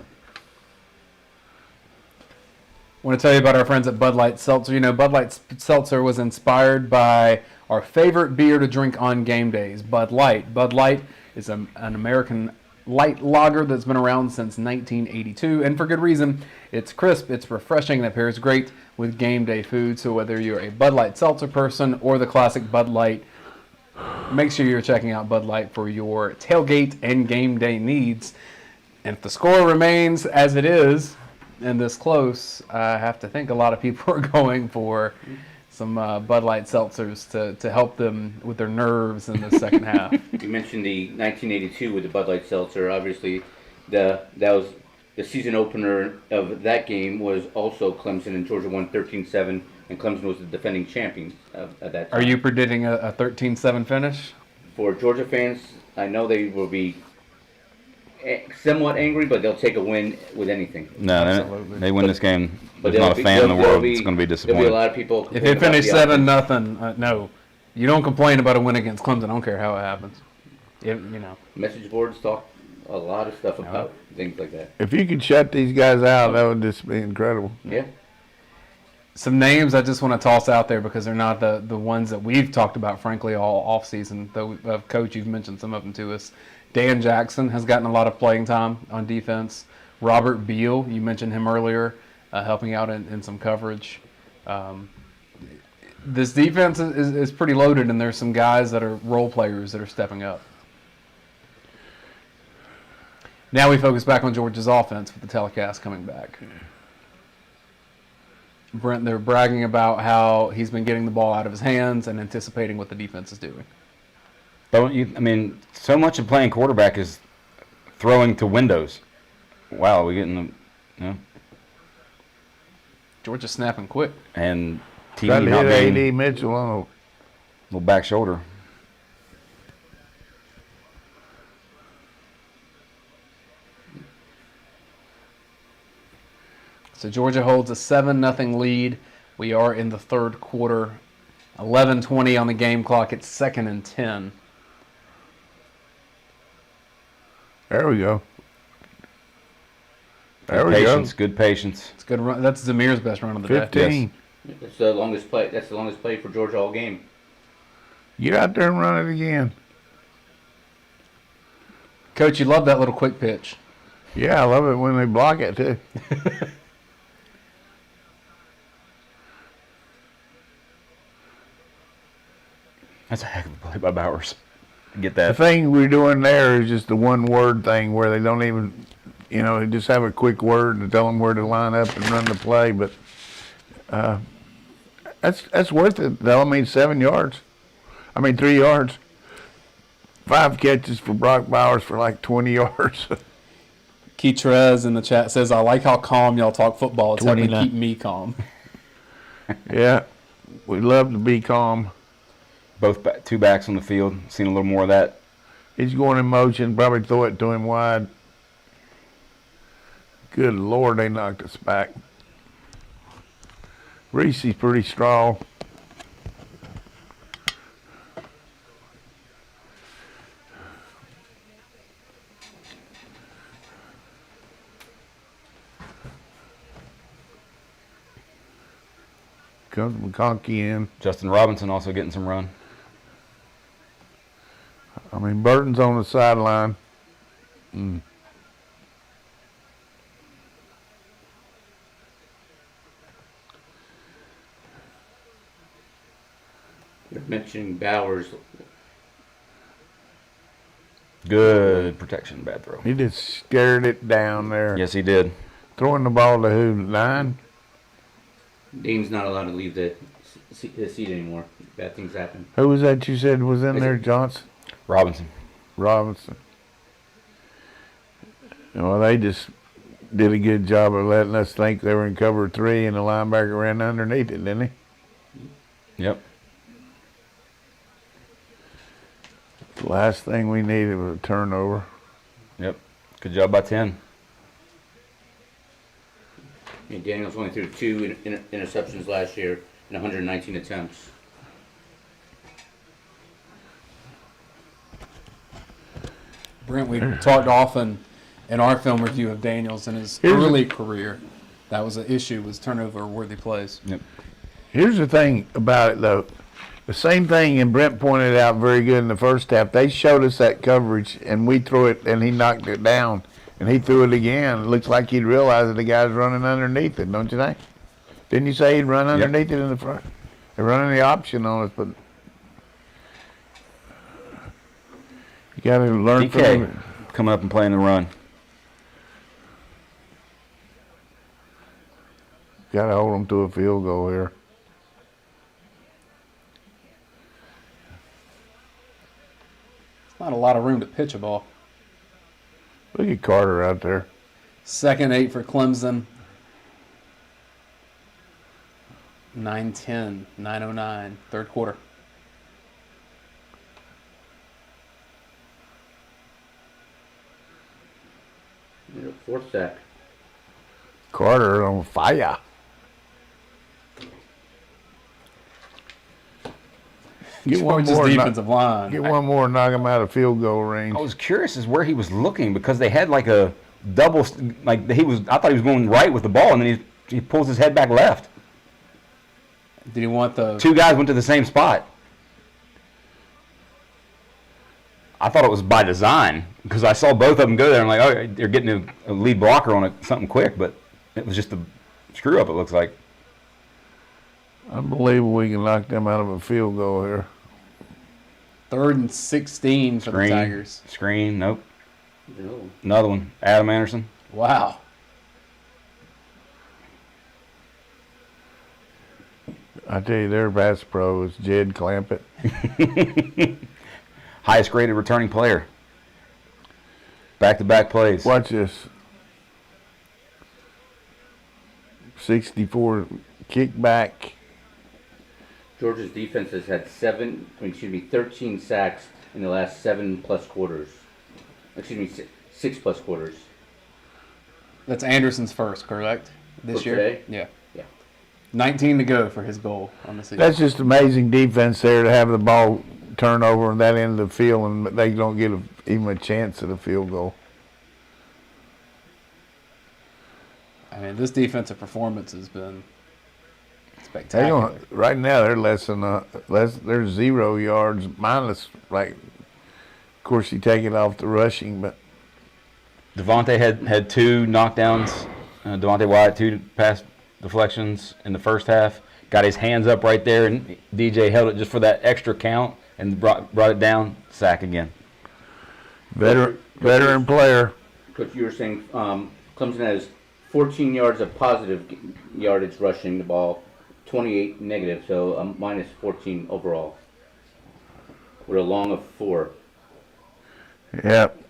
I want to tell you about our friends at Bud Light Seltzer. You know, Bud Light Seltzer was inspired by our favorite beer to drink on game days, Bud Light. Bud Light is an American light lager that's been around since 1982, and for good reason. It's crisp, it's refreshing, and it pairs great with game day food. So whether you're a Bud Light Seltzer person or the classic Bud Light, make sure you're checking out Bud Light for your tailgate and game day needs. And if the score remains as it is, and this close, I have to think a lot of people are going for some Bud Light seltzers to help them with their nerves in the second half. You mentioned the 1982 with the Bud Light Seltzer. Obviously, that was the season opener of that game was also Clemson, and Georgia won 13-7, and Clemson was the defending champion of that time. Are you predicting a 13-7 finish? For Georgia fans, I know they will be somewhat angry, but they'll take a win with anything. No, they win this game. But There's not a fan in the world that's going to be There'll be a disappointed. lot of people. If it finished 7-0, no. You don't complain about a win against Clemson. I don't care how it happens. You know. Message boards talk a lot of stuff about things like that. If you could shut these guys out, that would just be incredible. Yeah. Some names I just want to toss out there because they're not the ones that we've talked about, frankly, all offseason. Though, Coach, you've mentioned some of them to us. Dan Jackson has gotten a lot of playing time on defense. Robert Beal, you mentioned him earlier, helping out in some coverage. This defense is pretty loaded, and there's some guys that are role players that are stepping up. Now we focus back on Georgia's offense with the telecast coming back. Brent, they're bragging about how he's been getting the ball out of his hands and anticipating what the defense is doing. But so much of playing quarterback is throwing to windows. Wow, we're getting Georgia's snapping quick. And Tried TV to not hit being A.D. Mitchell on a little back shoulder. So Georgia holds a 7-0 lead. We are in the third quarter. 11:20 on the game clock. It's 2nd and 10. There we go. There we Patience, good patience. It's a good run. That's Zamir's best run of the go. day. 15. That's the longest play. That's the longest play for Georgia all game. Get out there and run it again. Coach, you love that little quick pitch. Yeah, I love it when they block it too. That's a heck of a play by Bowers. Get The that. thing we're doing there is just the one word thing where they don't even, they just have a quick word to tell them where to line up and run the play. But that's worth it, though. 7 yards. 3 yards. 5 catches for Brock Bowers for like 20 yards. Keytrez in the chat says, I like how calm y'all talk football. It's helping 29. keep me calm. Yeah, we love to be calm. Both two backs on the field. Seen a little more of that. He's going in motion, probably throw it to him wide. Good Lord, they knocked us back. Reese's pretty strong. Comes McConkey in. Justin Robinson also getting some run. Burton's on the sideline. You're mentioning Bowers. Good protection, bad throw. He just scared it down there. Yes, he did. Throwing the ball to who? 9? Dean's not allowed to leave his seat anymore. Bad things happen. Who was that you said was in there, Johnson? Robinson. Robinson. Well, they just did a good job of letting us think they were in cover 3, and the linebacker ran underneath it, didn't he? Yep. The last thing we needed was a turnover. Yep. Good job by 10. Daniels only threw 2 interceptions last year in 119 attempts. Brent, we talked often in our film review of Daniels in his early career. That was an issue, was turnover-worthy plays. Yep. Here's the thing about it, though. The same thing, and Brent pointed out very good in the first half. They showed us that coverage, and we threw it, and he knocked it down. And he threw it again. It looks like he'd realized that the guy's running underneath it, don't you think? Didn't you say he'd run underneath it in the front? They're running the option on us, but you got to learn from DK him. coming up and playing the run. Got to hold them to a field goal here. Not a lot of room to pitch a ball. Look at Carter out there. 2nd 8 for Clemson. 9:10, 9:09, third quarter. Fourth sack. Carter on fire. Get one Georgia's more. defensive line. Get one more and knock him out of field goal range. I was curious as where he was looking because they had like a double, I thought he was going right with the ball, and then he pulls his head back left. Did he want the? Two guys went to the same spot. I thought it was by design because I saw both of them go there. I'm like, oh, they're getting a lead blocker on something quick, but it was just a screw up. It looks like. Unbelievable we can knock them out of a field goal here. 3rd and 16 for the Tigers. Screen, nope. No. Another one, Adam Anderson. Wow. I tell you, their pass pro is Jed Clampett. Highest graded returning player. Back-to-back plays. Watch this. 64 kickback. Georgia's defense has had 13 sacks in the last 7+ quarters. 6+ quarters. That's Anderson's first, correct? This For year? today? Yeah. Yeah. 19 to go for his goal on the season. That's just amazing defense there to have the ball turn over on that end of the field and they don't get even a chance at a field goal. I mean, this defensive performance has been spectacular. Right now they're they're 0 yards minus. Like, of course you take it off the rushing, but Devontae had 2 knockdowns. Devontae Wyatt 2 pass deflections in the first half. Got his hands up right there, and DJ held it just for that extra count and brought it down. Sack again. veteran player. Coach, you were saying Clemson has 14 yards of positive yardage rushing the ball, 28 negative, so minus 14 overall. With a long of 4. Yep.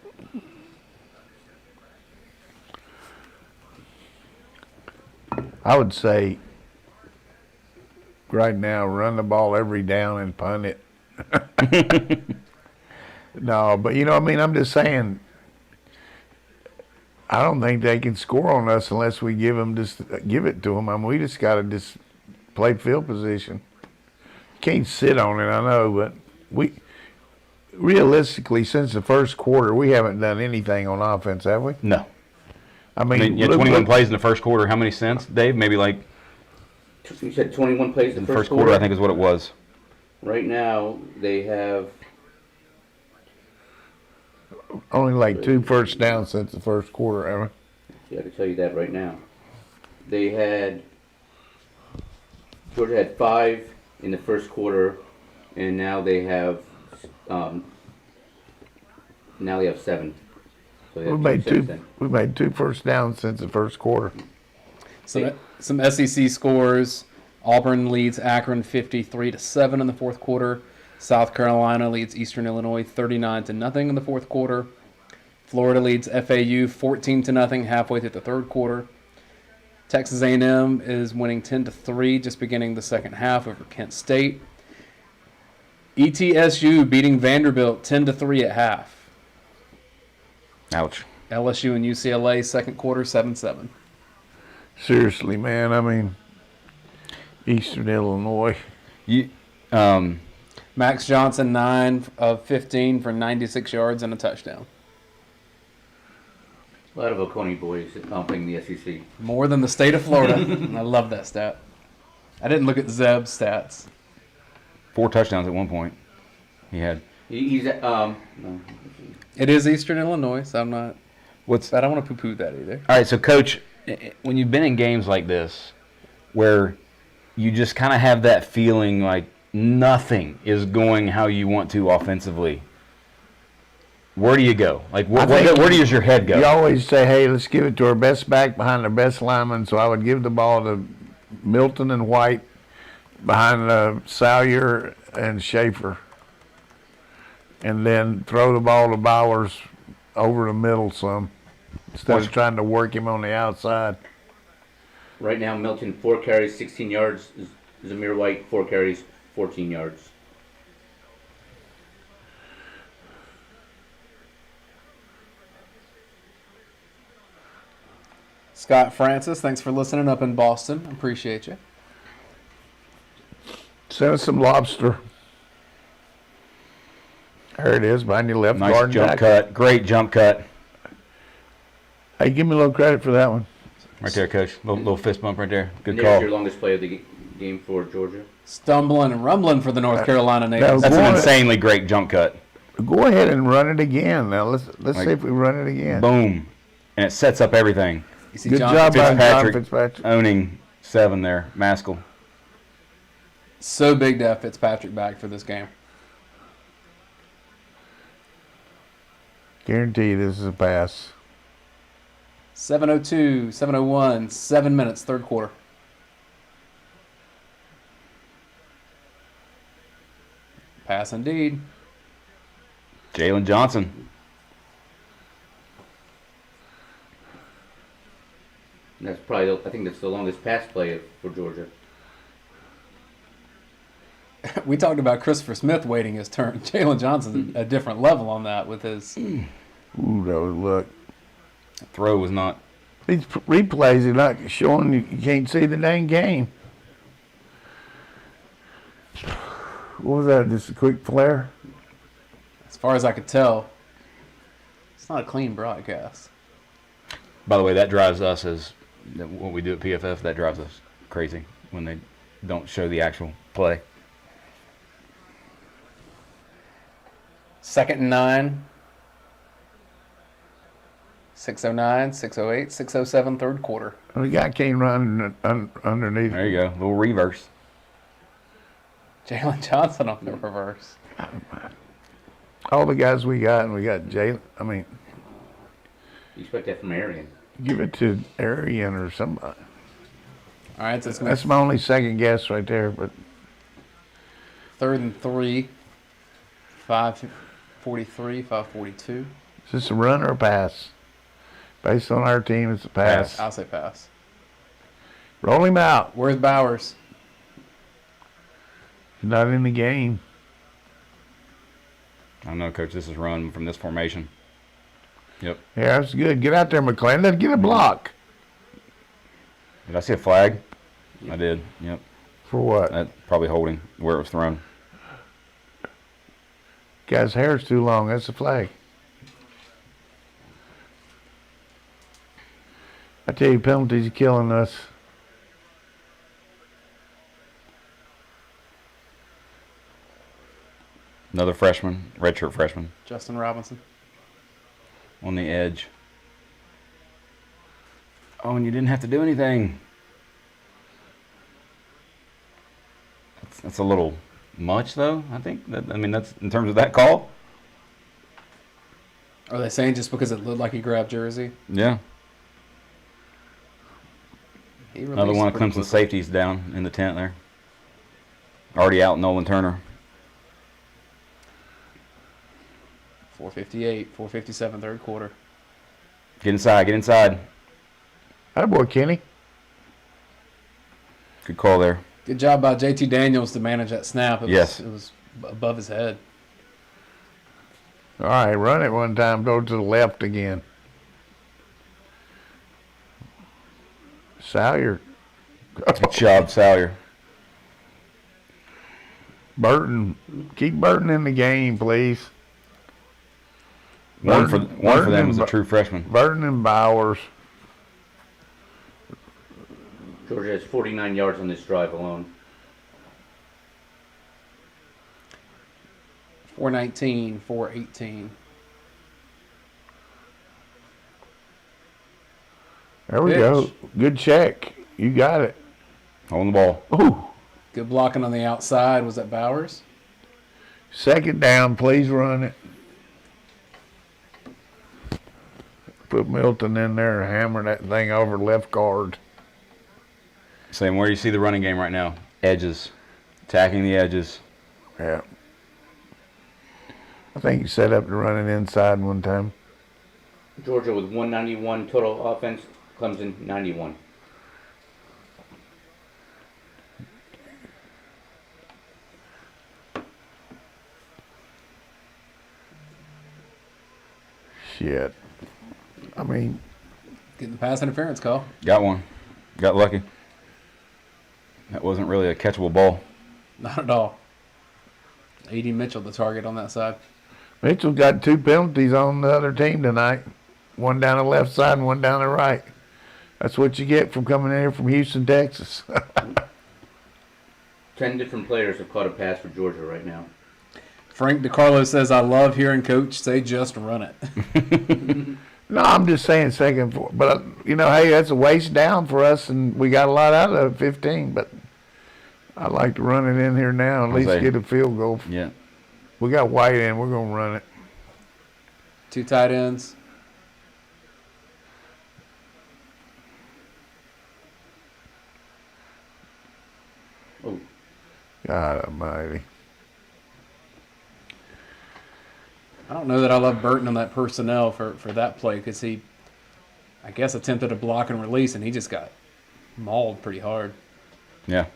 I would say right now, run the ball every down and punt it. No, but I'm just saying, I don't think they can score on us unless we give it to them. We just got to play field position. Can't sit on it, I know, but realistically, since the first quarter, we haven't done anything on offense, have we? No. I mean, you had 21 plays in the first quarter. How many since, Dave? Maybe like You said 21 plays in the first quarter, I think is what it was. Right now, they have only like 2 first downs since the first quarter, ever. I can tell you that right now. Georgia had 5 in the first quarter, and now they have 7. So they have We made 2 first downs since the first quarter. Some SEC scores. Auburn leads Akron 53-7 in the fourth quarter. South Carolina leads Eastern Illinois 39-0 in the fourth quarter. Florida leads FAU 14-0 halfway through the third quarter. Texas A&M is winning 10-3 just beginning the second half over Kent State. ETSU beating Vanderbilt 10-3 at half. Ouch. LSU and UCLA second quarter 7-7. Seriously, man. I mean, Eastern Illinois. Max Johnson 9 of 15 for 96 yards and a touchdown. A lot of Oconee boys playing the SEC. More than the state of Florida. I love that stat. I didn't look at Zeb's stats. 4 touchdowns at one point. He had. He's no. It is Eastern Illinois, so I'm not. I don't want to poo-poo that either. All right, so Coach, when you've been in games like this, where you just kind of have that feeling like nothing is going how you want to offensively, where do you go? Like, where does your head go? You always say, hey, let's give it to our best back behind our best lineman. So I would give the ball to Milton and White behind Salyer and Schaefer. And then throw the ball to Bowers over the middle some, instead of trying to work him on the outside. Right now, Milton 4 carries, 16 yards. Zamir White 4 carries, 14 yards. Scott Francis, thanks for listening up in Boston. Appreciate you. Send us some lobster. There it is, behind your left Nice guard. jump cut. Great jump cut. Hey, give me a little credit for that one. Right there, Coach. Little fist bump right there. Good There's call. your longest play of the game for Georgia. Stumbling and rumbling for the North Carolina natives. That's Go an on. insanely great jump cut. Go ahead and run it again. Now let's Like, see if we run it again. Boom. And it sets up everything. You see Good John job by John Fitzpatrick Fitzpatrick. owning 7 there. Maskell. So big to have Fitzpatrick back for this game. Guarantee this is a pass. 7:02, 7:01, 7 minutes, third quarter. Pass indeed. Jalen Johnson. And that's probably, I think that's the longest pass play for Georgia. We talked about Christopher Smith waiting his turn. Jalen Johnson's a different level on that with his. Ooh, that was look. Throw was not. These replays are not showing you can't see the dang game. What was that? Just a quick flare? As far as I could tell, it's not a clean broadcast. By the way, that drives us as what we do at PFF. That drives us crazy when they don't show the actual play. 2nd and 9. 6:09, 6:08, 6:07, third quarter. The guy can't run underneath. There you go. Little reverse. Jalen Johnson on the reverse. All the guys we got, and we got Jalen. I mean, You expect that from Arian. give it to Arian or somebody. All right, so it's going That's to my only second guess right there. But 3rd and 3, 5:43, 5:42. is this a run or a pass? Based on our team, it's a pass. I'll say pass. Roll him out. Where's Bowers? He's not in the game. I don't know, Coach. This is run from this formation. Yep. Yeah, that's good. Get out there, McClain. Let's get a block. Did I see a flag? I did. Yep. For what? That probably holding where it was thrown. Guy's hair's too long. That's a flag. I tell you, penalties are killing us. Another freshman, redshirt freshman, Justin Robinson. on the edge. Oh, and you didn't have to do anything. That's a little much, though. I think. I mean, that's in terms of that call. Are they saying just because it looked like he grabbed jersey? Yeah. He Another released one of pretty Clemson's quickly. safeties down in the tent there. Already out, Nolan Turner. 4:58, 4:57, third quarter. Get inside, get inside. Attaboy, Kenny. Good call there. Good job by JT Daniels to manage that snap. Yes. It was above his head. All right, run it one time. Go to the left again. Salyer. Good job, Salyer. Burton. Keep Burton in the game, please. One for Burton them is a and true freshman. Burton and Bowers. Georgia has 49 yards on this drive alone. 4:19, 4:18. There we Pitch. go. Good check. You got it. Holding the ball. Ooh. Good blocking on the outside. Was that Bowers? Second down, please run it. Put Milton in there and hammer that thing over left guard. Sam, where do you see the running game right now? Edges. Attacking the edges. Yeah. I think you set up to run it inside one time. Georgia with 191 total offense, Clemson 91. Shit. I mean, Getting the pass interference call. Got one. Got lucky. That wasn't really a catchable ball. Not at all. A.D. Mitchell, the target on that side. Mitchell got 2 penalties on the other team tonight. One down the left side and one down the right. That's what you get from coming in here from Houston, Texas. 10 different players have caught a pass for Georgia right now. Frank DiCarlo says, I love hearing Coach say just run it. No, I'm just saying second four. But, hey, that's a waist down for us, and we got a lot out of it, 15. But I'd like to run it in here now, at least get a field goal. Yeah. We got White in. We're going to run it. 2 tight ends. Oh, God almighty. I don't know that I love Burton on that personnel for that play because he, I guess, attempted a block and release, and he just got mauled pretty hard. Yeah.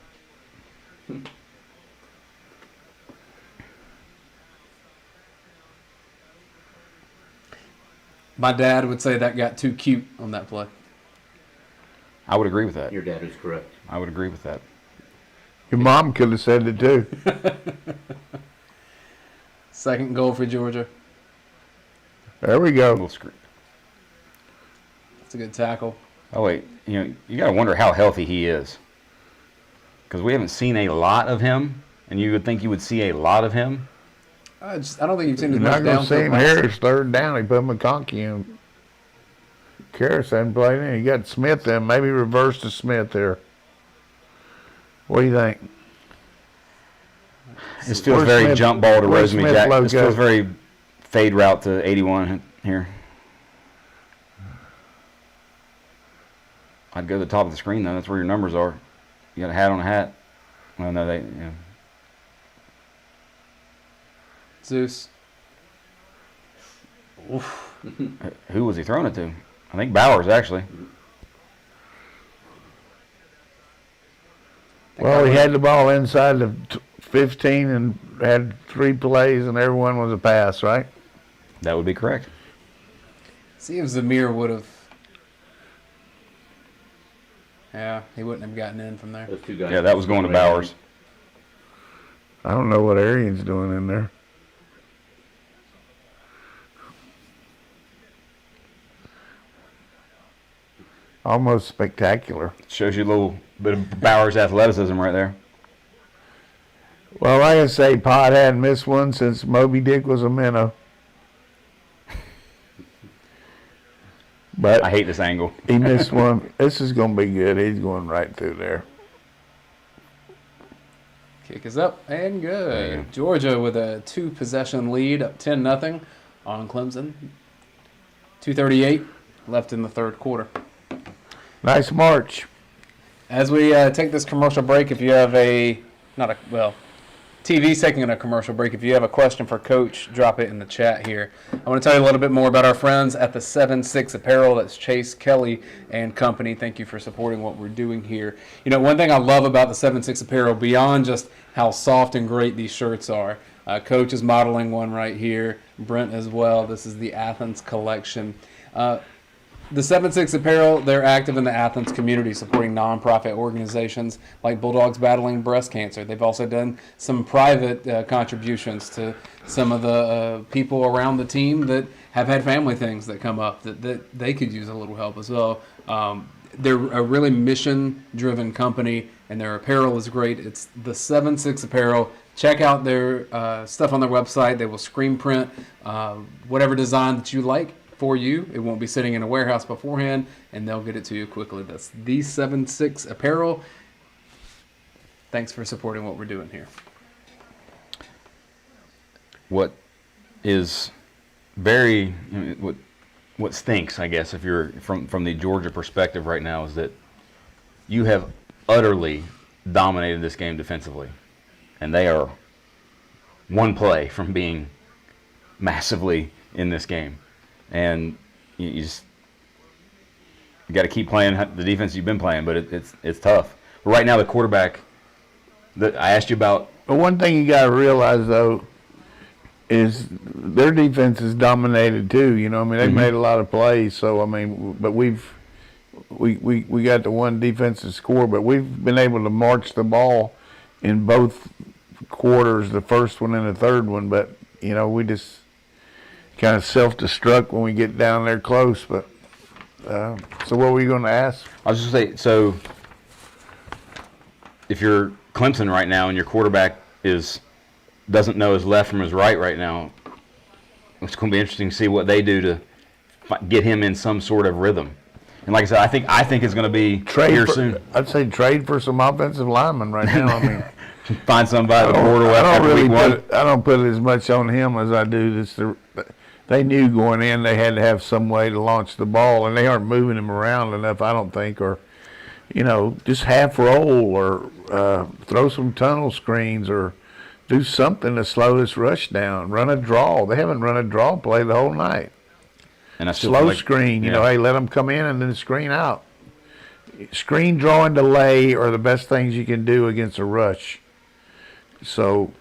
My dad would say that got too cute on that play. I would agree with that. your dad is correct. I would agree with that. Your mom could have said it too. Second goal for Georgia. There we A go. little screw. That's a good tackle. Oh wait, you got to wonder how healthy he is, because we haven't seen a lot of him, and you would think you would see a lot of him. I don't think you've seen as You're much not going down to see him field here. pass. It's third down. He put McConkey in. Karras hadn't played in. He got Smith in. Maybe reverse to Smith there. What do you think? This feels Where's very Smith- jump ball to where's Rosemary Smith Jack. logo? This feels very fade route to 81 here. I'd go to the top of the screen though. That's where your numbers are. You got a hat on a hat. Well, no, they. Yeah. Zeus. Who was he throwing it to? I think Bowers actually. Well, he had the ball inside the 15 and had 3 plays, and everyone was a pass, right? That would be correct. See if Zamir would have. Yeah, he wouldn't have gotten in from there. Those two guys. Yeah, that was going to Bowers. I don't know what Arian's doing in there. Almost spectacular. Shows you a little bit of Bowers' athleticism right there. Well, like I say, Pod hadn't missed one since Moby Dick was a minnow. But I hate this angle. he missed one. This is going to be good. He's going right through there. Kick is up and good. Yeah. Georgia with a 2-possession lead, up 10-0 on Clemson. 2:38 left in the third quarter. Nice march. As we take this commercial break, if you have TV's taking a commercial break. If you have a question for Coach, drop it in the chat here. I want to tell you a little bit more about our friends at the 7-6 Apparel. That's Chase, Kelly, and company. Thank you for supporting what we're doing here. One thing I love about the 7-6 Apparel, beyond just how soft and great these shirts are, Coach is modeling one right here. Brent as well. This is the Athens collection. The 7-6 Apparel, they're active in the Athens community, supporting nonprofit organizations like Bulldogs Battling Breast Cancer. They've also done some private contributions to some of the people around the team that have had family things that come up that they could use a little help as well. They're a really mission-driven company, and their apparel is great. It's the 7-6 Apparel. Check out their stuff on their website. They will screen print whatever design that you like for you. It won't be sitting in a warehouse beforehand, and they'll get it to you quickly. That's the 7-6 Apparel. Thanks for supporting what we're doing here. What is very what stinks, I guess, if you're from the Georgia perspective right now, is that you have utterly dominated this game defensively, and they are one play from being massively in this game. And you got to keep playing the defense you've been playing, but it's tough. But right now, the quarterback that I asked you about. But one thing you got to realize, though, is their defense is dominated too. They made a lot of plays. So but we got the one defensive score, but we've been able to march the ball in both quarters, the first one and the third one. But we just kind of self-destruct when we get down there close. But so what were you going to ask? I was just going to say, so if you're Clemson right now and your quarterback doesn't know his left from his right now, it's going to be interesting to see what they do to get him in some sort of rhythm. And like I said, I think it's going to be here soon. I'd say trade for some offensive linemen right now. I mean, Find somebody at the portal after week one. I don't put it as much on him as I do this. They knew going in they had to have some way to launch the ball, and they aren't moving him around enough, I don't think, or just half roll or throw some tunnel screens or do something to slow this rush down. Run a draw. They haven't run a draw play the whole night. And I still Slow feel like, screen, hey, let them come in and then screen out. Screen, draw, and delay are the best things you can do against a rush. So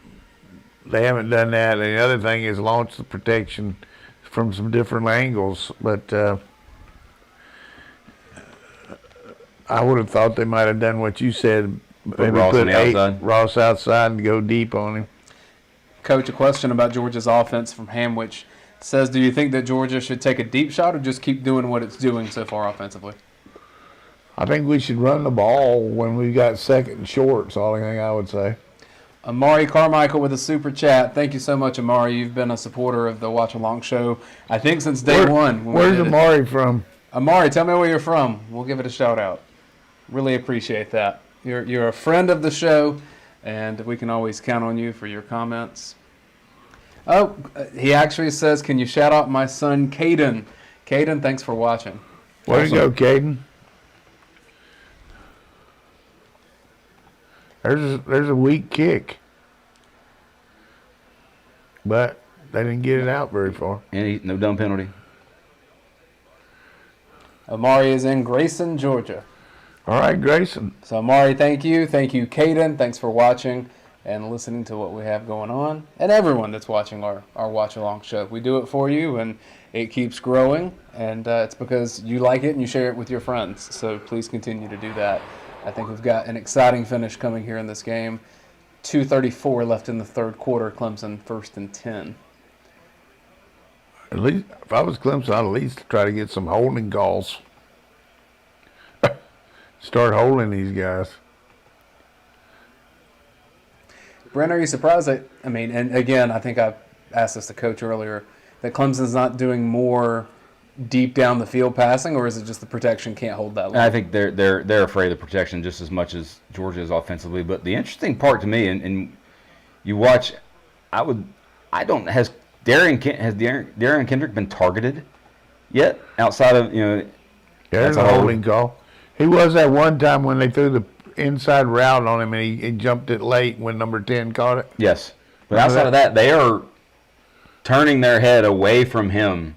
they haven't done that. And the other thing is launch the protection from some different angles. But I would have thought they might have done what you said. Maybe Ross on the outside. Ross outside and go deep on him. Coach, a question about Georgia's offense from Hamwich says, do you think that Georgia should take a deep shot or just keep doing what it's doing so far offensively? I think we should run the ball when we got second and short. It's the only thing I would say. Amari Carmichael with a super chat. Thank you so much, Amari. You've been a supporter of the Watch Along show, I think, since day one. Where's Amari from? Amari, tell me where you're from. We'll give it a shout out. Really appreciate that. You're a friend of the show, and we can always count on you for your comments. Oh, he actually says, can you shout out my son, Caden? Caden, thanks for watching. Way to go, Caden. There's a weak kick. But they didn't get it out very far. And no dumb penalty. Amari is in Grayson, Georgia. All right, Grayson. So, Amari, thank you. Thank you, Caden. Thanks for watching and listening to what we have going on. And everyone that's watching our Watch Along show. We do it for you, and it keeps growing. And it's because you like it and you share it with your friends. So please continue to do that. I think we've got an exciting finish coming here in this game. 2:34 left in the third quarter. Clemson 1st and 10. At least, if I was Clemson, I'd at least try to get some holding calls. Start holding these guys. Brent, are you surprised that, and again, I think I asked this to Coach earlier, that Clemson's not doing more deep down the field passing, or is it just the protection can't hold that long? I think they're afraid of the protection just as much as Georgia is offensively. But the interesting part to me, and you watch, has Darian Kendrick been targeted yet outside of There's a holding call. He was that one time when they threw the inside route on him and he jumped it late when number 10 caught it. Yes, but outside of that, they are turning their head away from him.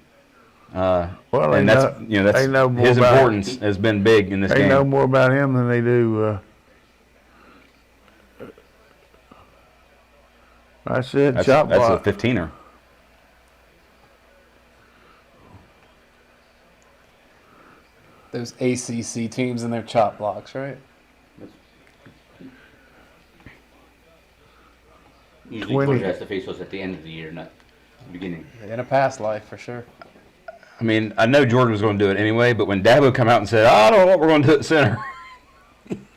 And that's his importance has been big in this game. They know more about him than they do. That's it. Chop block. That's a 15er. Those ACC teams and their chop blocks, right? Usually 20. Georgia has to face us at the end of the year, not the beginning. In a past life, for sure. I mean, I know Georgia was going to do it anyway, but when Dabo come out and said, I don't know what we're going to do at center,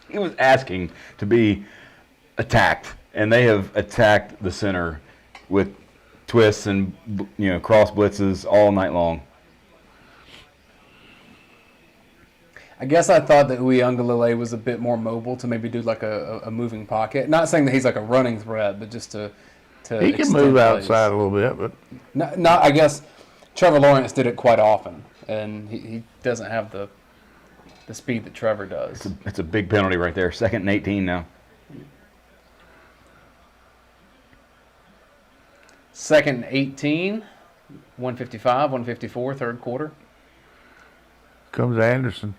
he was asking to be attacked. And they have attacked the center with twists and cross blitzes all night long. I guess I thought that Uiagalelei was a bit more mobile to maybe do like a moving pocket. Not saying that he's like a running threat, but just to he can move outside a little bit, but not. I guess Trevor Lawrence did it quite often, and he doesn't have the speed that Trevor does. It's a big penalty right there. 2nd and 18 now. 2nd and 18, 1:55, 1:54, third quarter. comes Anderson.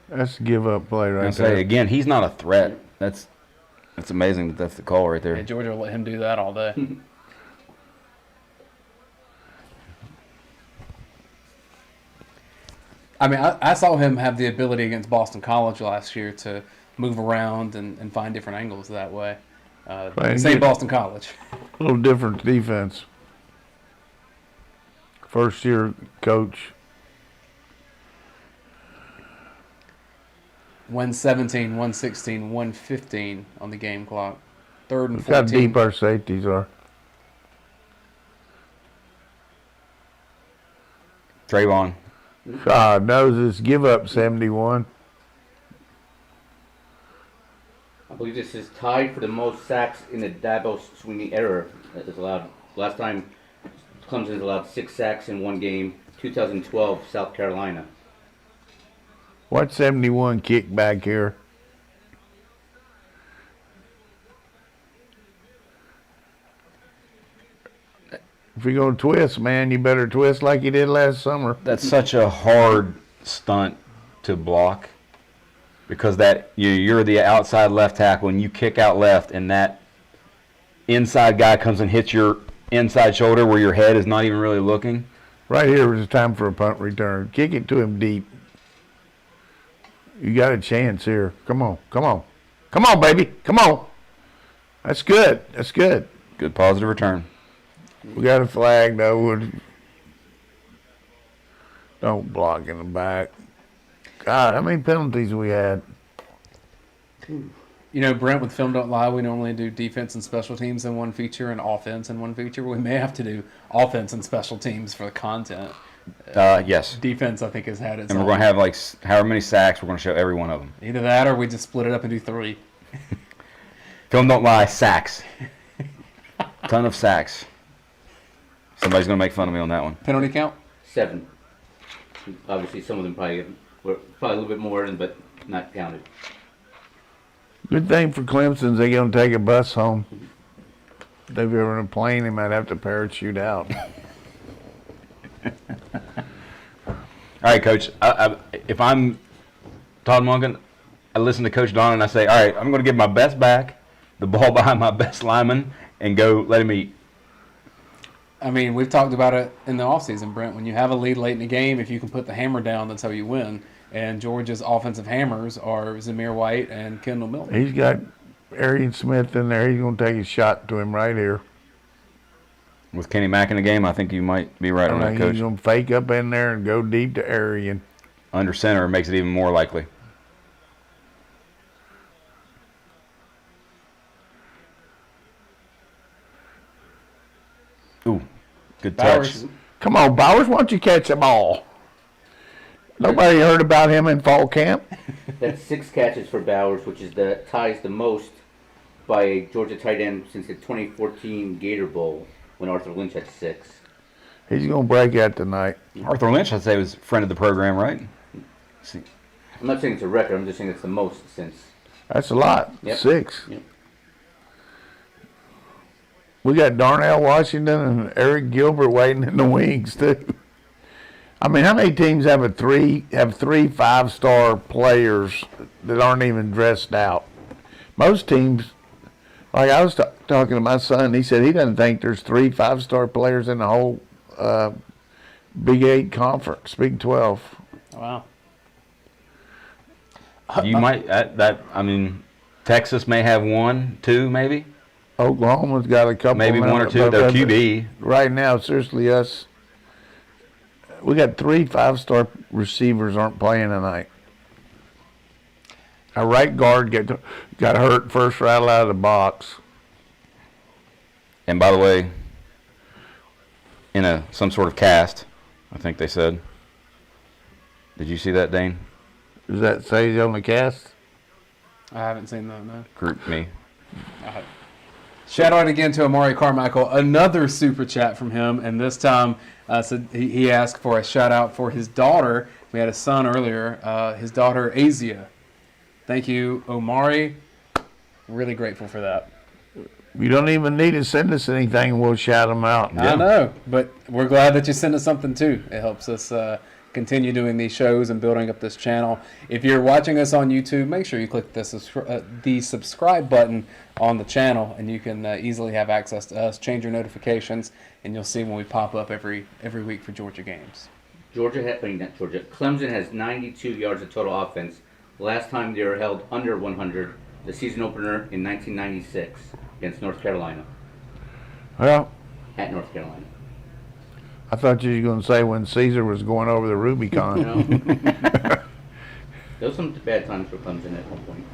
That's a give-up play right there. Again, he's not a threat. That's amazing that that's the call right there. Yeah, Georgia will let him do that all day. I mean, I saw him have the ability against Boston College last year to move around and find different angles that way. Same Boston College. A little different defense. First-year coach. 1:17, 1:16, 1:15 on the game clock. 3rd and Look how 14. deep our safeties are. Trayvon. God knows this. Give up 71. I believe this is tied for the most sacks in the Dabo Sweeney era that is allowed. Last time Clemson allowed 6 sacks in one game, 2012, South Carolina. Watch 71 kick back here. If you're going to twist, man, you better twist like you did last summer. That's such a hard stunt to block because that you're the outside left tackle and you kick out left and that inside guy comes and hits your inside shoulder where your head is not even really looking. Right here is time for a punt return. Kick it to him deep. You got a chance here. Come on, come on. Come on, baby. Come on. That's good. That's good. Good positive return. We got a flag, though. Don't block in the back. God, how many penalties we had? You know, Brent, with Film Don't Lie, we normally do defense and special teams in one feature and offense in one feature. We may have to do offense and special teams for the content. Yes. Defense, I think, has had its And we're own. going to have like however many sacks, we're going to show every one of them. Either that or we just split it up and do 3. Film Don't Lie, sacks. Ton of sacks. Somebody's going to make fun of me on that one. Penalty count? 7. Obviously, some of them were probably a little bit more, but not counted. Good thing for Clemson's they going to take a bus home. If they were in a plane, they might have to parachute out. All right, Coach. If I'm Todd Monken, I listen to Coach Donnan and I say, all right, I'm going to give my best back, the ball behind my best lineman, and go let him eat. I mean, we've talked about it in the offseason, Brent. When you have a lead late in the game, if you can put the hammer down, that's how you win. And Georgia's offensive hammers are Zamir White and Kendall Milton. He's got Arian Smith in there. He's going to take a shot to him right here. With Kenny Mack in the game, I think you might be right on that, Coach. He's going to fake up in there and go deep to Arian. Under center makes it even more likely. Ooh, good touch. Bowers. Come on, Bowers, why don't you catch the ball? Nobody heard about him in fall camp? That's 6 catches for Bowers, which is ties the most by a Georgia tight end since the 2014 Gator Bowl when Arthur Lynch had 6. He's going to break out tonight. Arthur Lynch, I'd say, was a friend of the program, right? I'm not saying it's a record. I'm just saying it's the most since. That's a lot. Yep. 6. Yep. We got Darnell Washington and Eric Gilbert waiting in the wings, too. I mean, how many teams have three 5-star players that aren't even dressed out? Most teams, like I was talking to my son, he said he doesn't think there's 3 5-star players in the whole Big 8 conference, Big 12. Wow. You might, I mean, Texas may have 1, 2, maybe. Oklahoma's got a couple. Maybe 1 or 2. Their QB. Right now, seriously, we got 3 5-star receivers aren't playing tonight. Our right guard got hurt first rattle out of the box. And by the way, in some sort of cast, I think they said. Did you see that, Dane? Does that say he's on the cast? I haven't seen that, no. Group me. Shout out again to Amari Carmichael. Another super chat from him, and this time so he asked for a shout out for his daughter. We had a son earlier, his daughter Asia. Thank you, Omari. Really grateful for that. You don't even need to send us anything. We'll shout them out. I know, but we're glad that you sent us something too. It helps us continue doing these shows and building up this channel. If you're watching us on YouTube, make sure you click the subscribe button on the channel, and you can easily have access to us. Change your notifications, and you'll see when we pop up every week for Georgia games. Clemson has 92 yards of total offense. Last time they were held under 100, the season opener in 1996 against North Carolina. Well, At North Carolina. I thought you were going to say when Caesar was going over the Rubicon. You know? There was some bad times for Clemson at one point.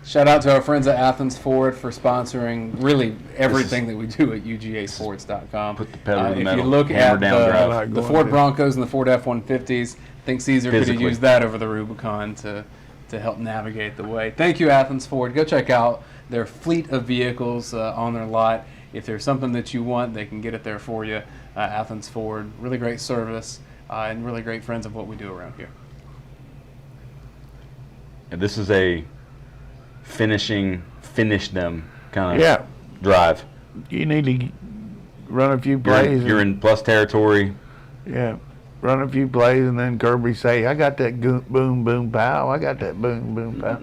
Shout out to our friends at Athens Ford for sponsoring really everything that we do at UGAsports.com. Put the pedal to the If metal, you look hammer at down drive. the Ford Broncos and the Ford F-150s, I think Caesar could have Physically. used that over the Rubicon to help navigate the way. Thank you, Athens Ford. Go check out their fleet of vehicles on their lot. If there's something that you want, they can get it there for you. Athens Ford, really great service and really great friends of what we do around here. And this is a finish them kind of Yeah, drive. you need to run a few plays. You're in plus territory. Yeah, run a few plays, and then Kirby say, "I got that boom, boom, pow. I got that boom, boom, pow."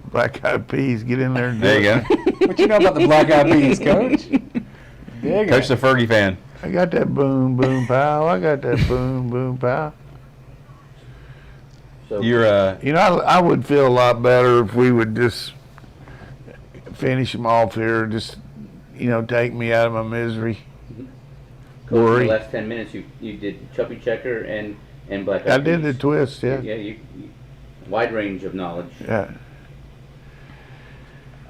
Black Eyed Peas, get in there and do There you it. go. What you know about the Black Eyed Peas, Coach? Dig Coach it. the Fergie fan. I got that boom, boom, pow. I got that boom, boom, pow. So You're You know, I would feel a lot better if we would just finish them off here. Just, take me out of my misery. Coach, in Worry. the last 10 minutes, you did Chuppy Checker and Black Eyed I did the Peas. twist, yeah. Yeah, you wide range of knowledge. Yeah.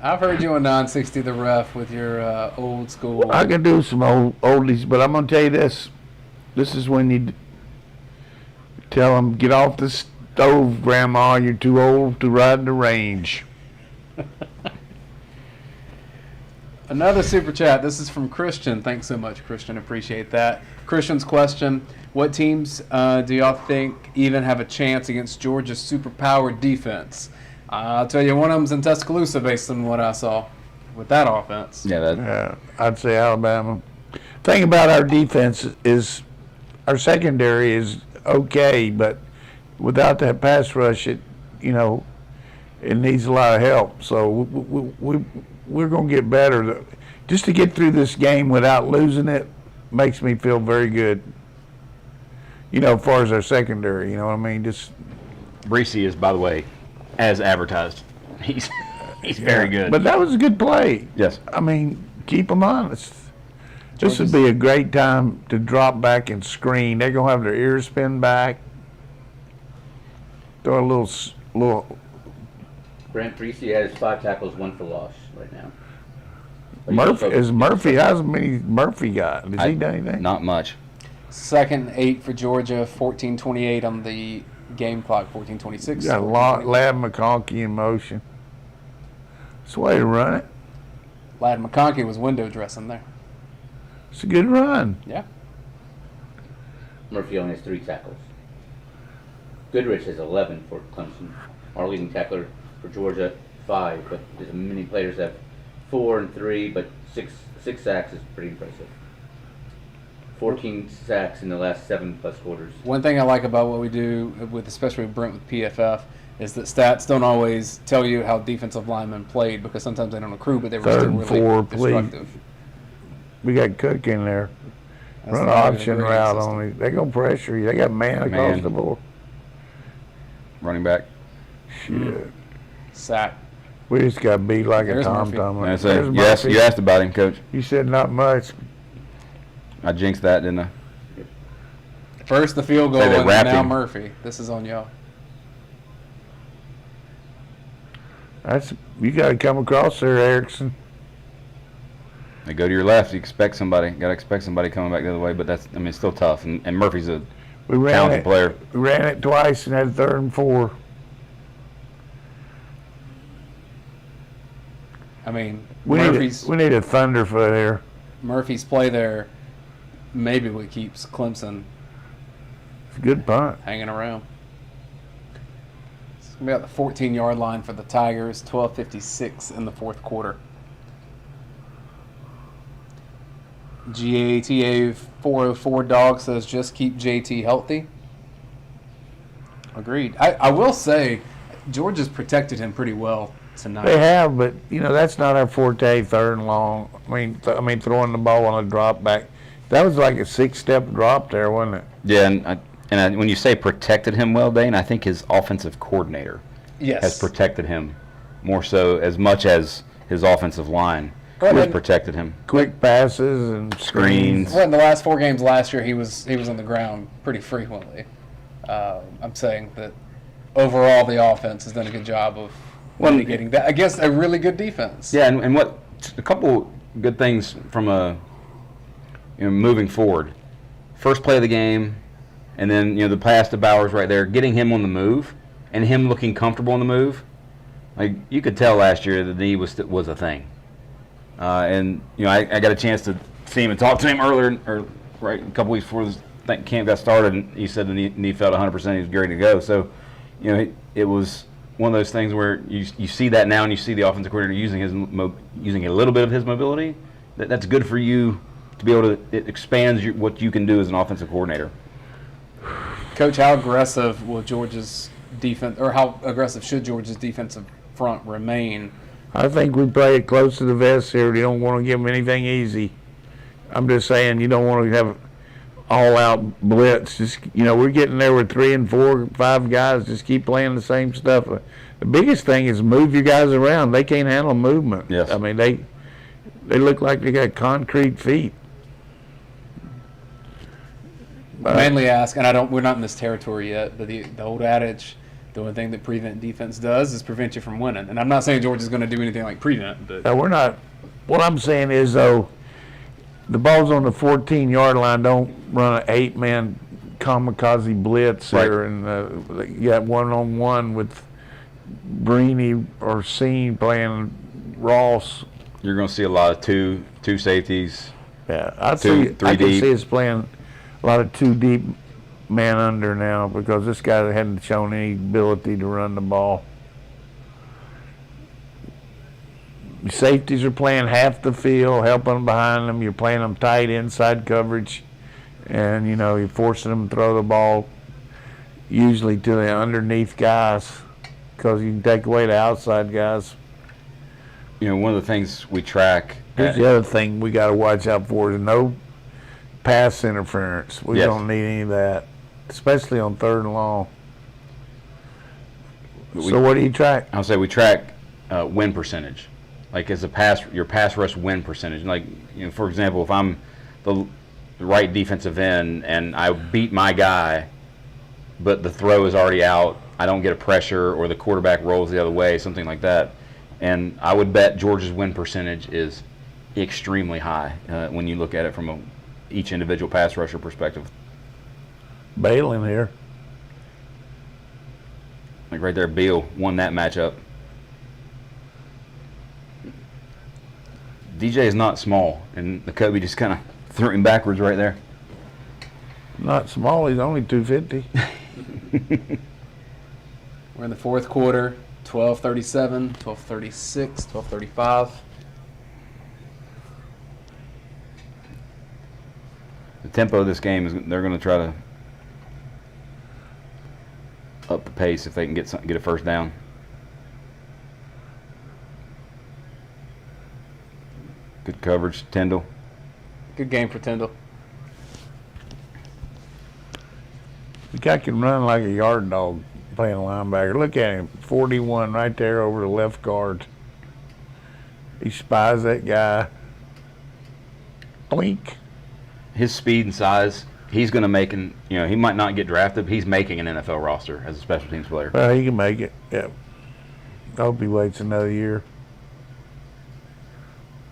I've heard you on 960 The Ref with your old school. I can do some oldies, but I'm gonna tell you this. This is when you tell them, get off the stove, Grandma. You're too old to ride the range. Another super chat. This is from Christian. Thanks so much, Christian. Appreciate that. Christian's question: what teams do y'all think even have a chance against Georgia's superpowered defense? I'll tell you, one of them's in Tuscaloosa, based on what I saw with that offense. Yeah, I'd say Alabama. Thing about our defense is our secondary is okay, but without that pass rush, it needs a lot of help. So we're going to get better. Just to get through this game without losing it makes me feel very good. As far as our secondary, you know what I mean? Just Breesy is, by the way, as advertised. He's very good. But that was a good play. Yes. I mean, keep them honest. This would be a great time to drop back and screen. They're gonna have their ears pinned back. Throw a little. Brent Breesy has 5 tackles, 1 for loss right now. But he's Murphy also- is Murphy. How's many Murphy got? Has he done anything? Not much. Second 8 for Georgia, 14:28 on the game clock, 14:26. Got a lot. Lab McConkey in motion. It's the way to run it. Lad McConkey was window dressing there. It's a good run. Yeah. Murphy only has 3 tackles. Goodrich has 11 for Clemson. Our leading tackler for Georgia, 5. But there's many players that have 4 and 3, but six sacks is pretty impressive. 14 sacks in the last 7+ quarters. One thing I like about what we do, especially with Brent with PFF, is that stats don't always tell you how defensive linemen played, because sometimes they don't accrue, but they were Third still and really 4, please. destructive. We got Cook in there. That's Run an not even a option grading route system. on it. They gonna pressure you. They got man across Man. the board. Running back. Shit. Sack. We just got beat like There's a Murphy. tom-tom. That's There's it. Murphy. You asked about him, Coach. You said not much. I jinxed that, didn't I? First the field goal, Say they and wrapped now him. Murphy. This is on y'all. You got to come across there, Erickson. They go to your left. You expect somebody. Got to expect somebody coming back the other way. But it's still tough. And Murphy's a We ran talented it. player. We ran it twice and had 3rd and 4. I mean, We need a Thunderfoot here. Murphy's play there maybe what keeps Clemson It's a good punt. hanging around. It's going to be at the 14-yard line for the Tigers, 12:56 in the fourth quarter. GATA 404 Dog says just keep JT healthy. Agreed. I will say Georgia's protected him pretty well tonight. They have, but that's not our forte. 3rd and long. I mean, throwing the ball on a drop back. That was like a 6-step drop there, wasn't it? Yeah, and when you say protected him well, Dane, I think his offensive coordinator Yes. has protected him more so as much as his offensive line Well, has and- protected him. Quick passes and Screens. Well, in the last 4 games last year, he was on the ground pretty frequently. I'm saying that overall the offense has done a good job of mitigating that against a really good defense. Yeah, and what a couple good things from moving forward. First play of the game, and then the pass to Bowers right there, getting him on the move, and him looking comfortable on the move. Like you could tell last year the knee was a thing, and I got a chance to see him and talk to him earlier, or right a couple weeks before this camp got started, and he said the knee felt 100%. He was ready to go. So, it was one of those things where you see that now, and you see the offensive coordinator using a little bit of his mobility. That's good for you to be able to. It expands what you can do as an offensive coordinator. Coach, how aggressive will Georgia's defense, or how aggressive should Georgia's defensive front remain? I think we play it close to the vest here. You don't want to give them anything easy. I'm just saying you don't want to have all-out blitz. Just we're getting there with 3 and 4, 5 guys. Just keep playing the same stuff. The biggest thing is move your guys around. They can't handle movement. Yes. I mean they look like they got concrete feet. Mainly ask, and we're not in this territory yet, but the old adage, the only thing that prevent defense does is prevent you from winning. And I'm not saying Georgia's going to do anything like prevent, but No, we're not. What I'm saying is though, the ball's on the 14-yard line. Don't run an 8-man kamikaze blitz here, and you got one-on-one with Breeny or Scene playing Ross. You're going to see a lot of two safeties. Yeah, I Three can deep. see us playing a lot of 2 deep man under now because this guy hadn't shown any ability to run the ball. The safeties are playing half the field, helping behind them. You're playing them tight inside coverage, and you're forcing them to throw the ball usually to the underneath guys because you can take away the outside guys. One of the things we track. Here's the other thing we got to watch out for is no pass interference. We Yes. don't need any of that, especially on 3rd and long. So what do you track? I'll say we track win percentage, like as your pass rush win percentage. Like for example, if I'm the right defensive end and I beat my guy, but the throw is already out, I don't get a pressure, or the quarterback rolls the other way, something like that. And I would bet Georgia's win percentage is extremely high when you look at it from each individual pass rusher perspective. Balin here. Like right there, Beal won that matchup. DJ is not small, and the Kobe just kind of threw him backwards right there. Not small. He's only 250. we're in the 4th quarter, 12:37, 12:36, 12:35. The tempo of this game is they're going to try to up the pace if they can get a first down. Good coverage, Tyndall. Good game for Tyndall. The guy can run like a yard dog playing linebacker. Look at him, 41 right there over the left guard. He spies that guy. Blink. His speed and size, he's going to make he might not get drafted, but he's making an NFL roster as a special teams player. Well, he can make it. Yeah. I hope he waits another year.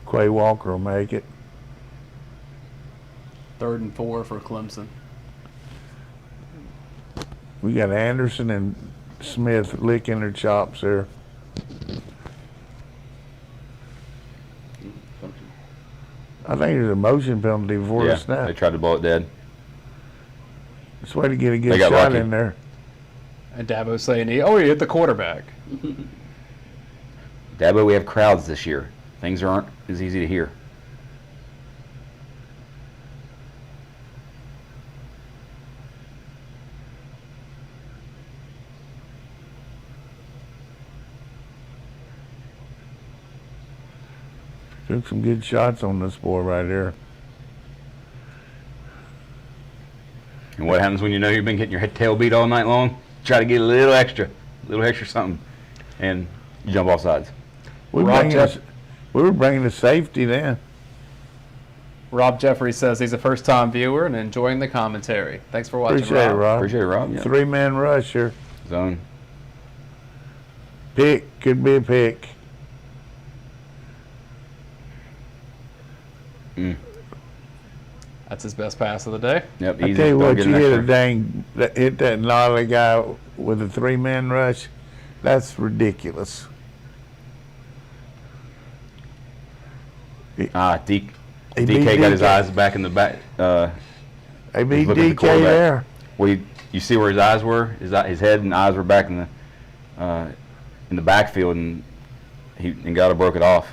Quay Walker will make it. 3rd and 4 for Clemson. We got Anderson and Smith licking their chops there. I think there's a motion penalty before the Yeah, snap. they tried to blow it dead. It's a way to get a good They got shot lucky. in there. And Dabo saying, he hit the quarterback. Dabo, we have crowds this year. Things aren't as easy to hear. Took some good shots on this boy right here. And what happens when you know you've been getting your tail beat all night long? Try to get a little extra something, and you jump off sides. We were bringing the safety then. Rob Jeffrey says he's a first-time viewer and enjoying the commentary. Thanks for watching, Appreciate it, Rob. Appreciate it, Rob. Yeah. 3-man rush here. Zone. Pick, could be a pick. That's his best pass of the day. Yep, I easy. tell you Don't what, get you an hit extra. hit that gnarly guy with a 3-man rush. That's ridiculous. DK He beat got his DK. eyes back in the back. They beat looking at the DK quarterback. there. Well, you see where his eyes were? His head and eyes were back in the backfield, and he got broke it off.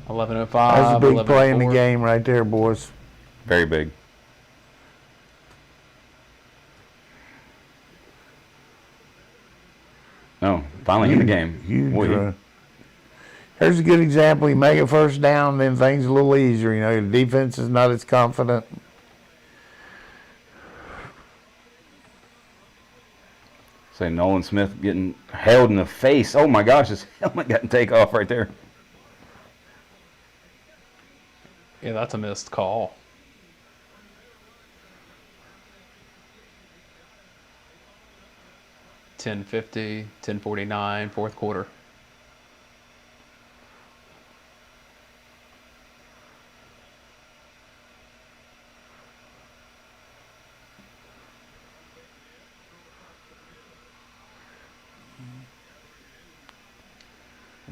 11:05. That's a big play in the 11:04. game right there, boys. Very big. No, finally in the game. Huge Boy, run. Here's a good example. You make a first down, then things a little easier. You know, your defense is not as confident. say Nolan Smith getting held in the face. Oh my gosh, his helmet got to take off right there. Yeah, that's a missed call. $10:50, 10:49, fourth quarter.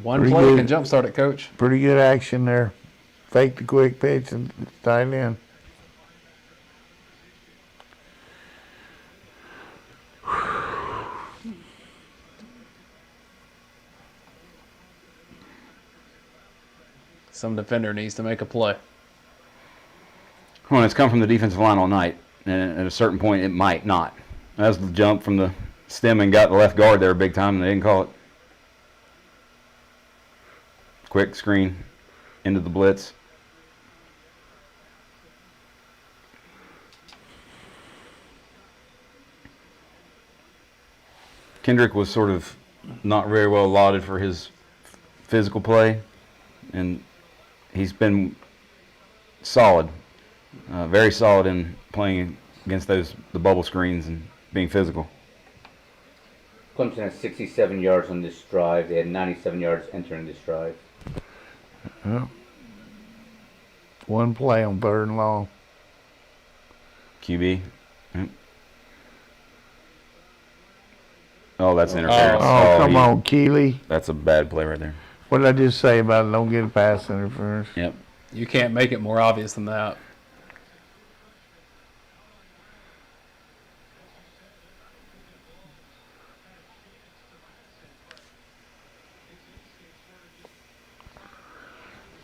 One Pretty play good. can jumpstart it, Coach. Pretty good action there. Fake the quick pitch and tight end. Some defender needs to make a play. Well, it's come from the defensive line all night, and at a certain point, it might not. That's the jump from the stem and got the left guard there big time, and they didn't call it. Quick screen into the blitz. Kendrick was sort of not very well lauded for his physical play, and he's been solid, very solid in playing against the bubble screens and being physical. Clemson has 67 yards on this drive. They had 97 yards entering this drive. One play on 3rd and long. QB. Yep. Oh, that's interference. Oh, come he- on, Keeley. That's a bad play right there. What did I just say about it? Don't get a pass interference? Yep. You can't make it more obvious than that.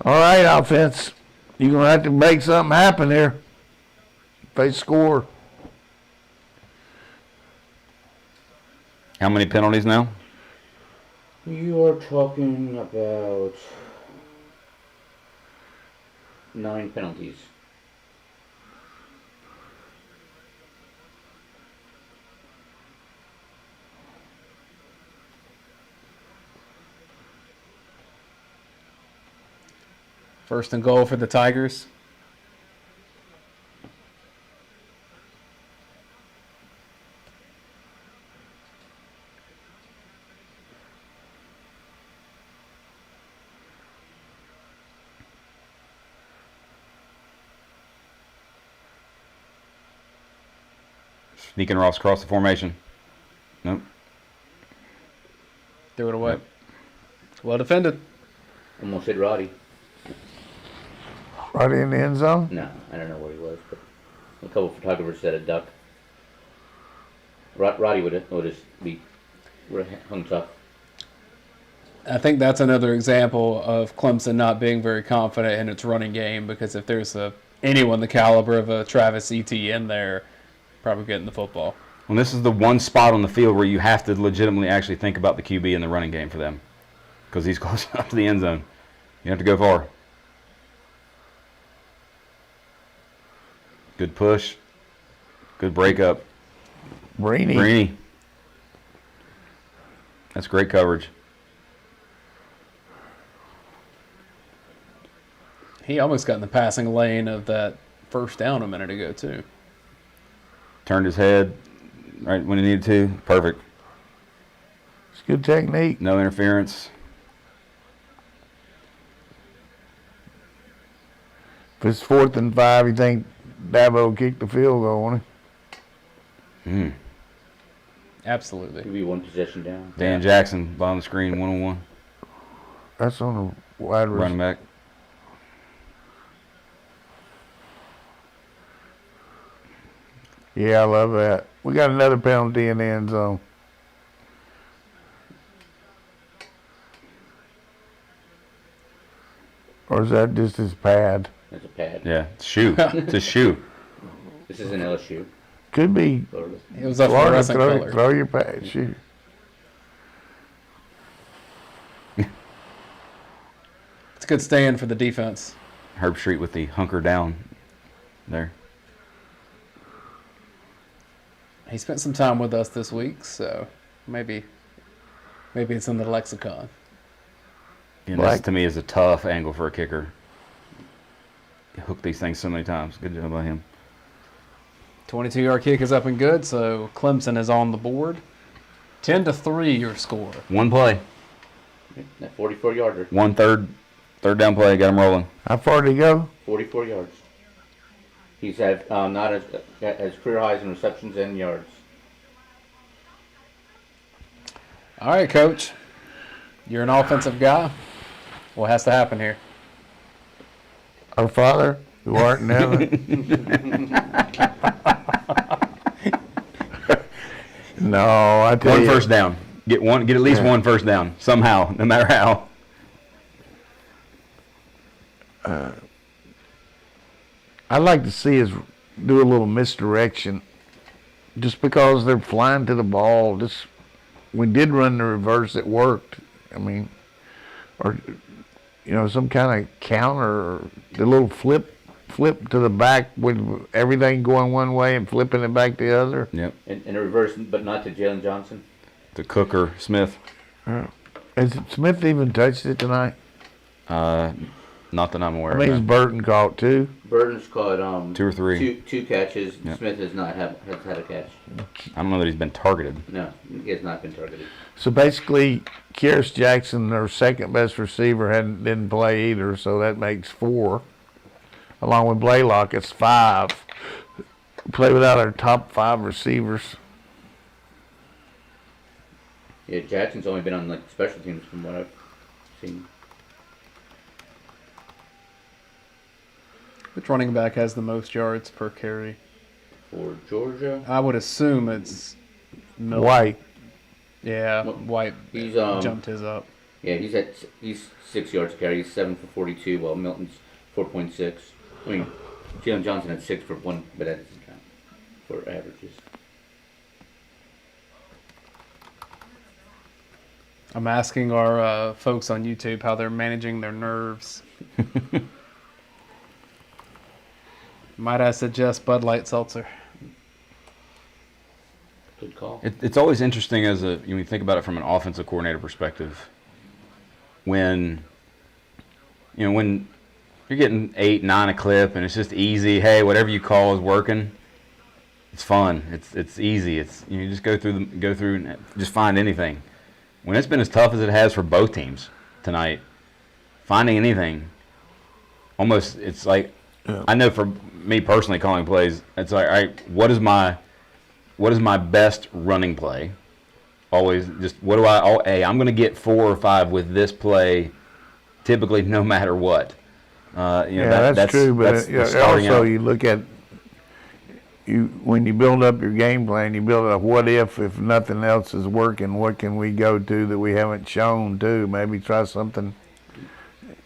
All right, offense. You're going to have to make something happen here. If they score. How many penalties now? You are talking about 9 penalties. First and goal for the Tigers. Sneaking Ross across the formation. Nope. Threw it away. Yep. Well defended. Almost hit Roddy. Right in the end zone. No, I don't know where he was, but a couple of photographers said a duck. Roddy would have hung tough. I think that's another example of Clemson not being very confident in its running game, because if there's anyone the caliber of a Travis Etienne there, probably getting the football. Well, this is the one spot on the field where you have to legitimately actually think about the QB in the running game for them, because he's close enough to the end zone. You have to go far. Good push. Good breakup. Rainey. Greeny. That's great coverage. He almost got in the passing lane of that first down a minute ago, too. Turned his head right when he needed to. Perfect. It's good technique. No interference. If it's 4th and 5, you think Dabo will kick the field goal, won't he? Absolutely. He'll be one possession down. Dan Jackson, bottom of the screen, 1-on-1. That's on the wide Running back. Yeah, I love that. We got another penalty in the end zone. Or is that just his pad? That's a pad. Yeah, it's a shoe. It's a shoe. This is an LSU. Could be. Florida. It was a Florida, fluorescent color. throw your pad. Shoot. It's a good stand for the defense. Herb Street with the hunker down there. He spent some time with us this week, so maybe it's in the lexicon. And this to me is a tough angle for a kicker. He hooked these things so many times. Good job by him. 22-yard kick is up and good, so Clemson is on the board. 10-3 your score. One play. That 44-yarder. One third down play. Got him rolling. How far did he go? 44 yards. He's had not as career highs in receptions and yards. All right, Coach. You're an offensive guy. What has to happen here? Our Father, who art in heaven. No, I tell One you. first down. Get at least one first down somehow, no matter how. I'd like to see us do a little misdirection, just because they're flying to the ball. We did run the reverse; it worked. I mean, or some kind of counter, or the little flip to the back with everything going one way and flipping it back the other. Yep. And a reverse, but not to Jalen Johnson. To Cooker Smith. Has Smith even touched it tonight? Not that I'm aware I mean, of. has Burton caught two? Burton's caught 2 or 3. two catches. Yep. Smith has not has had a catch. I don't know that he's been targeted. No, he has not been targeted. So basically, Kyrus Jackson, their second best receiver, didn't play either, so that makes 4. Along with Blaylock, it's 5. We play without our top 5 receivers. Yeah, Jackson's only been on special teams from what I've seen. Which running back has the most yards per carry? For Georgia, I would assume it's Miller. White. Yeah, Well, White he's jumped his up. yeah, he's 6 yards carry. He's 7 for 42, while Milton's 4.6. I mean, Jalen Johnson had 6 for 1, but that doesn't count for averages. I'm asking our folks on YouTube how they're managing their nerves. Might I suggest Bud Light Seltzer? Good call. It's always interesting when you think about it from an offensive coordinator perspective. When you're getting 8, 9 a clip and it's just easy. Hey, whatever you call is working. It's fun. It's easy. You just go through and just find anything. When it's been as tough as it has for both teams tonight, finding anything, almost it's like. Yeah. I know for me personally calling plays, it's like, all right, what is my best running play? Always just I'm going to get 4 or 5 with this play, typically no matter what. That's true. But also you look at when you build up your game plan, you build a what if nothing else is working, what can we go to that we haven't shown to? Maybe try something.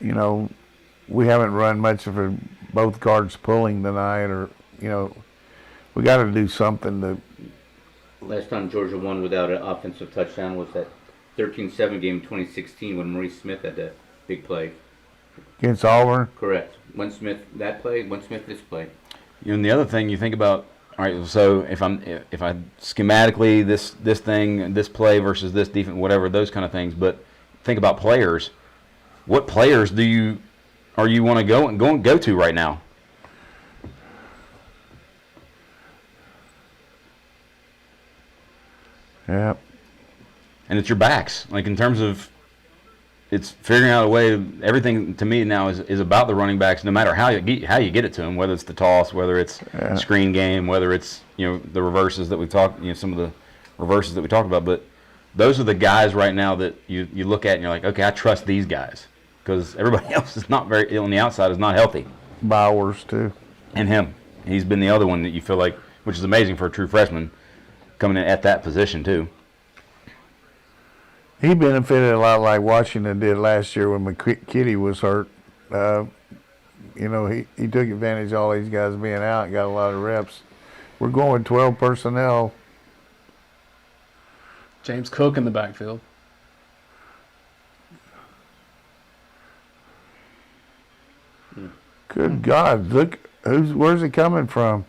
We haven't run much for both guards pulling tonight, or we got to do something to. Last time Georgia won without an offensive touchdown was that 13-7 game in 2016 when Maurice Smith had that big play. Against Auburn? Correct. One Smith that play, one Smith this play. And the other thing you think about, all right, so if I schematically this thing, this play versus this defense, whatever, those kind of things, but think about players. What players or you want to go to right now? Yeah. And it's your backs. Like in terms of, it's figuring out a way. Everything to me now is about the running backs. No matter how you get it to them, whether it's the toss, whether it's screen game, whether it's the reverses that we talked, some of the reverses that we talked about. But those are the guys right now that you look at and you're like, okay, I trust these guys because everybody else is not very on the outside is not healthy. Bowers too. And him, he's been the other one that you feel like, which is amazing for a true freshman coming in at that position too. He benefited a lot like Washington did last year when McKitty was hurt. He took advantage of all these guys being out and got a lot of reps. We're going 12 personnel. James Cook in the backfield. Good God, look, where's it coming from?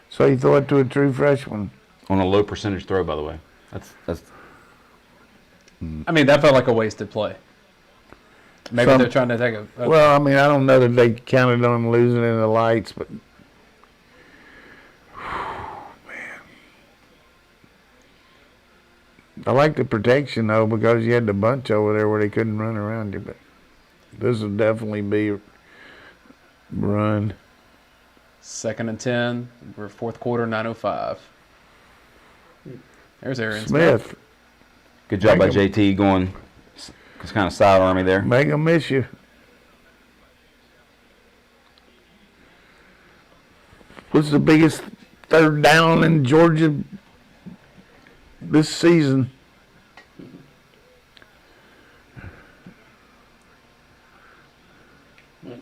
So you throw it to a true freshman. On a low percentage throw, by the way. That's. I mean, that felt like a wasted play. Maybe they're trying to take a well, I mean, I don't know that they counted on losing in the lights, but man, I like the protection though because you had the bunch over there where they couldn't run around you. But this will definitely be run. 2nd and 10. We're fourth quarter, 9:05. There's Aaron Smith. Good job by JT going, just kind of side army there. Make them miss you. What's the biggest third down in Georgia this season?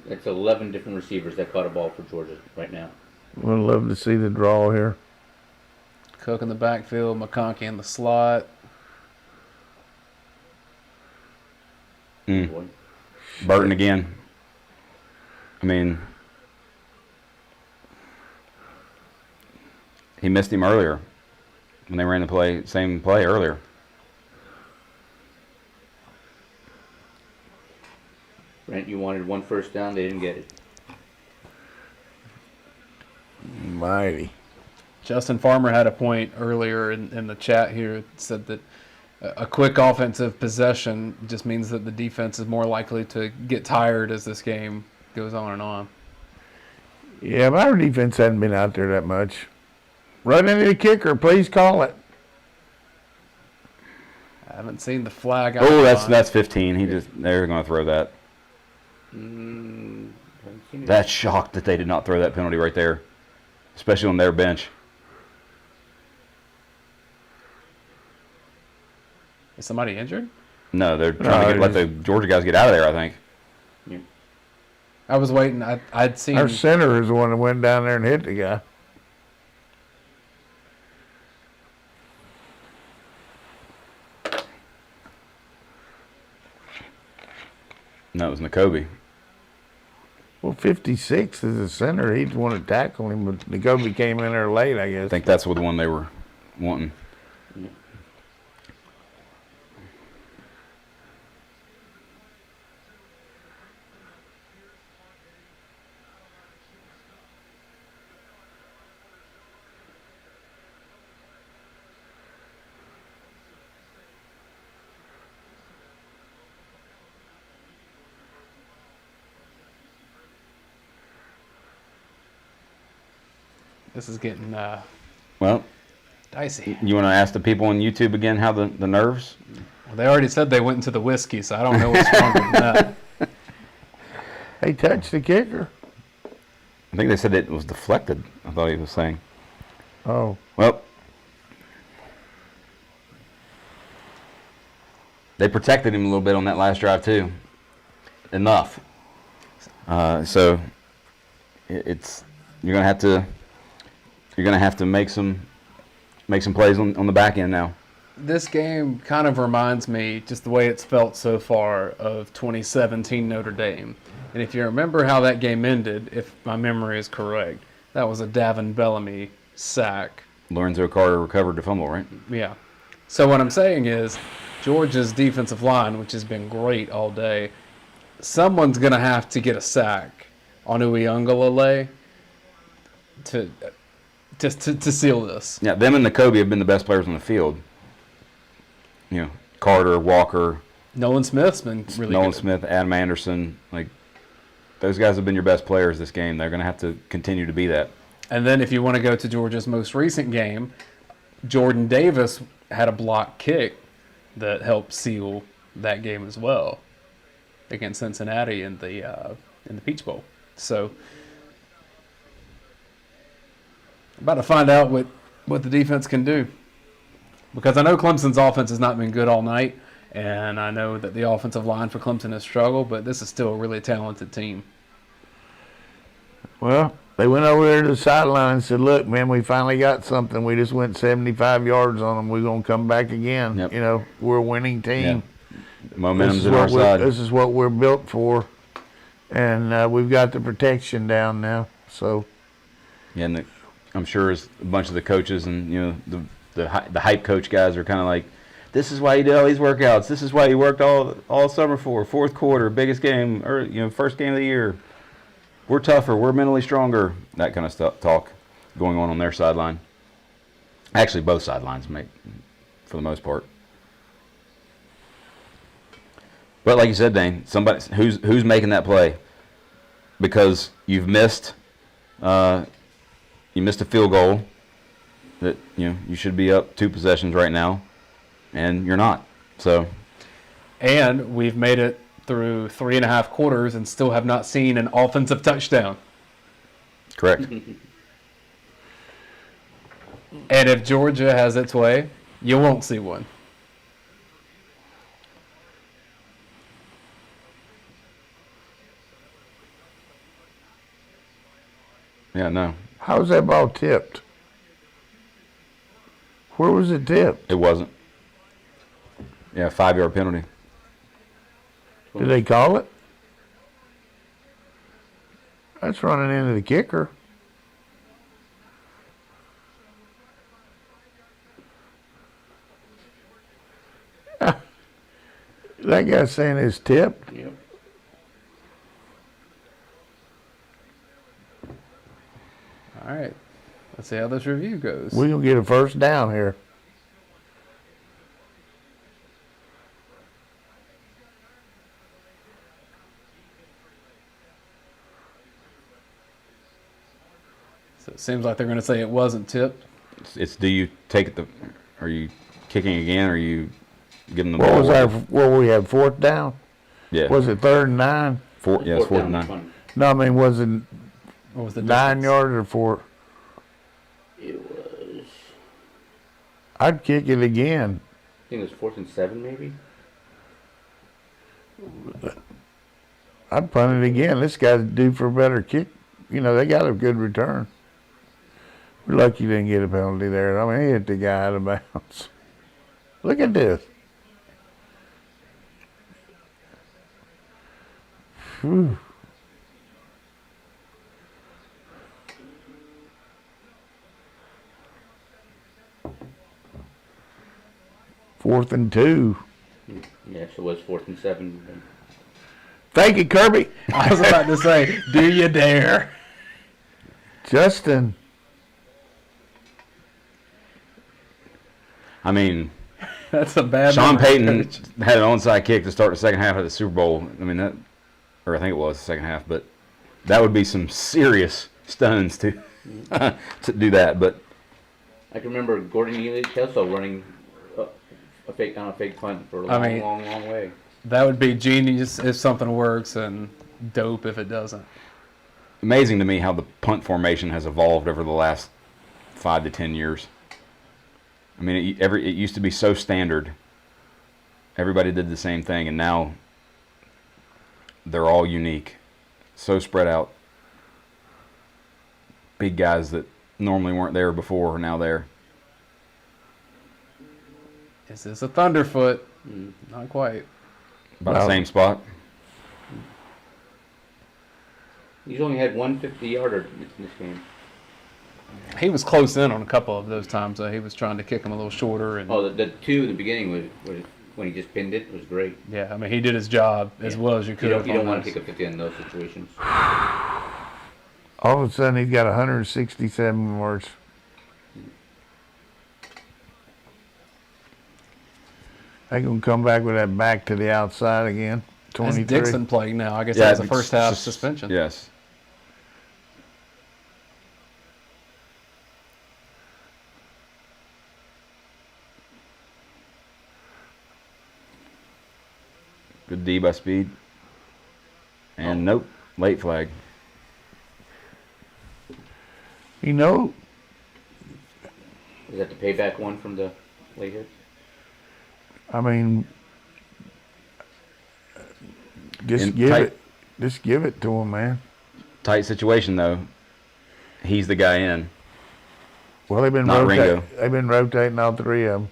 It's 11 different receivers that caught a ball for Georgia right now. Would love to see the draw here. Cook in the backfield, McConkey in the slot. Burton again. I mean, he missed him earlier when they ran the same play earlier. Brent, you wanted one first down, they didn't get it. Mighty. Justin Farmer had a point earlier in the chat here. It said that a quick offensive possession just means that the defense is more likely to get tired as this game goes on and on. Yeah, but our defense hadn't been out there that much. Run into the kicker, please call it. I haven't seen the flag. Oh, that's 15. They're going to throw that. That's shocked that they did not throw that penalty right there, especially on their bench. Is somebody injured? No, they're trying to let the Georgia guys get out of there, I think. Yeah. I was waiting. I'd seen. Our center is the one that went down there and hit the guy. No, it was N'Kobe. Well, 56 is the center. He'd want to tackle him, but N'Kobe came in there late, I guess. I think that's the one they were wanting. Yeah. This is getting Well, dicey. you want to ask the people on YouTube again how the nerves? Well, they already said they went into the whiskey, so I don't know what's stronger than that. They touched the kicker. I think they said it was deflected, I thought he was saying. Oh. Well, they protected him a little bit on that last drive too. Enough. So it's you're gonna have to make some plays on the back end now. This game kind of reminds me, just the way it's felt so far, of 2017 Notre Dame. And if you remember how that game ended, if my memory is correct, that was a Davin Bellamy sack. Lorenzo Carter recovered the fumble, right? Yeah. So what I'm saying is, Georgia's defensive line, which has been great all day, someone's going to have to get a sack on Uyunglele to seal this. Yeah, them and N'Kobe have been the best players on the field. You know, Carter, Walker, Nolan Smith's been really Nolan good. Smith, Adam Anderson, like those guys have been your best players this game. They're going to have to continue to be that. And then if you want to go to Georgia's most recent game, Jordan Davis had a block kick that helped seal that game as well against Cincinnati in the Peach Bowl. So about to find out what the defense can do, because I know Clemson's offense has not been good all night, and I know that the offensive line for Clemson has struggled, but this is still a really talented team. Well, they went over there to the sideline and said, look, man, we finally got something. We just went 75 yards on them. We're going to come back again. Yep. You know, we're a winning team. Momentum's in our side. This is what we're built for. And we've got the protection down now. So, Yeah, and I'm sure as a bunch of the coaches and the hype coach guys are kind of like, this is why you did all these workouts. This is why you worked all summer for. Fourth quarter, biggest game, or first game of the year. We're tougher. We're mentally stronger. That kind of stuff talk going on their sideline. Actually, both sidelines make, for the most part. But like you said, Dane, somebody who's making that play, because you've missed. You missed a field goal that you should be up 2 possessions right now, and you're not. So, And we've made it through 3.5 quarters and still have not seen an offensive touchdown. correct. And if Georgia has its way, you won't see one. Yeah, no, how's that ball tipped? Where was it tipped? it wasn't. Yeah, 5-yard penalty. Did they call it? That's running into the kicker. That guy's saying it's tipped. Yep. All right. Let's see how this review goes. We're going to get a first down here. So it seems like they're going to say it wasn't tipped. It's do you take it? Are you kicking again? Or are you giving the What ball? was our, what we had, fourth down? Yeah, Was it 3rd and 9? yeah, it's 4th down and 9. punt. No, I mean, was it What was the 9 distance? yards or 4? It was, I'd kick it again. I think it was 4th and 7 maybe. I'd punt it again. This guy's due for a better kick. They got a good return. We're lucky you didn't get a penalty there. I mean, he hit the guy out of bounds. Look at this. Whew. Fourth and 2. Yeah, so it was 4th and 7. Thank you, Kirby. I was about to say, do you dare? Justin. I mean, That's a bad Sean number. Payton had an onside kick to start the second half of the Super Bowl. I mean or I think it was the second half, but that would be some serious stones to to do that. But I can remember Gordon Kelso running a fake punt for a I long, mean- long, long way. That would be genius if something works, and dope if it doesn't. amazing to me how the punt formation has evolved over the last 5 to 10 years. I mean, it used to be so standard. Everybody did the same thing, and now they're all unique. So spread out. Big guys that normally weren't there before are now there. Is this a Thunderfoot? Not quite. About the same spot. He's only had one 50-yarder in this game. He was close in on a couple of those times. He was trying to kick him a little shorter. And Oh, the two in the beginning was when he just pinned it. It was great. Yeah, I mean, he did his job as well as you could. You don't want to those. take a 50 in those situations. All of a sudden, he's got 167 yards. They gonna come back with that back to the outside again. That's 23. Dixon playing now. I guess Yeah, that was a it's first half just- suspension. Yes. Good D by Speed. And nope, late flag. You know, Is that the payback one from the late hit? I mean, just In give tight- it. Just give it to him, man. Tight situation though. He's the guy in. Well, they've been Not rotating. Ringo. They've been rotating all three of them.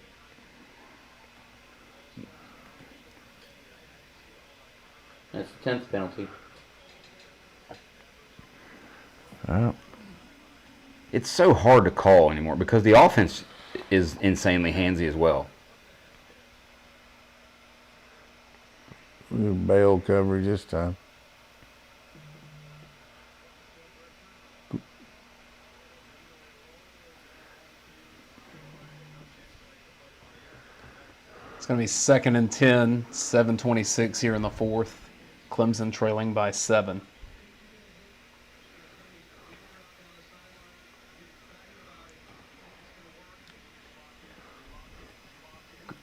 That's the 10th penalty. It's so hard to call anymore because the offense is insanely handsy as well. Bail coverage this time. It's going to be 2nd and 10, 7:26 here in the fourth. Clemson trailing by 7.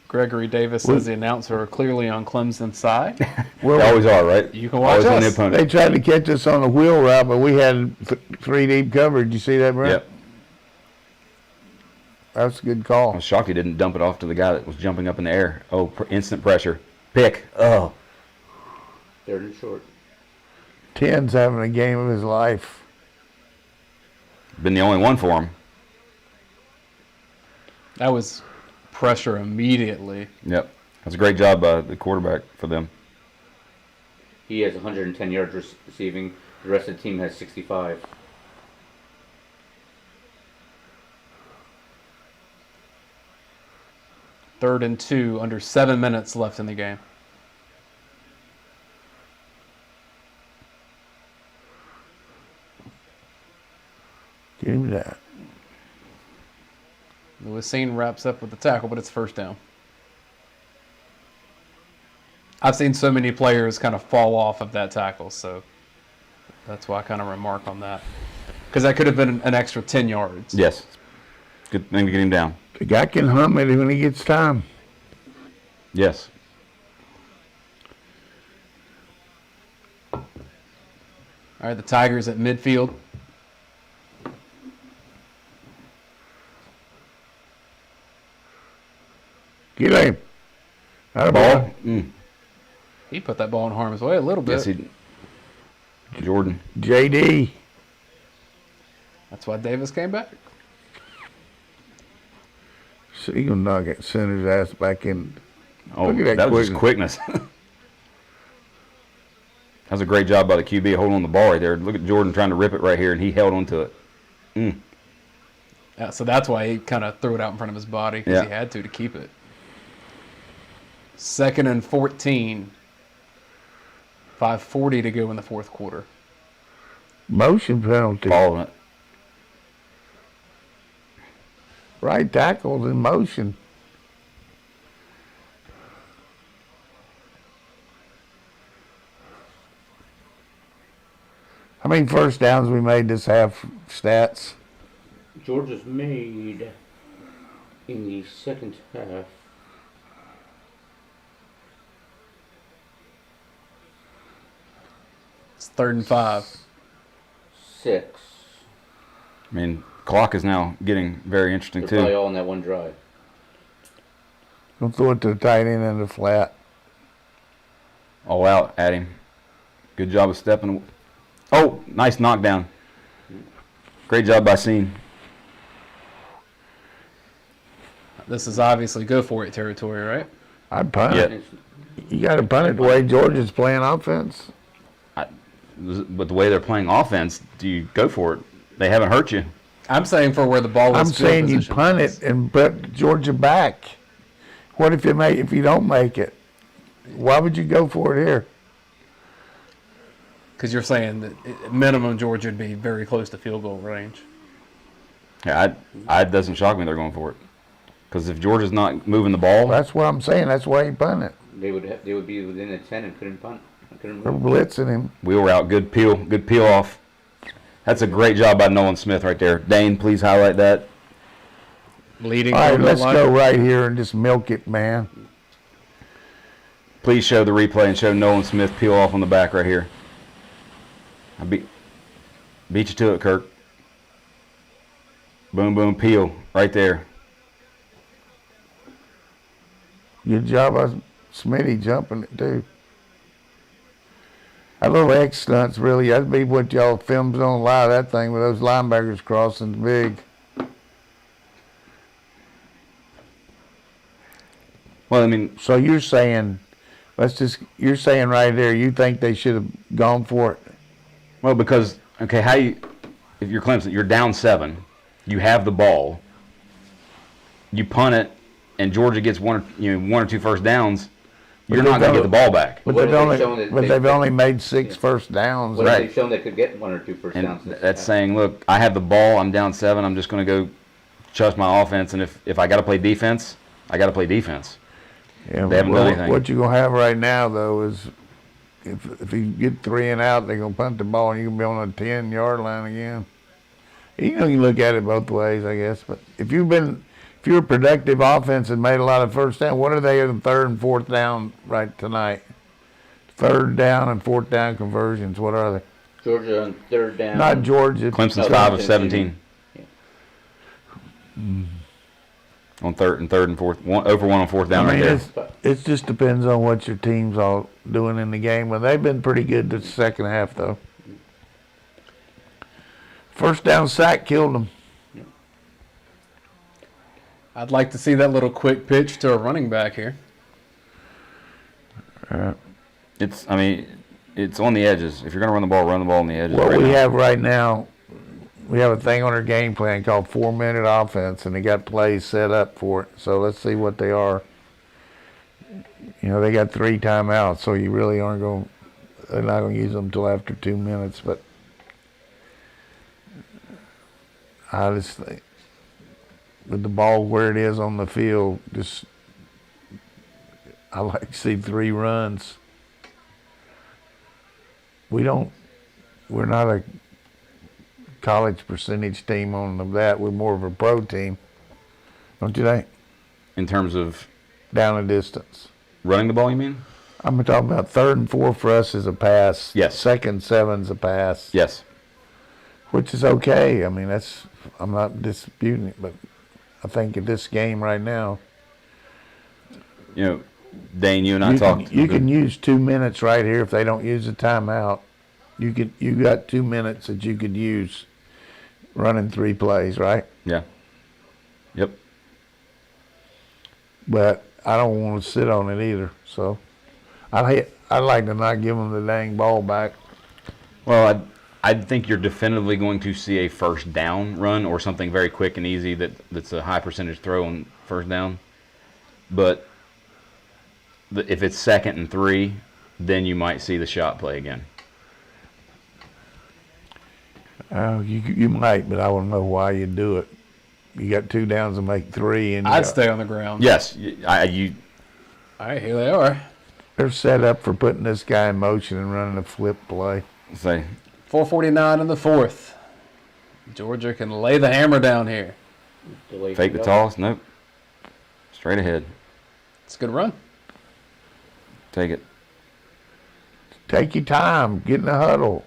Gregory Davis says the announcer are clearly on Clemson's side. They always are, right? You can watch always on the us. opponent. They tried to catch us on the wheel route, but we had three deep coverage. You see that, Brent? Yep. That's a good I call. was shocked he didn't dump it off to the guy that was jumping up in the air. Oh, instant pressure. Pick. Oh. 3rd and short. 10's having a game of his life. Been the only one for him. That was pressure immediately. Yep. That's a great job by the quarterback for them. He has 110 yards receiving. The rest of the team has 65. Third and 2, under 7 minutes left in the game. Give him that. Lewisine wraps up with the tackle, but it's first down. I've seen so many players kind of fall off of that tackle, so that's why I kind of remark on that. Because that could have been an extra 10 yards. Yes. Good thing to get him down. The guy can hum it when he gets time. Yes. All right, the Tigers at midfield. Get him. Out of Ball. ball. He put that ball in harm's way a little bit. Yes, he. Jordan. JD. That's why Davis came back. So he gonna knock it, send his ass back in. Oh, Look at that was just quickness. That was a great job by the QB holding on the ball right there. Look at Jordan trying to rip it right here, and he held onto it. Yeah, so that's why he kind of threw it out in front of his body because Yeah. he had to keep it. 2nd and 14. 5:40 to go in the fourth quarter. Motion penalty. Ball on it. Right tackle's in motion. How many first downs we made this half stats? Georgia's made in the second half. It's 3rd and 5. 6. I mean, clock is now getting very interesting They're probably too. all in that one drive. Don't throw it to the tight end in the flat. All out at him. Good job of stepping. Oh, nice knockdown. Great job by Scene. This is obviously go for it territory, right? I'd punt Yeah. it. You got to punt it the way Georgia's playing offense. But the way they're playing offense, do you go for it? They haven't hurt you. I'm saying for where the ball was. I'm saying you punt it and put Georgia back. What if you don't make it? Why would you go for it here? Because you're saying that at minimum Georgia would be very close to field goal range. Yeah, it doesn't shock me they're going for it. Because if Georgia's not moving the ball, That's what I'm saying. That's why he punted. They would be within a 10 and couldn't punt. Couldn't They're move. blitzing him. we were out. Good peel off. That's a great job by Nolan Smith right there. Dane, please highlight that. Leading. All right, from the let's line. go right here and just milk it, man. Please show the replay and show Nolan Smith peel off on the back right here. I beat you to it, Kirk. Boom, boom, peel right there. Good job of Smitty jumping it, too. That little X stunt's really, that'd be what y'all films don't allow, that thing with those linebackers crossing big. Well, I mean, So you're saying, you're saying right there, you think they should have gone for it? well, because if you're Clemson, you're down 7, you have the ball, you punt it, and Georgia gets one or two first downs, you're not going to get the ball back. But What they've have they shown only, that but they- they've only made 6 first downs. What Right. have they shown they could get 1 or 2 first And downs? that's saying, look, I have the ball, I'm down 7, I'm just going to go trust my offense, and if I got to play defense, I got to play defense. Yeah, They haven't done anything. What you're going to have right now, though, is if you get 3 and out, they're going to punt the ball, and you're going to be on a 10-yard line again. You can look at it both ways, I guess. But if you're a productive offense and made a lot of first down, what are they in 3rd and 4th down right tonight? 3rd down and 4th down conversions, what are they? Georgia on 3rd down. Not Georgia. Clemson's No, 5 of Clemson, 17 yeah. on 3rd and 4th, over 1 on 4th down I mean, right there. it just depends on what your team's all doing in the game. Well, they've been pretty good the second half, though. First down sack killed them. I'd like to see that little quick pitch to a running back here. It's on the edges. If you're going to run the ball on the edges. What right we now. have right now, we have a thing on our game plan called 4-minute offense, and they got plays set up for it. So let's see what they are. They got 3 timeouts, so you really aren't going. They're not going to use them until after 2 minutes. But I just think with the ball where it is on the field, I like to see 3 runs. We're not a college percentage team on that. We're more of a pro team, don't you think? In terms of Down a distance. running the ball, you mean? I'm talking about 3rd and 4 for us is a pass. Yes. 2nd, 7's a pass. Yes. Which is okay. I mean, I'm not disputing it, but I think in this game right now, Dane, you and I talked. you can use 2 minutes right here if they don't use a timeout. You got 2 minutes that you could use running 3 plays, right? Yeah. Yep. But I don't want to sit on it either. So I'd like to not give them the dang ball back. Well, I think you're definitively going to see a first down run or something very quick and easy that's a high percentage throw on first down. But if it's 2nd and 3, then you might see the shot play again. You might, but I don't know why you do it. You got 2 downs and make 3, and I'd stay on the ground. Yes. All right, here they are. they're set up for putting this guy in motion and running a flip play. Say 4:49 in the 4th. Georgia can lay the hammer down here. Delay fake the kickoff. toss. Nope. Straight ahead. It's a good run. Take it. Take your time. Get in the huddle.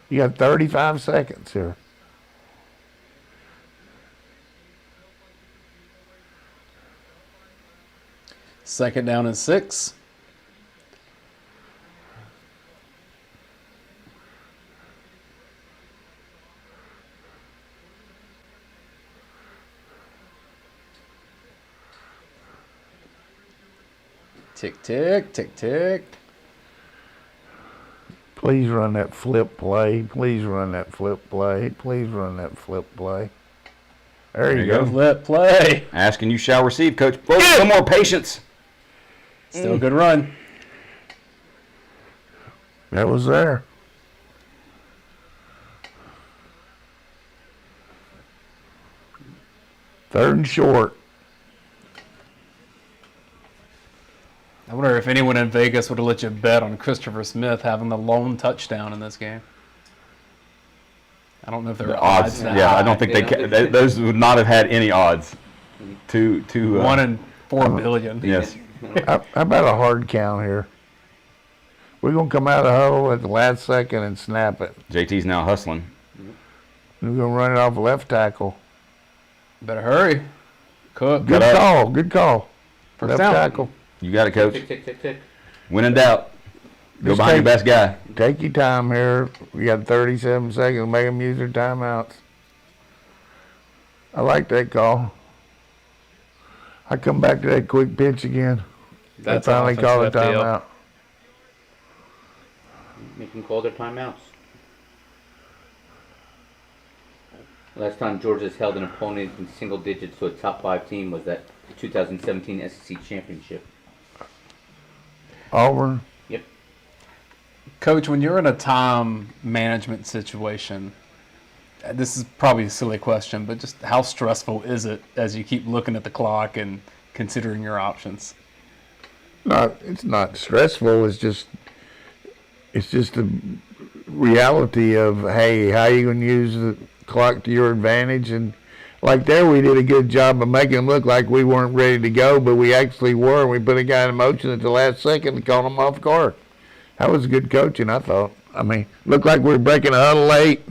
You got 35 seconds here. Second down and 6. Tick, tick, tick, tick. Please run that flip play. Please run that flip play. Please run that flip play. There you go. Flip play. Asking you shall receive, Coach. Whoa, some more patience. Still a good run. That was there. Third and short. I wonder if anyone in Vegas would have let you bet on Christopher Smith having the lone touchdown in this game. I don't know if there are odds. That Yeah, high. I don't think those would not have had any odds. 1 in 4 billion. Yes. How about a hard count here? We're going to come out of the huddle at the last second and snap it. JT's now hustling. We're going to run it off left tackle. Better hurry. Cook. Good call. Good call. First Left down. tackle. You got it, Coach. Tick. When in doubt, go Just behind your take- best guy. Take your time here. We got 37 seconds. Make them use their timeouts. I like that call. I come back to that quick pitch again. That's they finally an call a offensive FDL. timeout. Make them call their timeouts. Last time Georgia's held an opponent in single digits to a top 5 team was that 2017 SEC championship. Auburn. Yep. Coach, when you're in a time management situation, this is probably a silly question, but just how stressful is it as you keep looking at the clock and considering your options? It's not stressful. It's just the reality of, hey, how you going to use the clock to your advantage? And like there, we did a good job of making it look like we weren't ready to go, but we actually were. We put a guy in motion at the last second and caught him off guard. That was good coaching, I thought. I mean, looked like we were breaking a huddle late.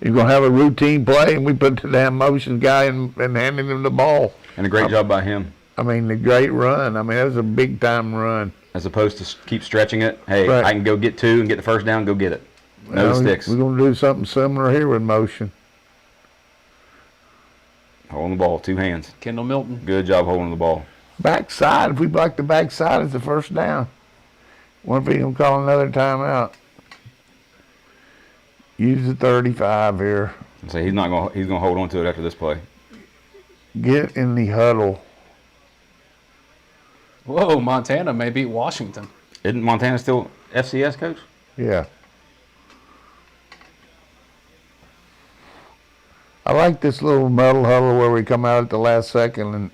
You're going to have a routine play, and we put the damn motion guy and handed him the ball. And a great job by him. I mean, the great run. I mean, that was a big-time run. As opposed to keep stretching it. Hey, Right. I can go get 2 and get the first down, go get it. No sticks. We're going to do something similar here with motion. Holding the ball, 2 hands. Kendall Milton. Good job holding the ball. Backside. If we block the backside, it's the first down. What if he's going to call another timeout? Use the 35 here. So he's gonna hold on to it after this play. Get in the huddle. Whoa, Montana may beat Washington. Isn't Montana still FCS, Coach? Yeah. I like this little muddle huddle where we come out at the last second and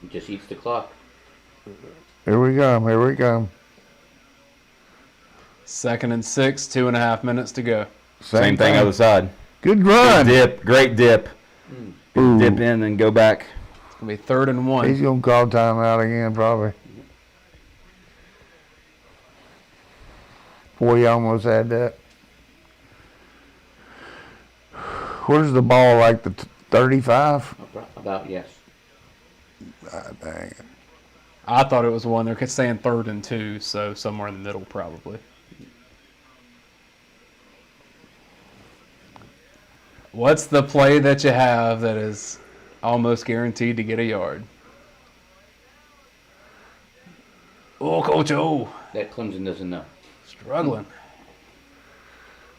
It just eats the clock. here we come. 2nd and 6, 2.5 minutes to go. Same thing, other side. Good run. Dip, great dip. Ooh. Dip in and go back. It's going to be 3rd and 1. He's going to call timeout again, probably. Boy, you almost had that. Where's the ball, like the 35? About, yes. God dang it. I thought it was 1. They're saying 3rd and 2, so somewhere in the middle probably. What's the play that you have that is almost guaranteed to get a yard? Oh, Coach O. That Clemson doesn't know. Struggling.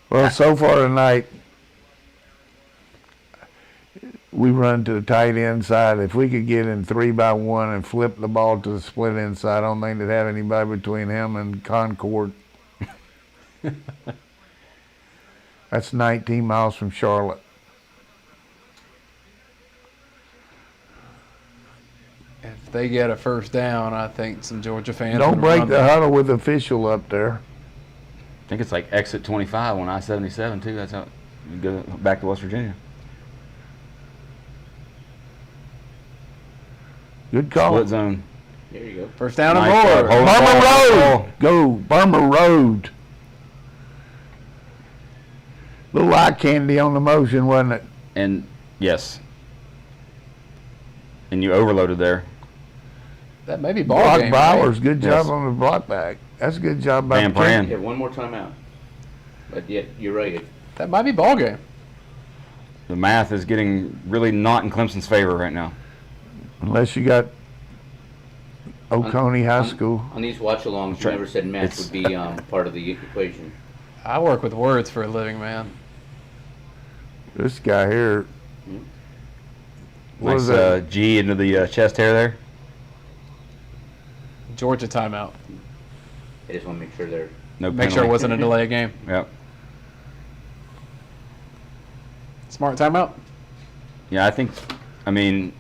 Well, so far tonight, we run to the tight end side. If we could get in 3-by-1 and flip the ball to the split inside, I don't think they'd have anybody between him and Concord. That's 19 miles from Charlotte. If they get a first down, I think some Georgia fans Don't would break run the huddle with the official up there. I think it's like exit 25 on I-77 too. That's how you go back to West Virginia. Good call. Split zone. There you go. First down and Nice job. more. Hold the Burma ball. Road. Go, Burma Road. Little eye candy on the motion, wasn't it? And yes. And you overloaded there. That may be ball Block game. Bowers, right? good Yes. job on the block back. That's a good job by Van the kicker. Pran. Yeah, one more timeout. But yeah, you're right. That might be ball game. The math is getting really not in Clemson's favor right now. Unless you got Oconee High on- School. On these watch-alongs, you right. never said math It's- would be part of the equation. I work with words for a living, man. This guy here. What Nice is that? G into the chest hair there. Georgia timeout. I just want to make sure they're. No Make sure it penalty. wasn't a delay game. Yep. Smart timeout. Yeah, I mean,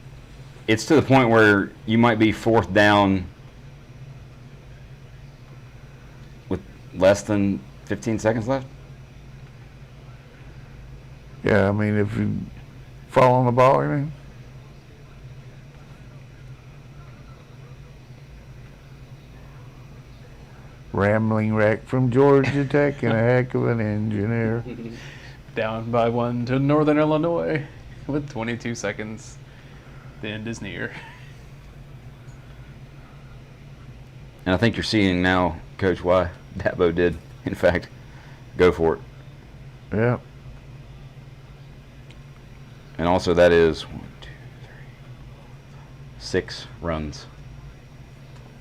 it's to the point where you might be fourth down with less than 15 seconds left. Yeah, I mean, if you fall on the ball, you mean? Rambling wreck from Georgia Tech and a heck of an engineer. Down by 1 to Northern Illinois with 22 seconds. The end is near. And I think you're seeing now, Coach, why Dabo did, in fact, go for it. Yeah. And also that is 1, 2, 3, 6 runs.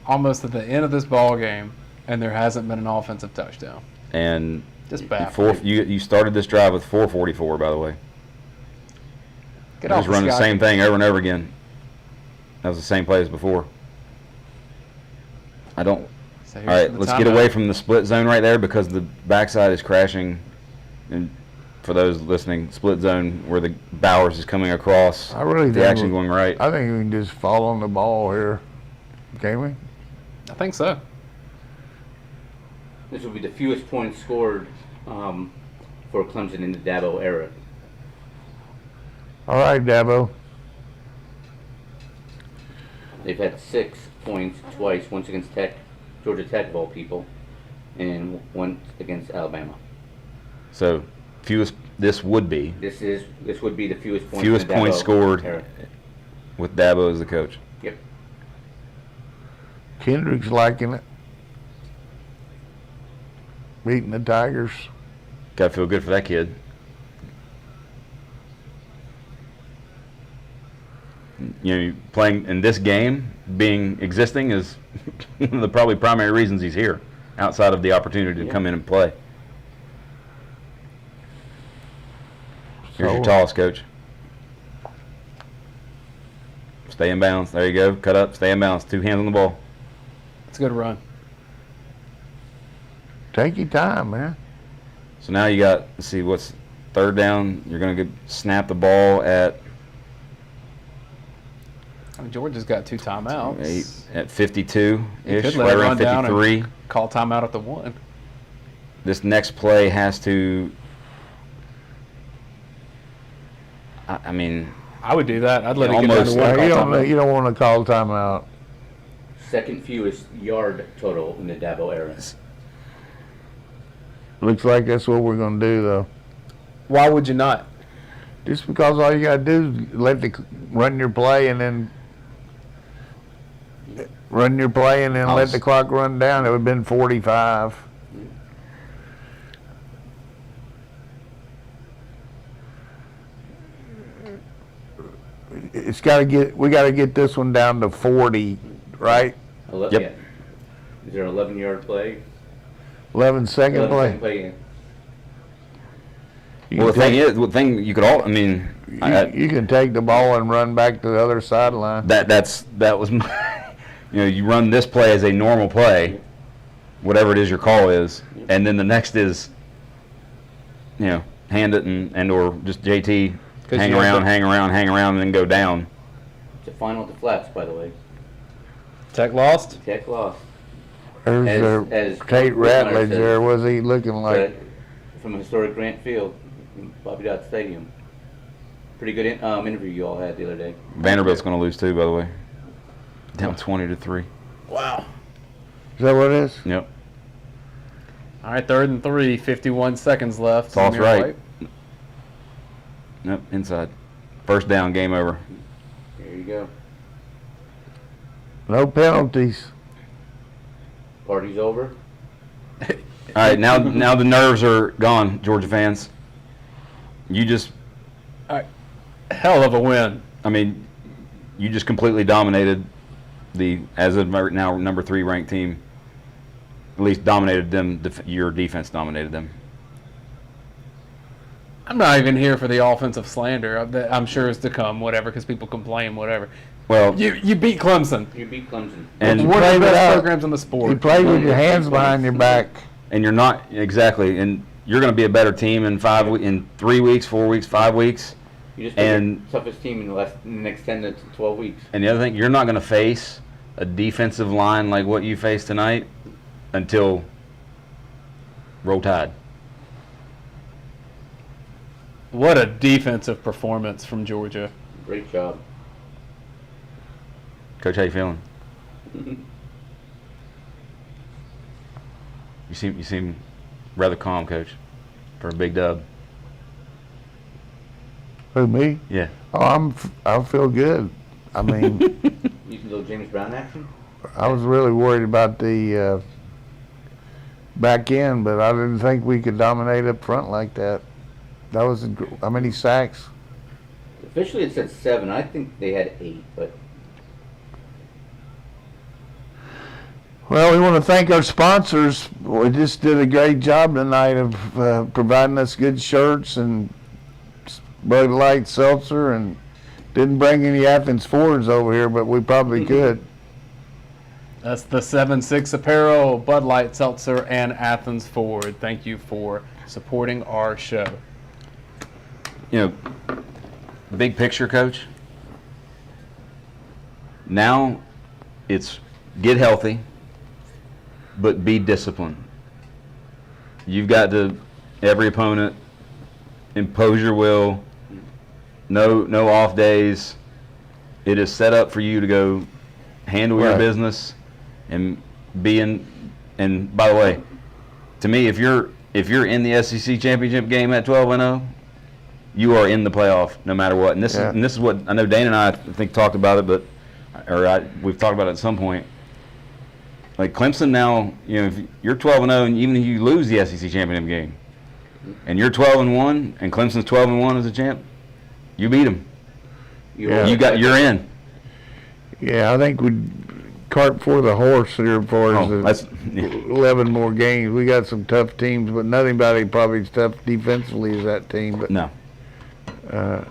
Almost at the end of this ball game, and there hasn't been an offensive touchdown. And Just baffling. you started this drive with 4:44, by the way. Get Just off run the Scott. same thing over and over again. That was the same play as before. So All here's right, the let's get timeout. away from the split zone right there because the backside is crashing. And for those listening, split zone where the Bowers is coming across, I really the think action going right. I think we can just fall on the ball here. Can we? I think so. This will be the fewest points scored for Clemson in the Dabo era. All right, Dabo. They've had 6 points twice, once against Georgia Tech of all people, and once against Alabama. So this would be This would be the fewest points. fewest in the points Dabo scored era. with Dabo as the coach. Yep. Kendrick's liking it. Beating the Tigers. Got to feel good for that kid. You know, playing in this game, existing is one of the probably primary reasons he's here, outside of the opportunity to come in and play. Here's your So- toss, coach. Stay in bounds. There you go. Cut up. Stay in bounds. 2 hands on the ball. It's a good run. Take your time, man. So now you got, let's see, what's third down? You're going to snap the ball at I mean, Georgia's got 2 timeouts. at You 52-ish, could right let it around run down 53. and call timeout at the 1. This next play has to, I mean, I would do that. I'd let it get down Almost. to 1. Call You timeout. don't want to call timeout. Second fewest yard total in the Dabo era. Looks like that's what we're going to do, though. Why would you not? Just because all you got to do is run your play and then let the clock run down. It would have been 45. We got to get this one down to 40, right? Yep. Yeah. Is there an 11-yard play? 11-second 11 play. second play. You well, the can thing take- is, the thing you could all, I mean, you can take the ball and run back to the other sideline. that was my, you run this play as a normal play, whatever it is your call is, and then the next is, hand it and or just JT 'Cause hang you have around, and then go down. It's a final to flats, by the way. Tech lost. Tech lost. There's As Tate Whitmire Ratledge says, there. What's he looking like? From historic Grant Field, Bobby Dodd Stadium. Pretty good interview you all had the other day. Vanderbilt's going to lose too, by the way. Down 20-3. Wow. Is that what it is? Yep. All right, 3rd and 3, 51 seconds left. Toss Samir right. White. Yep. Inside. First down. Game over. There you go. No penalties. Party's over. All right. Now the nerves are gone, Georgia fans. You just, Hell of a win. I mean, you just completely dominated as of right now, number 3 ranked team. At least dominated them. Your defense dominated them. I'm not even here for the offensive slander that I'm sure is to come, whatever, because people complain, whatever. Well, You beat Clemson. You beat Clemson. and One of played the best without- programs in the You sport. play with your hands behind your back. and you're not exactly, and you're going to be a better team in 3 weeks, 4 weeks, 5 weeks. You just And- and the toughest team in the next 10 to 12 weeks. And the other thing, you're not going to face a defensive line like what you faced tonight until Roll Tide. What a defensive performance from Georgia. Great job. Coach, how you feeling? You seem rather calm, Coach, for a big dub. Who, me? Yeah. Oh, I feel good. I mean, Using a little James Brown action. I was really worried about the back end, but I didn't think we could dominate up front like that. That was how many sacks? Officially it said 7. I think they had 8, but Well, we want to thank our sponsors. We just did a great job tonight of providing us good shirts and Bud Light seltzer, and didn't bring any Athens Fords over here, but we probably could. That's the 7-6 Apparel, Bud Light Seltzer, and Athens Ford. Thank you for supporting our show. You know, big picture, Coach. Now it's get healthy, but be disciplined. You've got to, every opponent, impose your will. No off days. It is set up for you to go handle your Right. business and be in. And by the way, to me, if you're in the SEC championship game at 12-0, you are in the playoff no matter what. And this Yeah. is what I know. Dana and I think talked about it, we've talked about it at some point. Like Clemson now, if you're 12-0, and even if you lose the SEC championship game, and you're 12-1, and Clemson's 12-1 as a champ, you beat them. Yeah. You're in. Yeah, I think we'd cart before the horse here for us. Oh, that's 11 more games. We got some tough teams, but nothing probably as tough defensively as that team. But no. how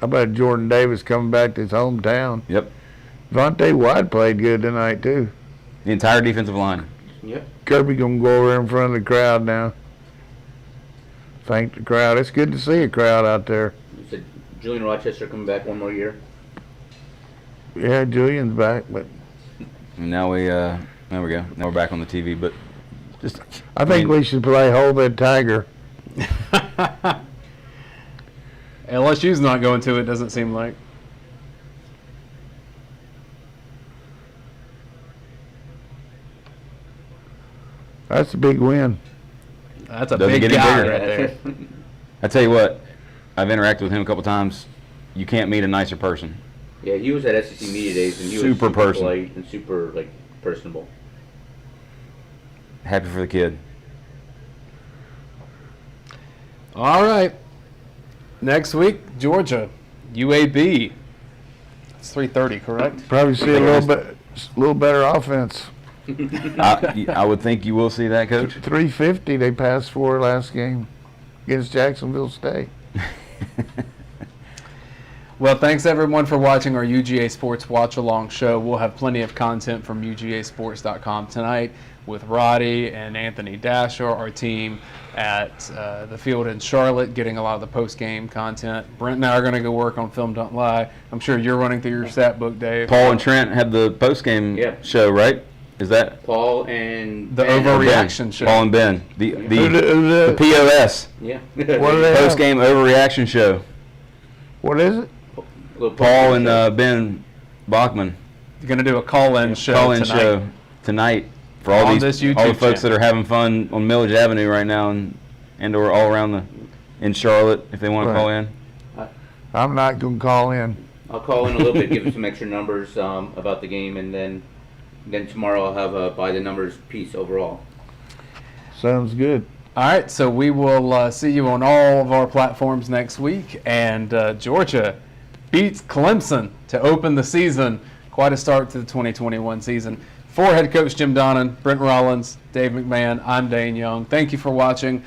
about Jordan Davis coming back to his hometown? Yep. Vontae White played good tonight too. The entire defensive line. yep. Kirby gonna go over in front of the crowd now. Thank the crowd. It's good to see a crowd out there. You said Julian Rochester coming back one more year. Yeah, Julian's back, but And now we go. Now we're back on the TV. But just I think we should play Hold That Tiger. LSU's not going to, it doesn't seem like. That's a big win. That's a Doesn't big get any guy bigger. right there. I tell you what, I've interacted with him a couple times. You can't meet a nicer person. Yeah, he was at SEC Media Days and he was Super person. polite and super personable. Happy for the kid. All right. Next week, Georgia, UAB. It's 3:30, correct? Probably see a little better offense. I would think you will see that, Coach. 350 they passed for last game against Jacksonville State. Well, thanks everyone for watching our UGA Sports Watch Along show. We'll have plenty of content from UGAsports.com tonight with Roddy and Anthony Dasher, our team at the field in Charlotte, getting a lot of the post-game content. Brent and I are going to go work on Film Don't Lie. I'm sure you're running through your stat book, Dave. Paul and Trent have the post-game Yeah. show, right? Is that Paul and The Ben. overreaction show. Paul and Ben? The Who POS, Yeah. What do they have? post-game overreaction show. What is it? Paul and Ben Bachman You're going to do a call-in show call-in tonight. show tonight for all On these this YouTube all the folks channel. that are having fun on Millage Avenue right now and or all around in Charlotte if they want to Right. call in. I'm not going to call in. I'll call in a little bit, give him some extra numbers about the game, and then tomorrow I'll have a by the numbers piece overall. Sounds good. All right, so we will see you on all of our platforms next week. And Georgia beats Clemson to open the season. Quite a start to the 2021 season. For head coach Jim Donnan, Brent Rollins, Dave McMahon, I'm Dane Young. Thank you for watching.